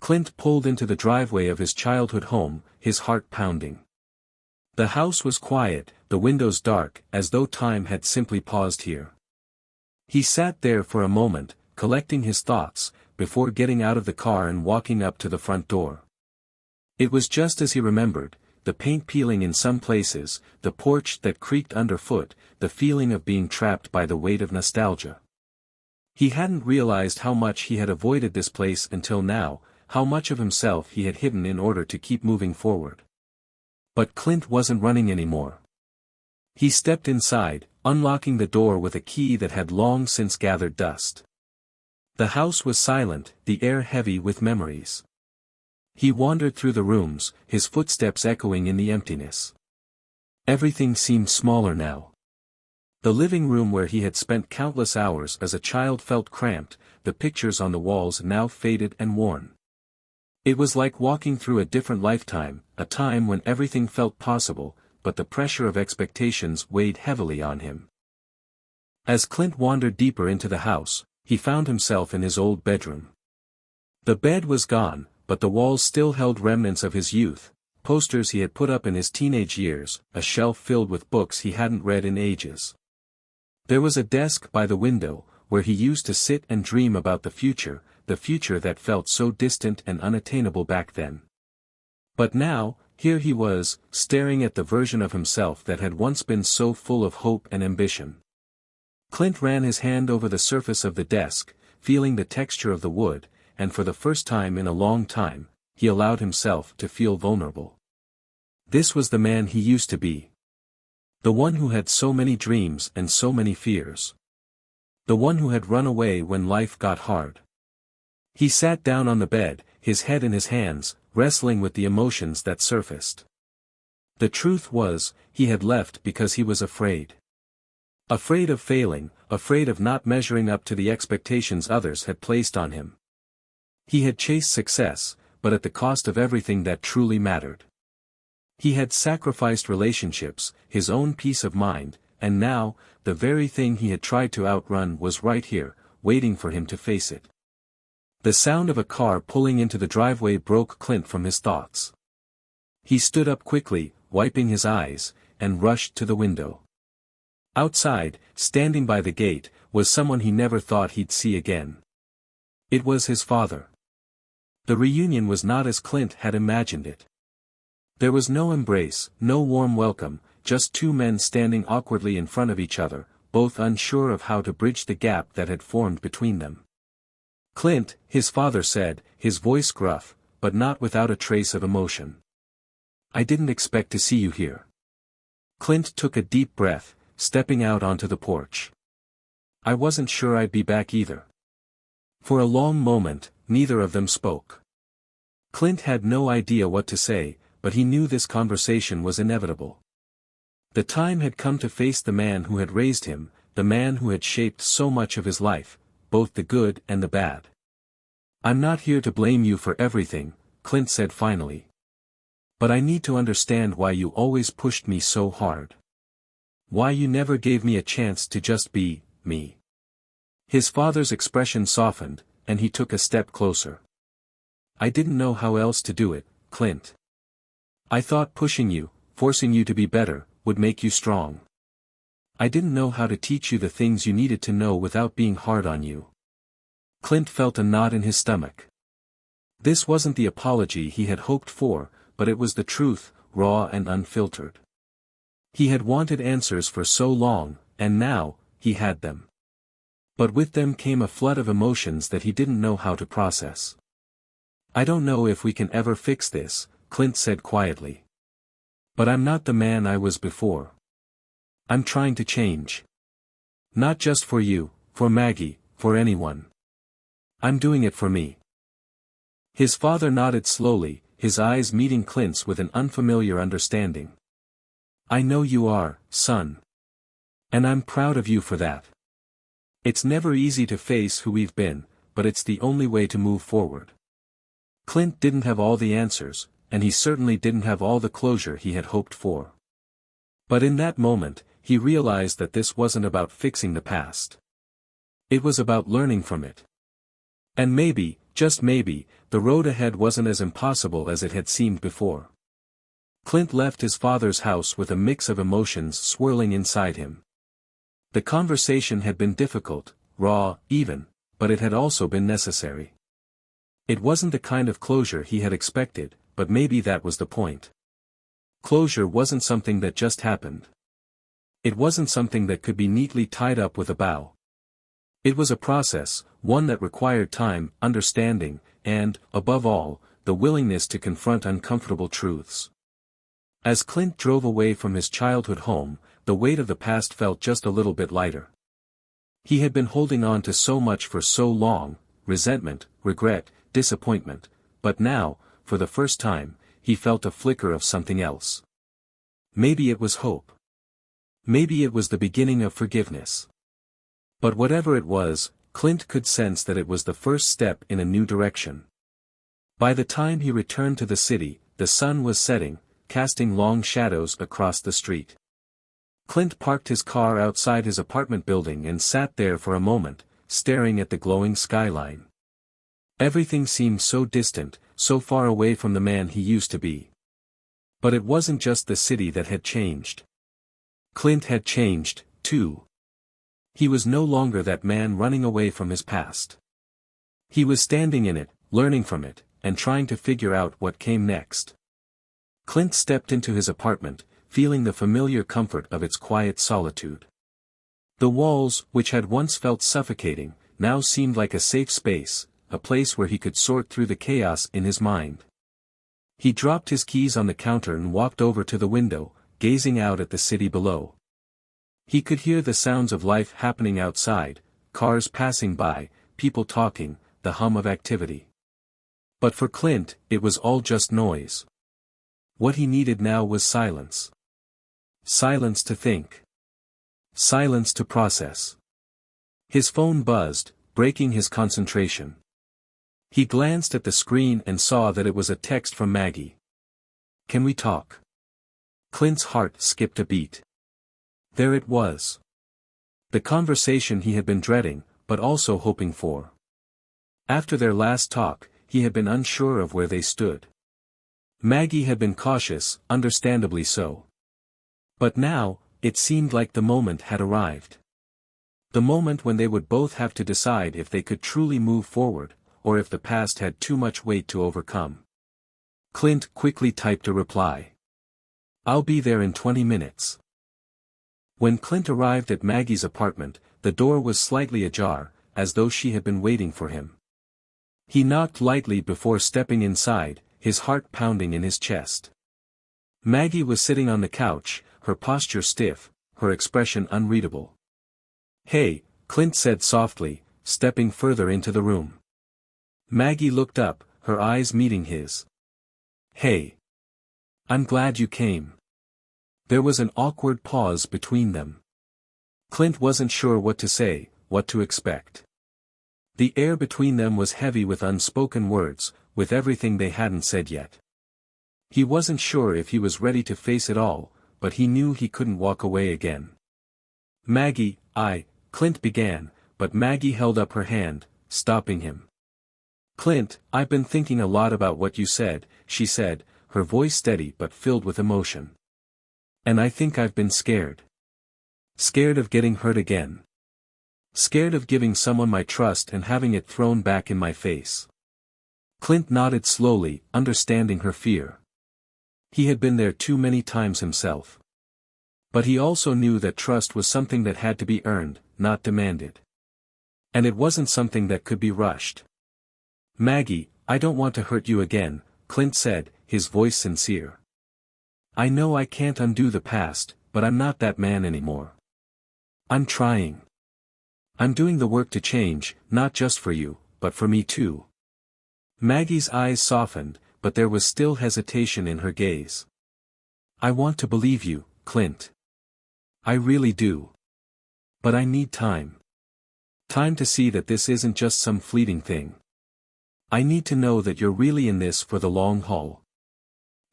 Clint pulled into the driveway of his childhood home, his heart pounding. The house was quiet, the windows dark, as though time had simply paused here. He sat there for a moment, collecting his thoughts, before getting out of the car and walking up to the front door. It was just as he remembered, the paint peeling in some places, the porch that creaked underfoot, the feeling of being trapped by the weight of nostalgia. He hadn't realized how much he had avoided this place until now, how much of himself he had hidden in order to keep moving forward. But Clint wasn't running anymore. He stepped inside, unlocking the door with a key that had long since gathered dust. The house was silent, the air heavy with memories. He wandered through the rooms, his footsteps echoing in the emptiness. Everything seemed smaller now. The living room where he had spent countless hours as a child felt cramped, the pictures on the walls now faded and worn. It was like walking through a different lifetime, a time when everything felt possible, but the pressure of expectations weighed heavily on him. As Clint wandered deeper into the house, he found himself in his old bedroom. The bed was gone, but the walls still held remnants of his youth, posters he had put up in his teenage years, a shelf filled with books he hadn't read in ages. There was a desk by the window, where he used to sit and dream about the future that felt so distant and unattainable back then. But now, here he was, staring at the version of himself that had once been so full of hope and ambition. Clint ran his hand over the surface of the desk, feeling the texture of the wood, and for the first time in a long time, he allowed himself to feel vulnerable. This was the man he used to be. The one who had so many dreams and so many fears. The one who had run away when life got hard. He sat down on the bed, his head in his hands, wrestling with the emotions that surfaced. The truth was, he had left because he was afraid. Afraid of failing, afraid of not measuring up to the expectations others had placed on him. He had chased success, but at the cost of everything that truly mattered. He had sacrificed relationships, his own peace of mind, and now, the very thing he had tried to outrun was right here, waiting for him to face it. The sound of a car pulling into the driveway broke Clint from his thoughts. He stood up quickly, wiping his eyes, and rushed to the window. Outside, standing by the gate, was someone he never thought he'd see again. It was his father. The reunion was not as Clint had imagined it. There was no embrace, no warm welcome, just two men standing awkwardly in front of each other, both unsure of how to bridge the gap that had formed between them. "Clint," his father said, his voice gruff, but not without a trace of emotion. "I didn't expect to see you here." Clint took a deep breath, stepping out onto the porch. "I wasn't sure I'd be back either." For a long moment, neither of them spoke. Clint had no idea what to say, but he knew this conversation was inevitable. The time had come to face the man who had raised him, the man who had shaped so much of his life, both the good and the bad. "I'm not here to blame you for everything," Clint said finally. "But I need to understand why you always pushed me so hard. Why you never gave me a chance to just be me." His father's expression softened, and he took a step closer. "I didn't know how else to do it, Clint. I thought pushing you, forcing you to be better, would make you strong. I didn't know how to teach you the things you needed to know without being hard on you. Clint felt a knot in his stomach. This wasn't the apology he had hoped for, but it was the truth, raw and unfiltered. He had wanted answers for so long, and now, he had them. But with them came a flood of emotions that he didn't know how to process. I don't know if we can ever fix this, Clint said quietly. But I'm not the man I was before. I'm trying to change. Not just for you, for Maggie, for anyone. I'm doing it for me. His father nodded slowly, his eyes meeting Clint's with an unfamiliar understanding. I know you are, son. And I'm proud of you for that. It's never easy to face who we've been, but it's the only way to move forward. Clint didn't have all the answers, and he certainly didn't have all the closure he had hoped for. But in that moment, he realized that this wasn't about fixing the past. It was about learning from it. And maybe, just maybe, the road ahead wasn't as impossible as it had seemed before. Clint left his father's house with a mix of emotions swirling inside him. The conversation had been difficult, raw, even, but it had also been necessary. It wasn't the kind of closure he had expected, but maybe that was the point. Closure wasn't something that just happened. It wasn't something that could be neatly tied up with a bow. It was a process, one that required time, understanding, and, above all, the willingness to confront uncomfortable truths. As Clint drove away from his childhood home, the weight of the past felt just a little bit lighter. He had been holding on to so much for so long, resentment, regret, disappointment, but now, for the first time, he felt a flicker of something else. Maybe it was hope. Maybe it was the beginning of forgiveness. But whatever it was, Clint could sense that it was the first step in a new direction. By the time he returned to the city, the sun was setting, casting long shadows across the street. Clint parked his car outside his apartment building and sat there for a moment, staring at the glowing skyline. Everything seemed so distant, so far away from the man he used to be. But it wasn't just the city that had changed. Clint had changed, too. He was no longer that man running away from his past. He was standing in it, learning from it, and trying to figure out what came next. Clint stepped into his apartment, feeling the familiar comfort of its quiet solitude. The walls, which had once felt suffocating, now seemed like a safe space, a place where he could sort through the chaos in his mind. He dropped his keys on the counter and walked over to the window, gazing out at the city below. He could hear the sounds of life happening outside, cars passing by, people talking, the hum of activity. But for Clint, it was all just noise. What he needed now was silence. Silence to think. Silence to process. His phone buzzed, breaking his concentration. He glanced at the screen and saw that it was a text from Maggie. "Can we talk?" Clint's heart skipped a beat. There it was. The conversation he had been dreading, but also hoping for. After their last talk, he had been unsure of where they stood. Maggie had been cautious, understandably so. But now, it seemed like the moment had arrived. The moment when they would both have to decide if they could truly move forward, or if the past had too much weight to overcome. Clint quickly typed a reply. "I'll be there in 20 minutes." When Clint arrived at Maggie's apartment, the door was slightly ajar, as though she had been waiting for him. He knocked lightly before stepping inside, his heart pounding in his chest. Maggie was sitting on the couch, her posture stiff, her expression unreadable. "Hey," Clint said softly, stepping further into the room. Maggie looked up, her eyes meeting his. "Hey. I'm glad you came." There was an awkward pause between them. Clint wasn't sure what to say, what to expect. The air between them was heavy with unspoken words, with everything they hadn't said yet. He wasn't sure if he was ready to face it all, but he knew he couldn't walk away again. "Maggie, Clint began, but Maggie held up her hand, stopping him. "Clint, I've been thinking a lot about what you said," she said, her voice steady but filled with emotion. And I think I've been scared. Scared of getting hurt again. Scared of giving someone my trust and having it thrown back in my face. Clint nodded slowly, understanding her fear. He had been there too many times himself. But he also knew that trust was something that had to be earned, not demanded. And it wasn't something that could be rushed. Maggie, I don't want to hurt you again, Clint said, his voice sincere. I know I can't undo the past, but I'm not that man anymore. I'm trying. I'm doing the work to change, not just for you, but for me too. Maggie's eyes softened, but there was still hesitation in her gaze. I want to believe you, Clint. I really do. But I need time. Time to see that this isn't just some fleeting thing. I need to know that you're really in this for the long haul.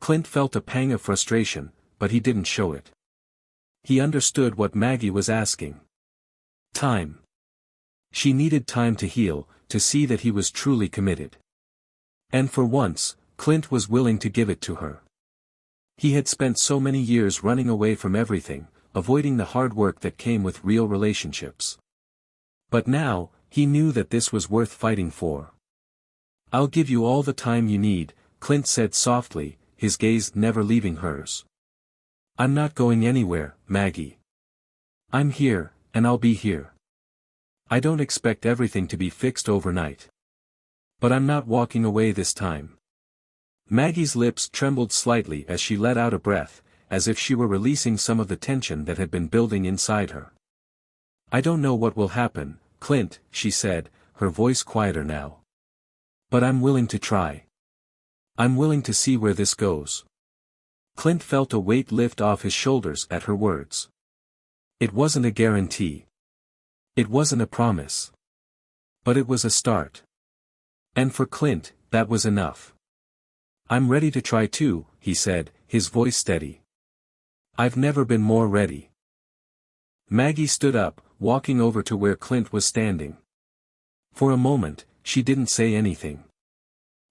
Clint felt a pang of frustration, but he didn't show it. He understood what Maggie was asking. Time. She needed time to heal, to see that he was truly committed. And for once, Clint was willing to give it to her. He had spent so many years running away from everything, avoiding the hard work that came with real relationships. But now, he knew that this was worth fighting for. I'll give you all the time you need, Clint said softly, his gaze never leaving hers. I'm not going anywhere, Maggie. I'm here, and I'll be here. I don't expect everything to be fixed overnight. But I'm not walking away this time. Maggie's lips trembled slightly as she let out a breath, as if she were releasing some of the tension that had been building inside her. I don't know what will happen, Clint, she said, her voice quieter now. But I'm willing to try. I'm willing to see where this goes. Clint felt a weight lift off his shoulders at her words. It wasn't a guarantee. It wasn't a promise. But it was a start. And for Clint, that was enough. I'm ready to try too, he said, his voice steady. I've never been more ready. Maggie stood up, walking over to where Clint was standing. For a moment, she didn't say anything.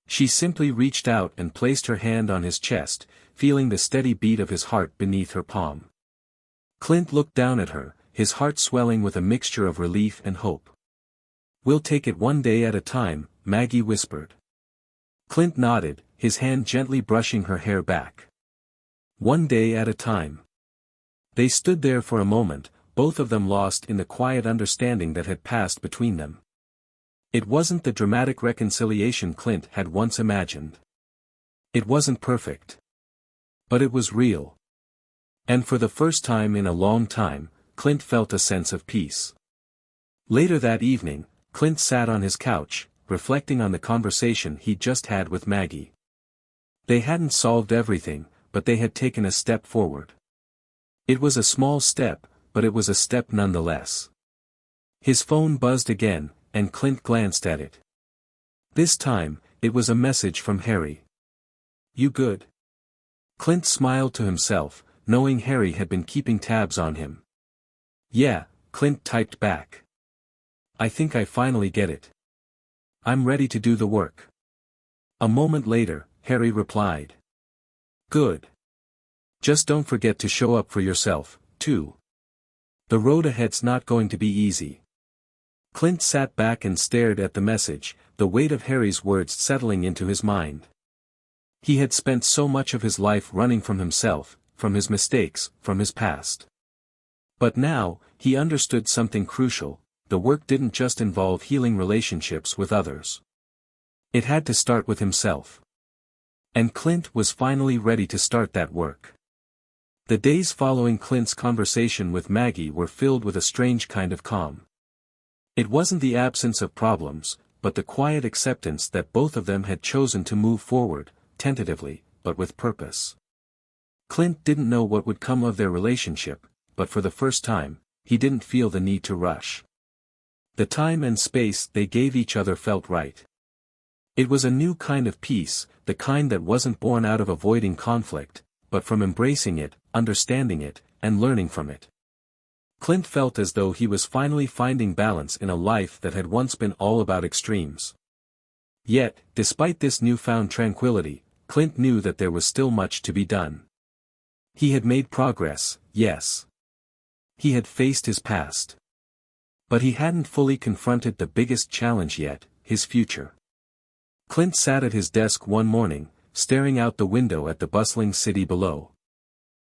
She simply reached out and placed her hand on his chest, feeling the steady beat of his heart beneath her palm. Clint looked down at her, his heart swelling with a mixture of relief and hope. We'll take it one day at a time, Maggie whispered. Clint nodded, his hand gently brushing her hair back. One day at a time. They stood there for a moment, both of them lost in the quiet understanding that had passed between them. It wasn't the dramatic reconciliation Clint had once imagined. It wasn't perfect. But it was real. And for the first time in a long time, Clint felt a sense of peace. Later that evening, Clint sat on his couch, reflecting on the conversation he'd just had with Maggie. They hadn't solved everything, but they had taken a step forward. It was a small step, but it was a step nonetheless. His phone buzzed again, and Clint glanced at it. This time, it was a message from Harry. You good? Clint smiled to himself, knowing Harry had been keeping tabs on him. Yeah, Clint typed back. I think I finally get it. I'm ready to do the work. A moment later, Harry replied. Good. Just don't forget to show up for yourself, too. The road ahead's not going to be easy. Clint sat back and stared at the message, the weight of Harry's words settling into his mind. He had spent so much of his life running from himself, from his mistakes, from his past. But now, he understood something crucial: the work didn't just involve healing relationships with others. It had to start with himself. And Clint was finally ready to start that work. The days following Clint's conversation with Maggie were filled with a strange kind of calm. It wasn't the absence of problems, but the quiet acceptance that both of them had chosen to move forward, tentatively, but with purpose. Clint didn't know what would come of their relationship, but for the first time, he didn't feel the need to rush. The time and space they gave each other felt right. It was a new kind of peace, the kind that wasn't born out of avoiding conflict, but from embracing it, understanding it, and learning from it. Clint felt as though he was finally finding balance in a life that had once been all about extremes. Yet, despite this newfound tranquility, Clint knew that there was still much to be done. He had made progress, yes. He had faced his past. But he hadn't fully confronted the biggest challenge yet, his future. Clint sat at his desk one morning, staring out the window at the bustling city below.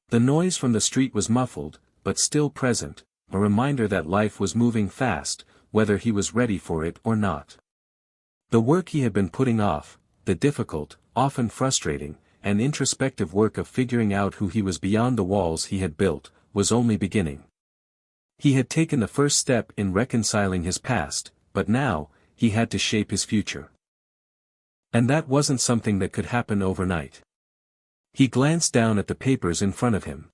The noise from the street was muffled, but still present, a reminder that life was moving fast, whether he was ready for it or not. The work he had been putting off, the difficult, often frustrating, and introspective work of figuring out who he was beyond the walls he had built, was only beginning. He had taken the first step in reconciling his past, but now, he had to shape his future. And that wasn't something that could happen overnight. He glanced down at the papers in front of him.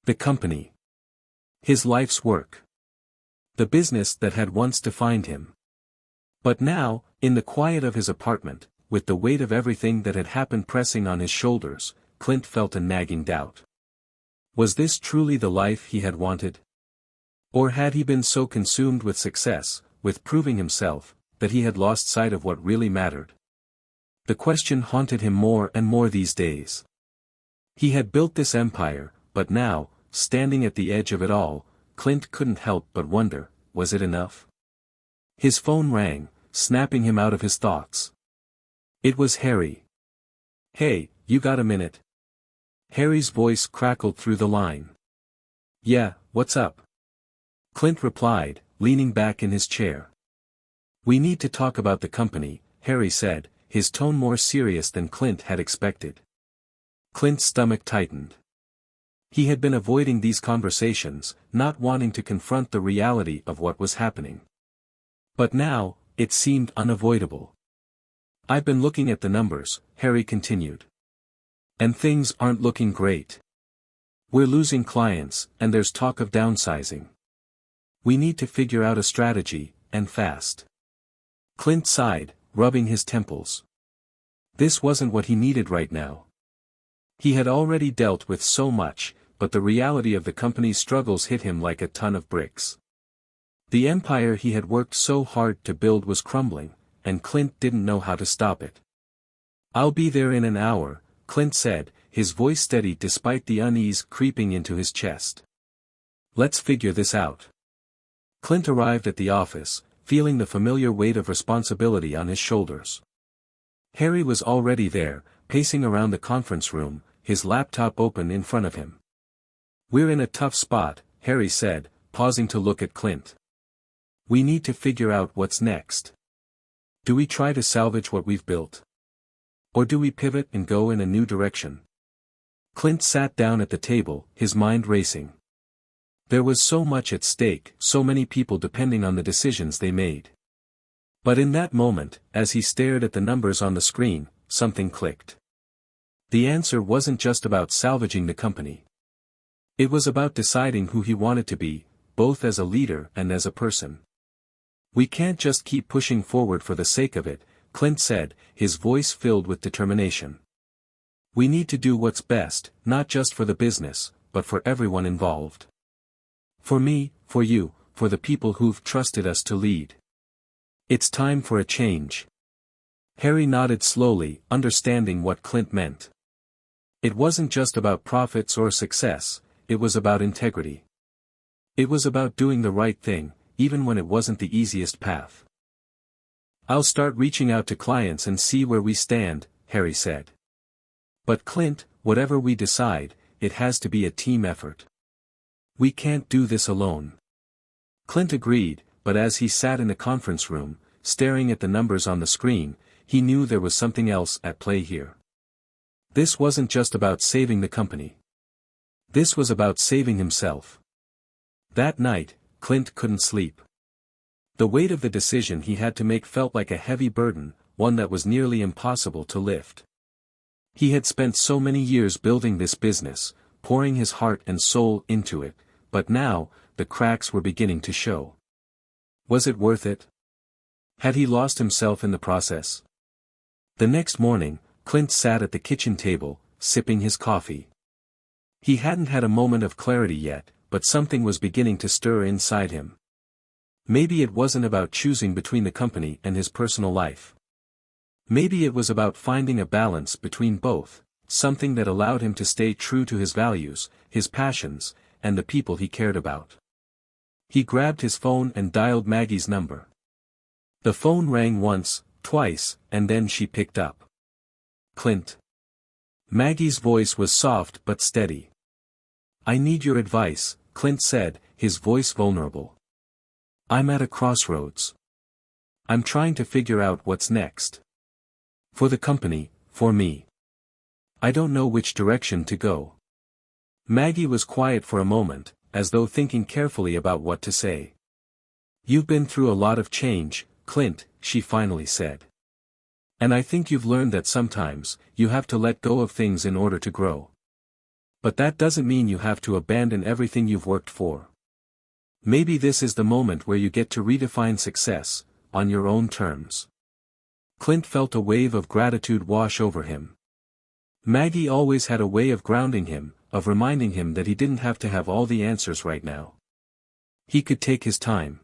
The company. His life's work. The business that had once defined him. But now, in the quiet of his apartment, with the weight of everything that had happened pressing on his shoulders, Clint felt a nagging doubt. Was this truly the life he had wanted? Or had he been so consumed with success, with proving himself, that he had lost sight of what really mattered? The question haunted him more and more these days. He had built this empire, but now, standing at the edge of it all, Clint couldn't help but wonder, was it enough? His phone rang, snapping him out of his thoughts. It was Harry. "Hey, you got a minute?" Harry's voice crackled through the line. "Yeah, what's up?" Clint replied, leaning back in his chair. "We need to talk about the company," Harry said, his tone more serious than Clint had expected. Clint's stomach tightened. He had been avoiding these conversations, not wanting to confront the reality of what was happening. But now, it seemed unavoidable. "I've been looking at the numbers," Harry continued. "And things aren't looking great. We're losing clients, and there's talk of downsizing. We need to figure out a strategy, and fast." Clint sighed, rubbing his temples. This wasn't what he needed right now. He had already dealt with so much, but the reality of the company's struggles hit him like a ton of bricks. The empire he had worked so hard to build was crumbling, and Clint didn't know how to stop it. "I'll be there in an hour," Clint said, his voice steady despite the unease creeping into his chest. "Let's figure this out." Clint arrived at the office, feeling the familiar weight of responsibility on his shoulders. Harry was already there, pacing around the conference room, his laptop open in front of him. "We're in a tough spot," Harry said, pausing to look at Clint. "We need to figure out what's next. Do we try to salvage what we've built? Or do we pivot and go in a new direction?" Clint sat down at the table, his mind racing. There was so much at stake, so many people depending on the decisions they made. But in that moment, as he stared at the numbers on the screen, something clicked. The answer wasn't just about salvaging the company. It was about deciding who he wanted to be, both as a leader and as a person. "We can't just keep pushing forward for the sake of it," Clint said, his voice filled with determination. "We need to do what's best, not just for the business, but for everyone involved. For me, for you, for the people who've trusted us to lead. It's time for a change." Harry nodded slowly, understanding what Clint meant. It wasn't just about profits or success, it was about integrity. It was about doing the right thing, even when it wasn't the easiest path. "I'll start reaching out to clients and see where we stand," Harry said. "But Clint, whatever we decide, it has to be a team effort. We can't do this alone." Clint agreed, but as he sat in the conference room, staring at the numbers on the screen, he knew there was something else at play here. This wasn't just about saving the company. This was about saving himself. That night, Clint couldn't sleep. The weight of the decision he had to make felt like a heavy burden, one that was nearly impossible to lift. He had spent so many years building this business, pouring his heart and soul into it, but now, the cracks were beginning to show. Was it worth it? Had he lost himself in the process? The next morning, Clint sat at the kitchen table, sipping his coffee. He hadn't had a moment of clarity yet, but something was beginning to stir inside him. Maybe it wasn't about choosing between the company and his personal life. Maybe it was about finding a balance between both, something that allowed him to stay true to his values, his passions, and the people he cared about. He grabbed his phone and dialed Maggie's number. The phone rang once, twice, and then she picked up. "Clint." Maggie's voice was soft but steady. "I need your advice," Clint said, his voice vulnerable. "I'm at a crossroads. I'm trying to figure out what's next. For the company, for me. I don't know which direction to go." Maggie was quiet for a moment, as though thinking carefully about what to say. "You've been through a lot of change, Clint," she finally said. "And I think you've learned that sometimes, you have to let go of things in order to grow. But that doesn't mean you have to abandon everything you've worked for. Maybe this is the moment where you get to redefine success, on your own terms." Clint felt a wave of gratitude wash over him. Maggie always had a way of grounding him, of reminding him that he didn't have to have all the answers right now. He could take his time.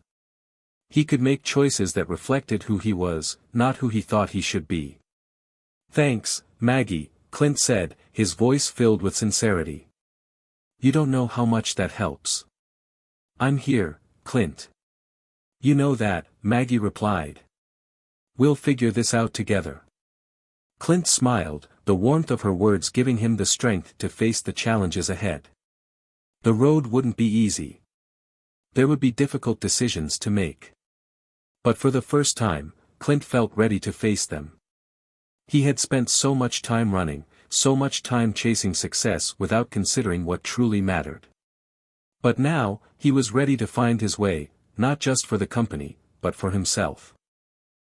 He could make choices that reflected who he was, not who he thought he should be. "Thanks, Maggie," Clint said, his voice filled with sincerity. "You don't know how much that helps." "I'm here, Clint." "You know that," Maggie replied. "We'll figure this out together." Clint smiled, the warmth of her words giving him the strength to face the challenges ahead. The road wouldn't be easy. There would be difficult decisions to make. But for the first time, Clint felt ready to face them. He had spent so much time running, so much time chasing success without considering what truly mattered. But now, he was ready to find his way, not just for the company, but for himself.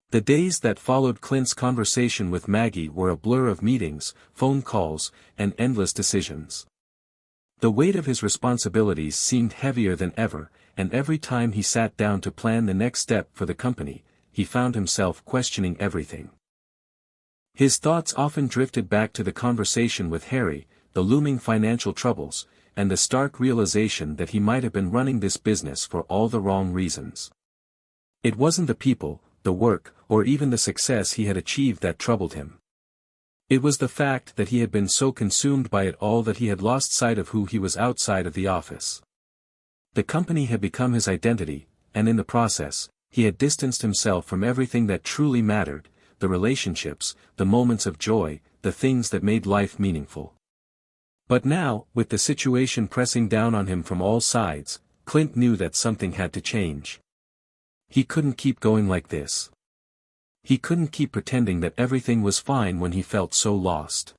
The days that followed Clint's conversation with Maggie were a blur of meetings, phone calls, and endless decisions. The weight of his responsibilities seemed heavier than ever, and every time he sat down to plan the next step for the company, he found himself questioning everything. His thoughts often drifted back to the conversation with Harry, the looming financial troubles, and the stark realization that he might have been running this business for all the wrong reasons. It wasn't the people, the work, or even the success he had achieved that troubled him. It was the fact that he had been so consumed by it all that he had lost sight of who he was outside of the office. The company had become his identity, and in the process, he had distanced himself from everything that truly mattered, the relationships, the moments of joy, the things that made life meaningful. But now, with the situation pressing down on him from all sides, Clint knew that something had to change. He couldn't keep going like this. He couldn't keep pretending that everything was fine when he felt so lost.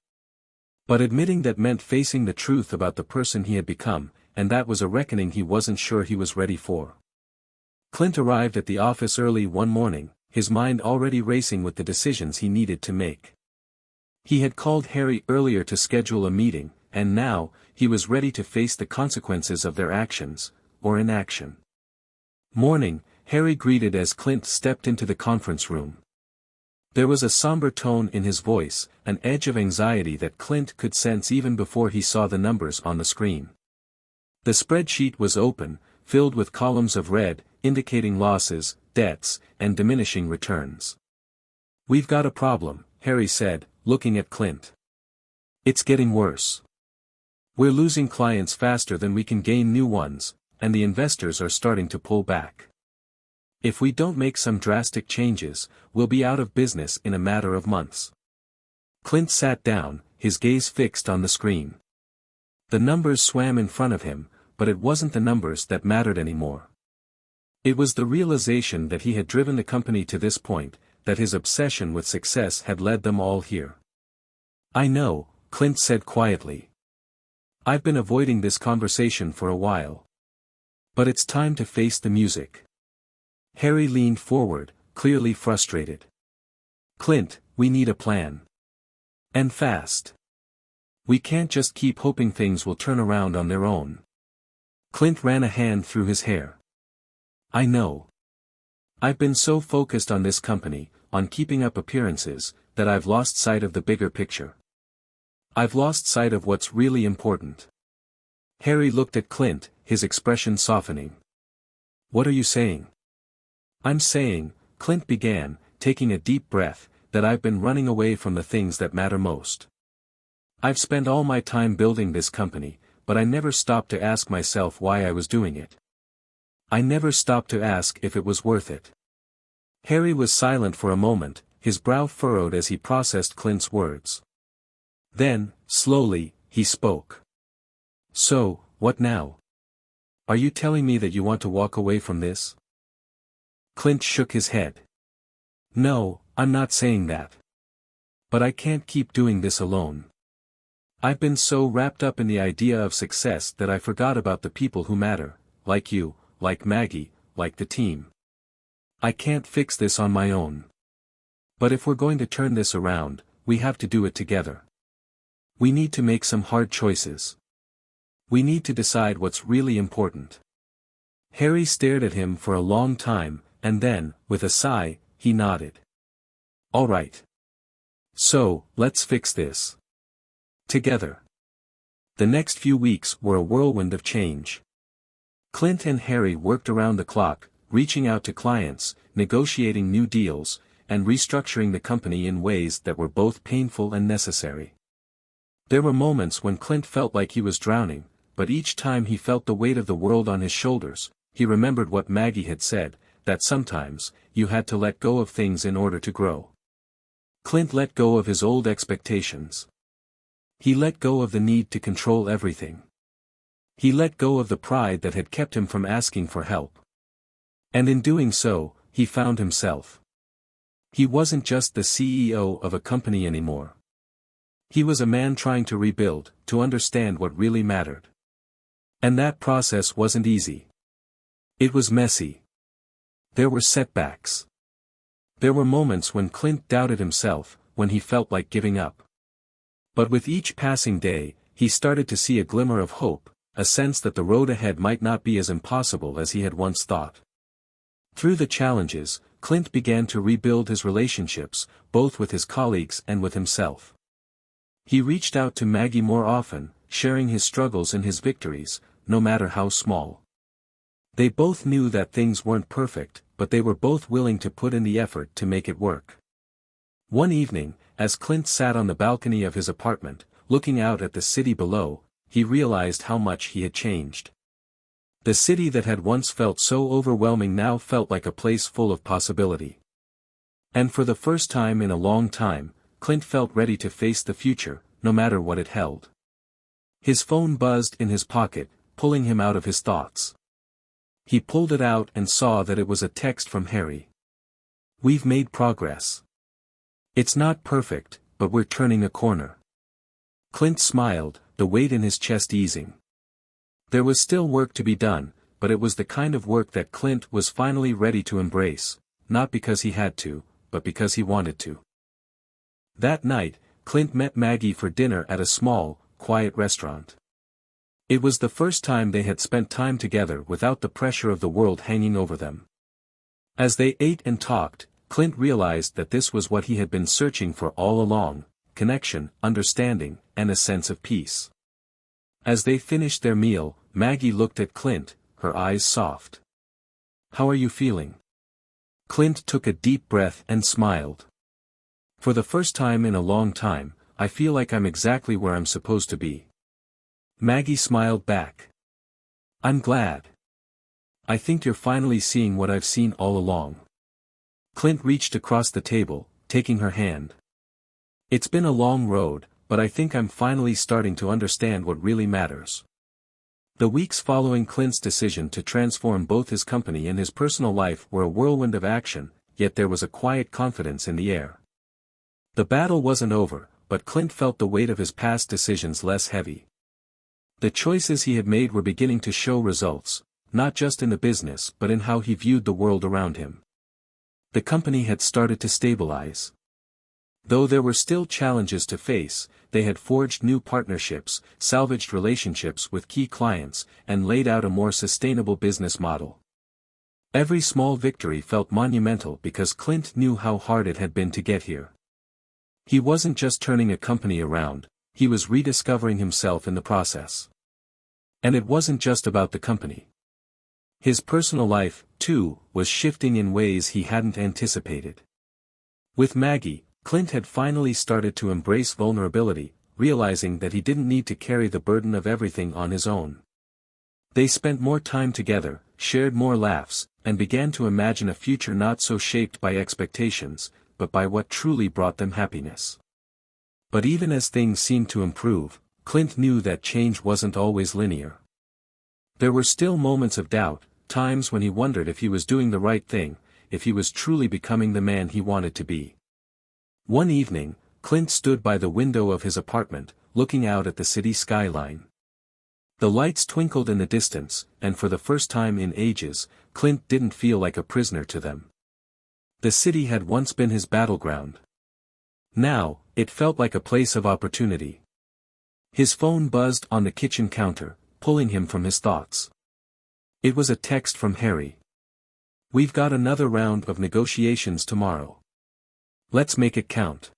But admitting that meant facing the truth about the person he had become, and that was a reckoning he wasn't sure he was ready for. Clint arrived at the office early one morning, his mind already racing with the decisions he needed to make. He had called Harry earlier to schedule a meeting, and now, he was ready to face the consequences of their actions, or inaction. "Morning," Harry greeted as Clint stepped into the conference room. There was a somber tone in his voice, an edge of anxiety that Clint could sense even before he saw the numbers on the screen. The spreadsheet was open, filled with columns of red, indicating losses, debts, and diminishing returns. "We've got a problem," Harry said, looking at Clint. "It's getting worse. We're losing clients faster than we can gain new ones, and the investors are starting to pull back. If we don't make some drastic changes, we'll be out of business in a matter of months." Clint sat down, his gaze fixed on the screen. The numbers swam in front of him, but it wasn't the numbers that mattered anymore. It was the realization that he had driven the company to this point, that his obsession with success had led them all here. "I know," Clint said quietly. "I've been avoiding this conversation for a while. But it's time to face the music." Harry leaned forward, clearly frustrated. "Clint, we need a plan. And fast. We can't just keep hoping things will turn around on their own." Clint ran a hand through his hair. "I know. I've been so focused on this company, on keeping up appearances, that I've lost sight of the bigger picture. I've lost sight of what's really important." Harry looked at Clint, his expression softening. "What are you saying?" "I'm saying," Clint began, taking a deep breath, "that I've been running away from the things that matter most. I've spent all my time building this company, but I never stopped to ask myself why I was doing it. I never stopped to ask if it was worth it. Harry was silent for a moment, his brow furrowed as he processed Clint's words. Then, slowly, he spoke. So, what now? Are you telling me that you want to walk away from this? Clint shook his head. No, I'm not saying that. But I can't keep doing this alone. I've been so wrapped up in the idea of success that I forgot about the people who matter, like you, like Maggie, like the team. I can't fix this on my own. But if we're going to turn this around, we have to do it together. We need to make some hard choices. We need to decide what's really important. Harry stared at him for a long time, and then, with a sigh, he nodded. All right. So, let's fix this. Together. The next few weeks were a whirlwind of change. Clint and Harry worked around the clock, reaching out to clients, negotiating new deals, and restructuring the company in ways that were both painful and necessary. There were moments when Clint felt like he was drowning, but each time he felt the weight of the world on his shoulders, he remembered what Maggie had said, that sometimes, you had to let go of things in order to grow. Clint let go of his old expectations. He let go of the need to control everything. He let go of the pride that had kept him from asking for help. And in doing so, he found himself. He wasn't just the CEO of a company anymore. He was a man trying to rebuild, to understand what really mattered. And that process wasn't easy. It was messy. There were setbacks. There were moments when Clint doubted himself, when he felt like giving up. But with each passing day, he started to see a glimmer of hope, a sense that the road ahead might not be as impossible as he had once thought. Through the challenges, Clint began to rebuild his relationships, both with his colleagues and with himself. He reached out to Maggie more often, sharing his struggles and his victories, no matter how small. They both knew that things weren't perfect, but they were both willing to put in the effort to make it work. One evening, as Clint sat on the balcony of his apartment, looking out at the city below, he realized how much he had changed. The city that had once felt so overwhelming now felt like a place full of possibility. And for the first time in a long time, Clint felt ready to face the future, no matter what it held. His phone buzzed in his pocket, pulling him out of his thoughts. He pulled it out and saw that it was a text from Harry. We've made progress. It's not perfect, but we're turning a corner. Clint smiled, the weight in his chest easing. There was still work to be done, but it was the kind of work that Clint was finally ready to embrace, not because he had to, but because he wanted to. That night, Clint met Maggie for dinner at a small, quiet restaurant. It was the first time they had spent time together without the pressure of the world hanging over them. As they ate and talked, Clint realized that this was what he had been searching for all along: connection, understanding, and a sense of peace. As they finished their meal, Maggie looked at Clint, her eyes soft. How are you feeling? Clint took a deep breath and smiled. For the first time in a long time, I feel like I'm exactly where I'm supposed to be. Maggie smiled back. I'm glad. I think you're finally seeing what I've seen all along. Clint reached across the table, taking her hand. It's been a long road, but I think I'm finally starting to understand what really matters. The weeks following Clint's decision to transform both his company and his personal life were a whirlwind of action, yet there was a quiet confidence in the air. The battle wasn't over, but Clint felt the weight of his past decisions less heavy. The choices he had made were beginning to show results, not just in the business but in how he viewed the world around him. The company had started to stabilize. Though there were still challenges to face, they had forged new partnerships, salvaged relationships with key clients, and laid out a more sustainable business model. Every small victory felt monumental because Clint knew how hard it had been to get here. He wasn't just turning a company around, he was rediscovering himself in the process. And it wasn't just about the company. His personal life, too, was shifting in ways he hadn't anticipated. With Maggie, Clint had finally started to embrace vulnerability, realizing that he didn't need to carry the burden of everything on his own. They spent more time together, shared more laughs, and began to imagine a future not so shaped by expectations, but by what truly brought them happiness. But even as things seemed to improve, Clint knew that change wasn't always linear. There were still moments of doubt, times when he wondered if he was doing the right thing, if he was truly becoming the man he wanted to be. One evening, Clint stood by the window of his apartment, looking out at the city skyline. The lights twinkled in the distance, and for the first time in ages, Clint didn't feel like a prisoner to them. The city had once been his battleground. Now, it felt like a place of opportunity. His phone buzzed on the kitchen counter, pulling him from his thoughts. It was a text from Harry. "We've got another round of negotiations tomorrow. Let's make it count."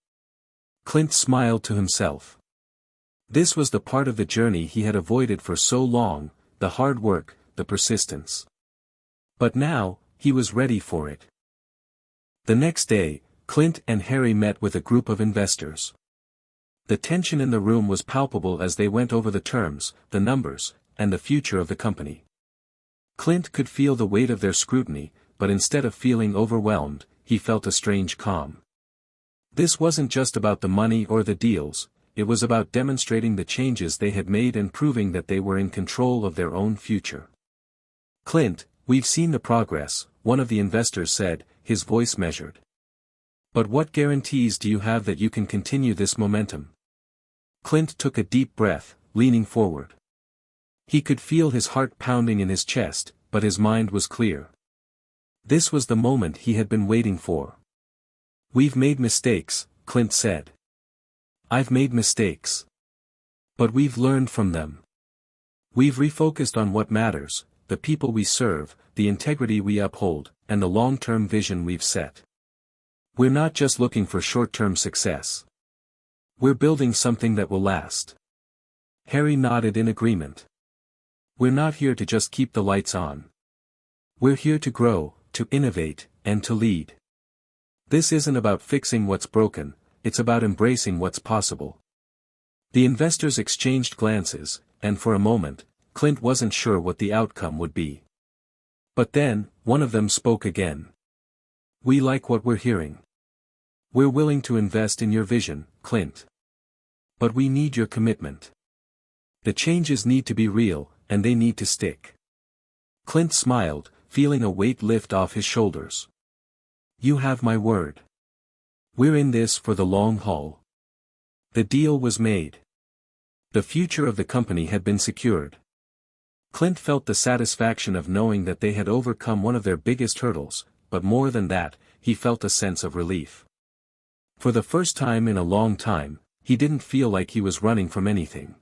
Clint smiled to himself. This was the part of the journey he had avoided for so long, the hard work, the persistence. But now, he was ready for it. The next day, Clint and Harry met with a group of investors. The tension in the room was palpable as they went over the terms, the numbers, and the future of the company. Clint could feel the weight of their scrutiny, but instead of feeling overwhelmed, he felt a strange calm. This wasn't just about the money or the deals, it was about demonstrating the changes they had made and proving that they were in control of their own future. "Clint, we've seen the progress," one of the investors said, his voice measured. "But what guarantees do you have that you can continue this momentum?" Clint took a deep breath, leaning forward. He could feel his heart pounding in his chest, but his mind was clear. This was the moment he had been waiting for. "We've made mistakes," Clint said. "I've made mistakes. But we've learned from them. We've refocused on what matters, the people we serve, the integrity we uphold, and the long-term vision we've set. We're not just looking for short-term success. We're building something that will last." Harry nodded in agreement. "We're not here to just keep the lights on. We're here to grow, to innovate, and to lead. This isn't about fixing what's broken, it's about embracing what's possible." The investors exchanged glances, and for a moment, Clint wasn't sure what the outcome would be. But then, one of them spoke again. "We like what we're hearing. We're willing to invest in your vision, Clint. But we need your commitment. The changes need to be real, and they need to stick." Clint smiled, feeling a weight lift off his shoulders. "You have my word. We're in this for the long haul." The deal was made. The future of the company had been secured. Clint felt the satisfaction of knowing that they had overcome one of their biggest hurdles, but more than that, he felt a sense of relief. For the first time in a long time, he didn't feel like he was running from anything.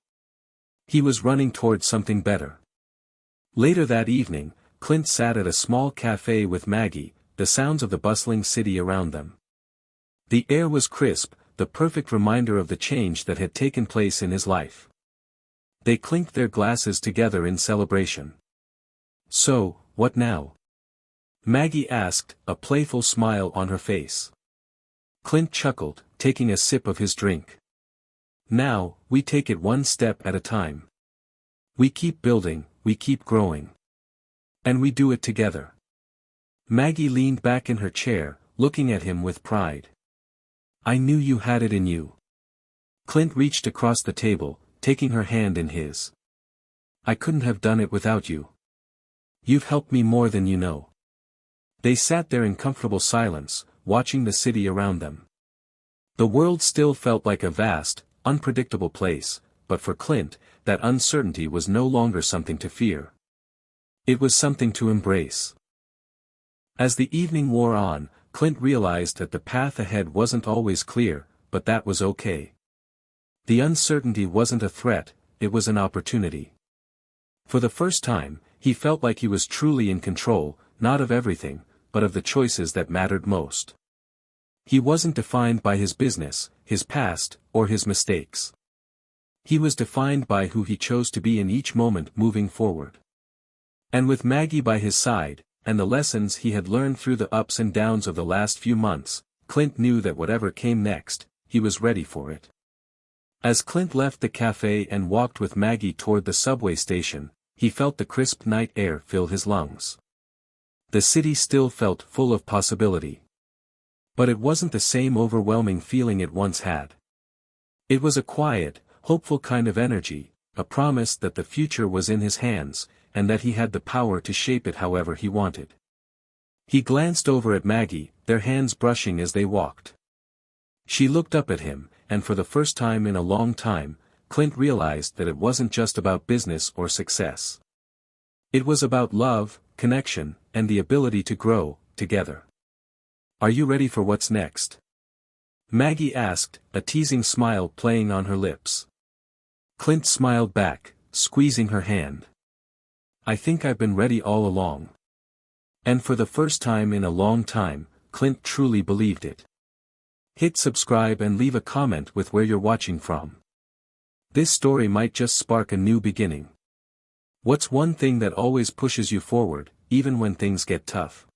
He was running towards something better. Later that evening, Clint sat at a small cafe with Maggie, the sounds of the bustling city around them. The air was crisp, the perfect reminder of the change that had taken place in his life. They clinked their glasses together in celebration. "So, what now?" Maggie asked, a playful smile on her face. Clint chuckled, taking a sip of his drink. "Now, we take it one step at a time. We keep building, we keep growing. And we do it together." Maggie leaned back in her chair, looking at him with pride. "I knew you had it in you." Clint reached across the table, taking her hand in his. "I couldn't have done it without you. You've helped me more than you know." They sat there in comfortable silence, watching the city around them. The world still felt like a vast, unpredictable place, but for Clint, that uncertainty was no longer something to fear. It was something to embrace. As the evening wore on, Clint realized that the path ahead wasn't always clear, but that was okay. The uncertainty wasn't a threat, it was an opportunity. For the first time, he felt like he was truly in control, not of everything, but of the choices that mattered most. He wasn't defined by his business, his past, or his mistakes. He was defined by who he chose to be in each moment moving forward. And with Maggie by his side, and the lessons he had learned through the ups and downs of the last few months, Clint knew that whatever came next, he was ready for it. As Clint left the cafe and walked with Maggie toward the subway station, he felt the crisp night air fill his lungs. The city still felt full of possibility. But it wasn't the same overwhelming feeling it once had. It was a quiet, hopeful kind of energy, a promise that the future was in his hands, and that he had the power to shape it however he wanted. He glanced over at Maggie, their hands brushing as they walked. She looked up at him, and for the first time in a long time, Clint realized that it wasn't just about business or success. It was about love, connection, and the ability to grow, together. "Are you ready for what's next?" Maggie asked, a teasing smile playing on her lips. Clint smiled back, squeezing her hand. "I think I've been ready all along." And for the first time in a long time, Clint truly believed it. Hit subscribe and leave a comment with where you're watching from. This story might just spark a new beginning. What's one thing that always pushes you forward, even when things get tough?